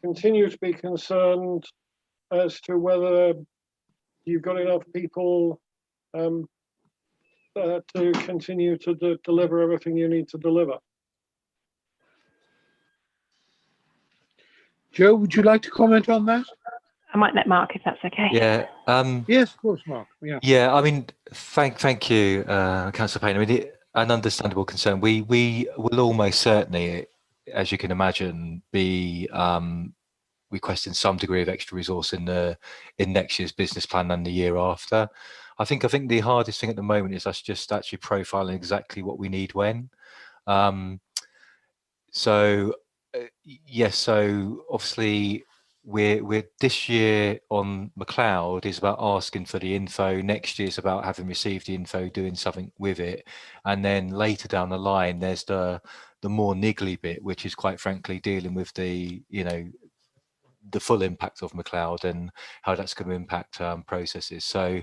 Speaker 5: continue to be concerned as to whether you've got enough people to continue to deliver everything you need to deliver.
Speaker 1: Joe, would you like to comment on that?
Speaker 6: I might let Mark, if that's okay.
Speaker 10: Yeah.
Speaker 1: Yes, of course, Mark. Yeah.
Speaker 10: Yeah. I mean, thank you, Councillor Payne. I mean, an understandable concern. We will almost certainly, as you can imagine, be requesting some degree of extra resource in next year's business plan and the year after. I think the hardest thing at the moment is us just actually profiling exactly what we need when. Yes, so obviously we're this year on Mcleod is about asking for the info. Next year is about having received the info, doing something with it, and then later down the line there's the more niggly bit, which is quite frankly dealing with the the full impact of Mcleod and how that's going to impact processes. So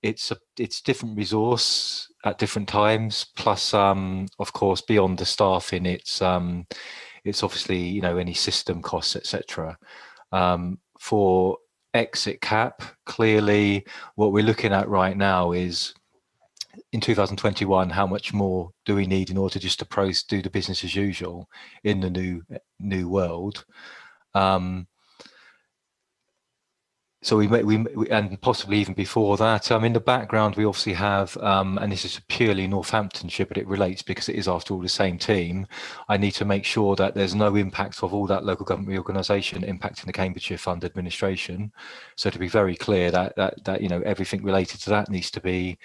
Speaker 10: it's different resource at different times. Plus, of course, beyond the staffing, it's obviously any system costs, etc. For exit cap, clearly, what we're looking at right now is in 2021, how much more do we need in order just to do the business as usual in the new world? So we and possibly even before that. In the background, we obviously have, and this is purely Northamptonshire, but it relates because it is after all the same team. I need to make sure that there's no impact of all that local government reorganisation impacting the Cambridgeshire Fund administration. So to be very clear, that everything related to that needs to be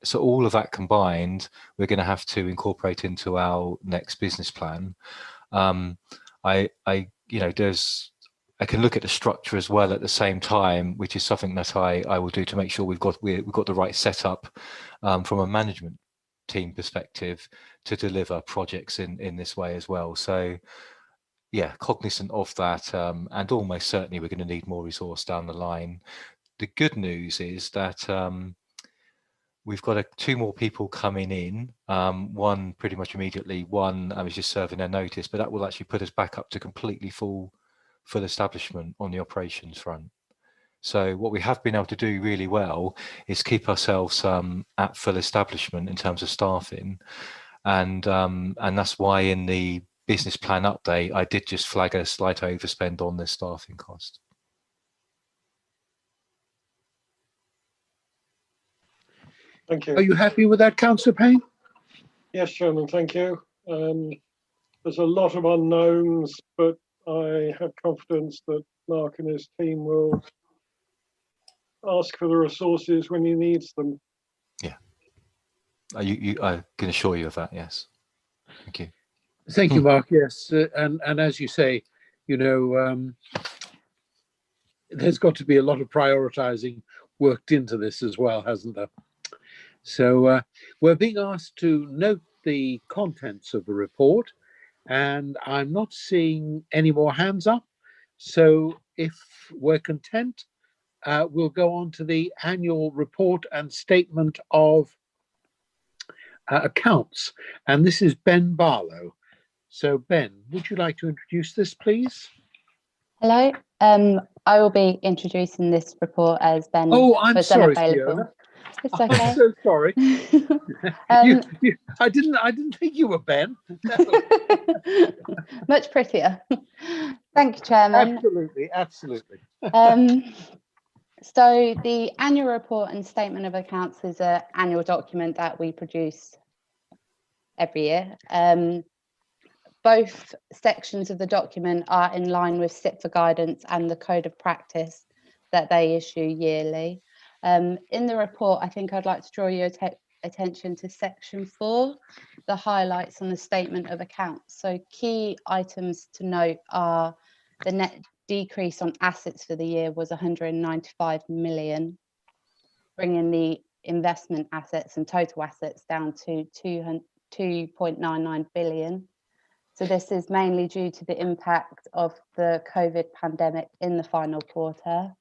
Speaker 10: so all of that combined, we're going to have to incorporate into our next business plan. I can look at the structure as well at the same time, which is something that I will do to make sure we've got the right setup from a management team perspective to deliver projects in this way as well. So yeah, cognizant of that, and almost certainly we're going to need more resource down the line. The good news is that we've got two more people coming in, one pretty much immediately, one is just serving their notice, but that will actually put us back up to completely full establishment on the operations front. So what we have been able to do really well is keep ourselves at full establishment in terms of staffing, and that's why in the business plan update I did just flag a slight overspend on the staffing cost.
Speaker 5: Thank you.
Speaker 1: Are you happy with that, Councillor Payne?
Speaker 5: Yes, Chairman, thank you. There's a lot of unknowns, but I have confidence that Mark and his team will ask for the resources when he needs them.
Speaker 10: Yeah, I can assure you of that. Yes, thank you.
Speaker 1: Thank you, Mark. Yes, and as you say, there's got to be a lot of prioritising worked into this as well, hasn't there? So we're being asked to note the contents of the report, and I'm not seeing any more hands up. So if we're content, we'll go on to the annual report and statement of accounts. And this is Ben Barlow. So Ben, would you like to introduce this, please?
Speaker 13: Hello. I will be introducing this report as Ben.
Speaker 1: Oh, I'm
Speaker 13: was
Speaker 1: sorry,
Speaker 13: unavailable.
Speaker 1: Fiona.
Speaker 13: It's okay.
Speaker 1: I'm so sorry. I didn't think you were Ben. No.
Speaker 13: Much prettier. Thank you, Chairman.
Speaker 1: Absolutely, absolutely.
Speaker 13: So the annual report and statement of accounts is an annual document that we produce every year. Both sections of the document are in line with SIPFA guidance and the code of practice that they issue yearly. In the report, I think I'd like to draw your attention to section 4, the highlights on the statement of accounts. So key items to note are the net decrease on assets for the year was 195 million, bringing the investment assets and total assets down to 2.99 billion. So this is mainly due to the impact of the COVID pandemic in the final quarter.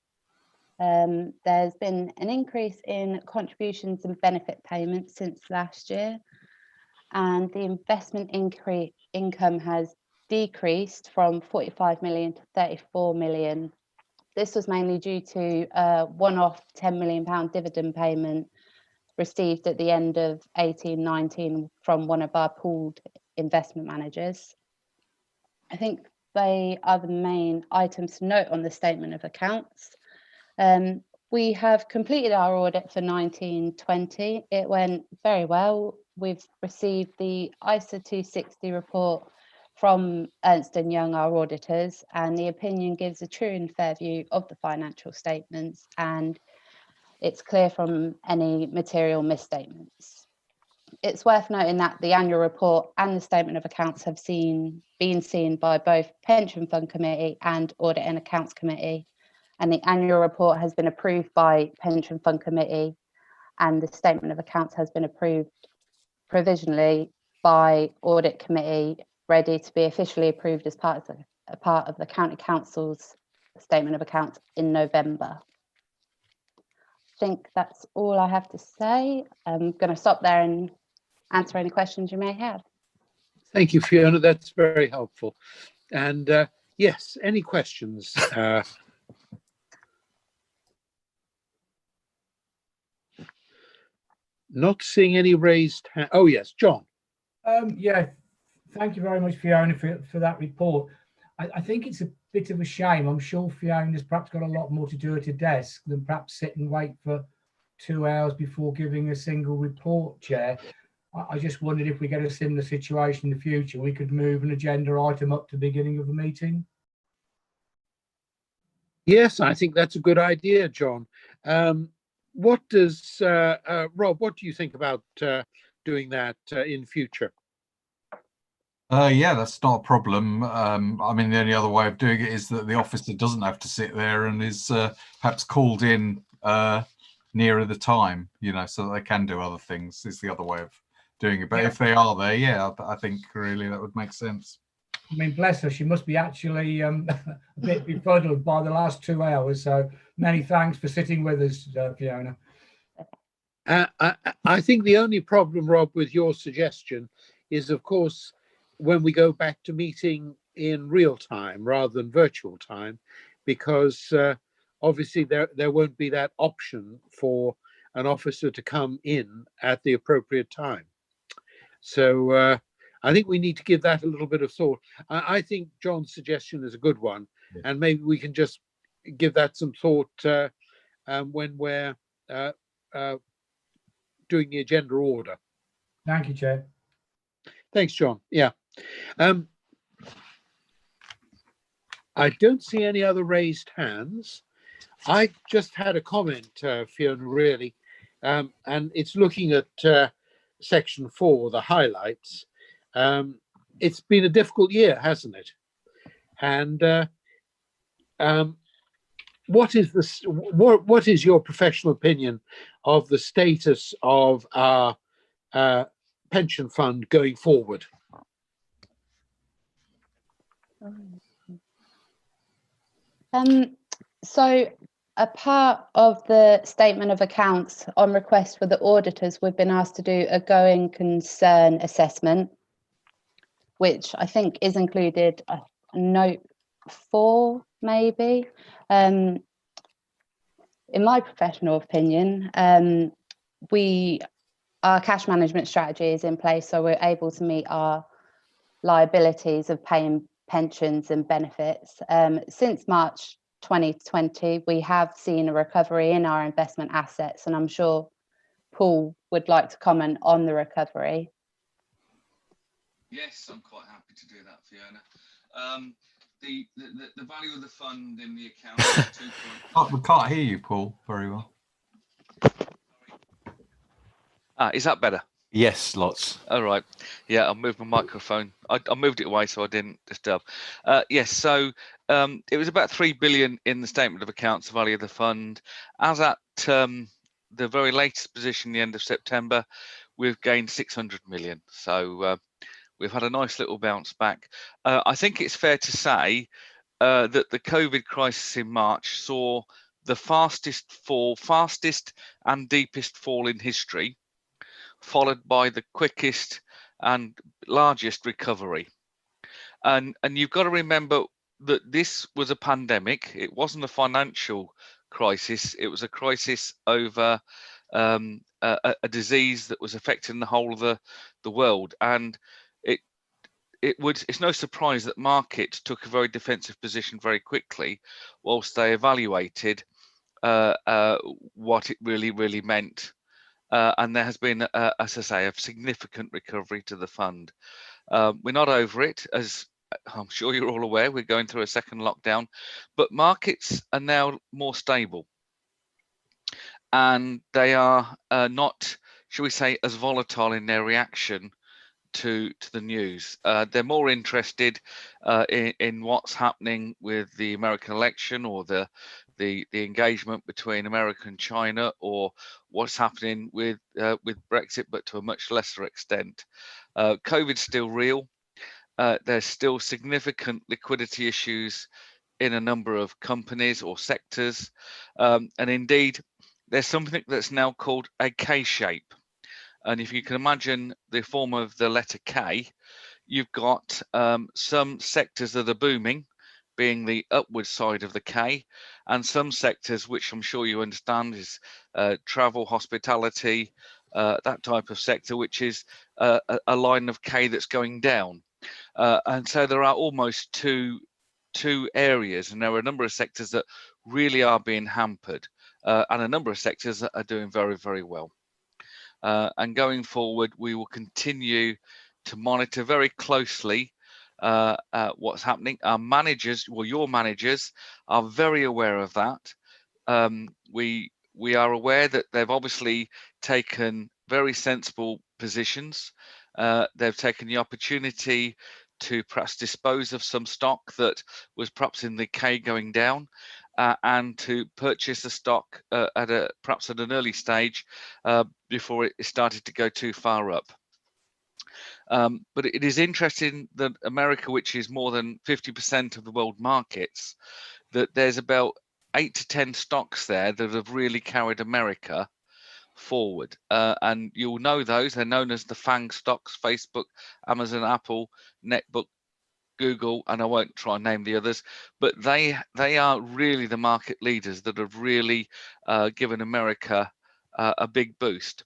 Speaker 13: There's been an increase in contributions and benefit payments since last year, and the investment income has decreased from 45 million to 34 million. This was mainly due to a one-off £10 million dividend payment received at the end of 18-19 from one of our pooled investment managers. I think they are the main items to note on the statement of accounts. We have completed our audit for 1920. It went very well. We've received the ISA 260 report from Ernst & Young, our auditors, and the opinion gives a true and fair view of the financial statements, and it's clear from any material misstatements. It's worth noting that the annual report and the statement of accounts have been seen by both Pension Fund Committee and Audit and Accounts Committee, and the annual report has been approved by Pension Fund Committee, and the statement of accounts has been approved provisionally by Audit Committee, ready to be officially approved as part of the County Council's statement of accounts in November. I think that's all I have to say. I'm going to stop there and answer any questions you may have.
Speaker 1: Thank you, Fiona. That's very helpful. And yes, any questions? Not seeing any raised hand. Oh, yes, John.
Speaker 12: Yeah, thank you very much, Fiona, for that report. I think it's a bit of a shame. I'm sure Fiona's perhaps got a lot more to do at her desk than perhaps sit and wait for 2 hours before giving a single report, Chair. I just wondered if we get a similar situation in the future, we could move an agenda item up to the beginning of the meeting.
Speaker 1: Yes, I think that's a good idea, John. What does Rob? What do you think about doing that in future?
Speaker 7: Yeah, that's not a problem. I mean, the only other way of doing it is that the officer doesn't have to sit there and is perhaps called in nearer the time, so that they can do other things. Is the other way of doing it. But yeah, if they are there, yeah, I think really that would make sense.
Speaker 12: I mean, bless her, she must be actually a bit befuddled by the last 2 hours. So many thanks for sitting with us, Fiona.
Speaker 1: I think the only problem, Rob, with your suggestion is, of course, when we go back to meeting in real time rather than virtual time, because obviously there won't be that option for an officer to come in at the appropriate time. So I think we need to give that a little bit of thought. I think John's suggestion is a good one, and maybe we can just give that some thought when we're doing the agenda order.
Speaker 12: Thank you, Chair.
Speaker 1: Thanks, John. Yeah. I don't see any other raised hands. I just had a comment, Fiona, really, and it's looking at section 4, the highlights. It's been a difficult year, hasn't it? And what is your professional opinion of the status of our pension fund going forward?
Speaker 13: So a part of the statement of accounts, on request for the auditors, we've been asked to do a going concern assessment. which I think is included, note 4 maybe. In my professional opinion, our cash management strategy is in place, so we're able to meet our liabilities of paying pensions and benefits. Since March 2020, we have seen a recovery in our investment assets, and I'm sure Paul would like to comment on the recovery.
Speaker 7: Yes, I'm quite happy to do that, Fiona. The value of the fund in the account is 2.5. We can't hear you, Paul, very well.
Speaker 14: Is that better?
Speaker 10: Yes, lots.
Speaker 14: All right. Yeah, I'll move my microphone. I moved it away so I didn't disturb. Yes, so it was about 3 billion in the statement of accounts, the value of the fund. As at the very latest position, the end of September, we've gained 600 million. So we've had a nice little bounce back. I think it's fair to say that the COVID crisis in March saw the fastest and deepest fall in history, followed by the quickest and largest recovery. And you've got to remember that this was a pandemic. It wasn't a financial crisis. It was a crisis over a disease that was affecting the whole of the world. And it's no surprise that markets took a very defensive position very quickly whilst they evaluated what it really meant. And there has been, as I say, a significant recovery to the fund. We're not over it, as I'm sure you're all aware. We're going through a second lockdown, but markets are now more stable. And they are not, shall we say, as volatile in their reaction to the news. They're more interested in what's happening with the American election, or the engagement between America and China, or what's happening with Brexit, but to a much lesser extent. COVID's still real. There's still significant liquidity issues in a number of companies or sectors, and indeed there's something that's now called a K-shape. And if you can imagine the form of the letter K, you've got some sectors that are booming, being the upward side of the K, and some sectors, which I'm sure you understand, is travel, hospitality, that type of sector, which is a line of K that's going down. And so there are almost two areas, and there are a number of sectors that really are being hampered, and a number of sectors that are doing very well. And going forward, we will continue to monitor very closely what's happening. Our managers, well, your managers, are very aware of that. We are aware that they've obviously taken very sensible positions. They've taken the opportunity to perhaps dispose of some stock that was perhaps in the K going down, and to purchase the stock perhaps at an early stage before it started to go too far up. But it is interesting that America, which is more than 50% of the world markets, that there's about 8 to 10 stocks there that have really carried America forward. And you'll know those. They're known as the FANG stocks: Facebook, Amazon, Apple, Netbook, Google, and I won't try and name the others, but they are really the market leaders that have really given America a big boost.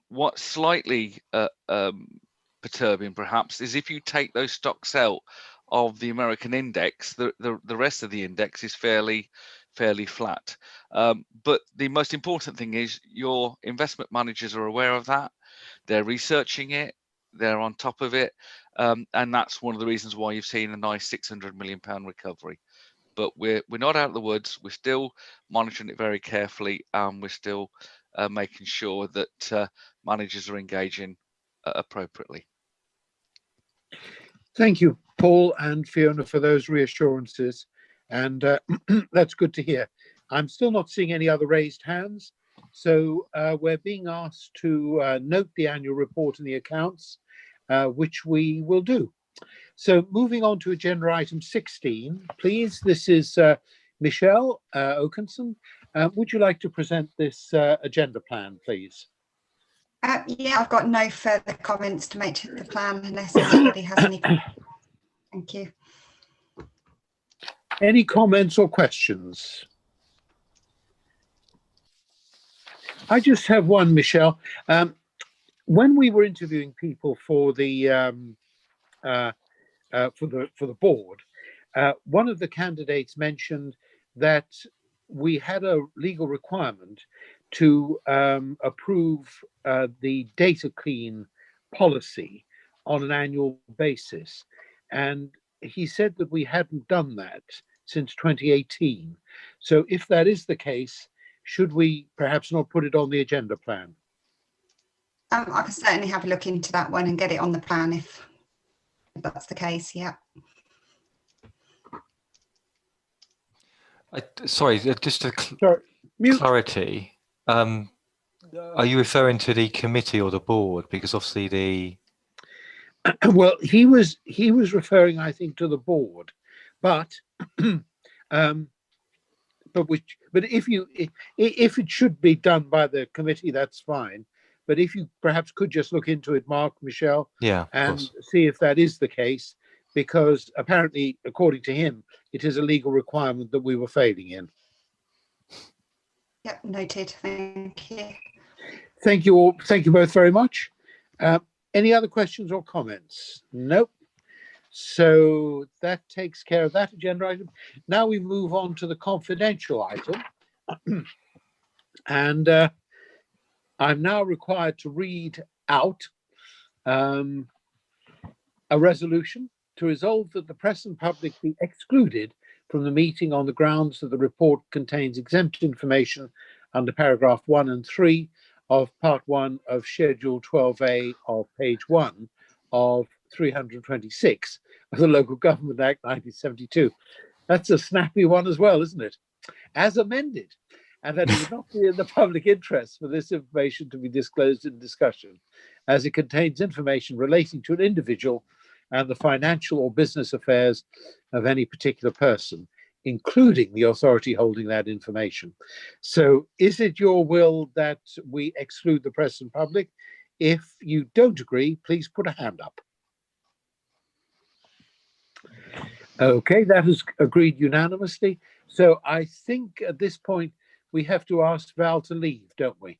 Speaker 14: What's slightly perturbing perhaps is if you take those stocks out of the American index, the rest of the index is fairly flat. But the most important thing is your investment managers are aware of that. They're researching it. They're on top of it. And that's one of the reasons why you've seen a nice £600 million recovery. But we're not out of the woods. We're still monitoring it very carefully, and we're still making sure that managers are engaging appropriately.
Speaker 1: Thank you, Paul and Fiona, for those reassurances. And that's good to hear. I'm still not seeing any other raised hands. So we're being asked to note the annual report and the accounts, which we will do. So moving on to agenda item 16, please. This is Michelle Oakenson. Would you like to present this agenda plan, please?
Speaker 8: Yeah, I've got no further comments to make to the plan unless anybody has any. Thank you.
Speaker 1: Any comments or questions? I just have one, Michelle. When we were interviewing people for the board, one of the candidates mentioned that we had a legal requirement to approve the data clean policy on an annual basis, and he said that we hadn't done that since 2018. So if that is the case, should we perhaps not put it on the agenda plan?
Speaker 8: I can certainly have a look into that one and get it on the plan if that's the case. Yeah.
Speaker 10: Sorry, just a clarity. Are you referring to the committee or the board? Because obviously the
Speaker 1: well, he was referring, I think, to the board, but if it should be done by the committee, that's fine. But if you perhaps could just look into it, Mark, Michelle, and see if that is the case, because apparently, according to him, it is a legal requirement that we were failing in.
Speaker 8: Yep, noted. Thank you.
Speaker 1: Thank you all. Thank you both very much. Any other questions or comments? Nope. So that takes care of that agenda item. Now we move on to the confidential item. And I'm now required to read out a resolution to resolve that the press and public be excluded from the meeting on the grounds that the report contains exempt information under paragraph 1 and 3 of part 1 of schedule 12A of page 1 of 326 of the Local Government Act 1972. That's a snappy one as well, isn't it? As amended, and that it would not be in the public interest for this information to be disclosed in discussion, as it contains information relating to an individual and the financial or business affairs of any particular person, including the authority holding that information. So is it your will that we exclude the press and public? If you don't agree, please put a hand up. Okay, that is agreed unanimously. So I think at this point we have to ask Val to leave, don't we?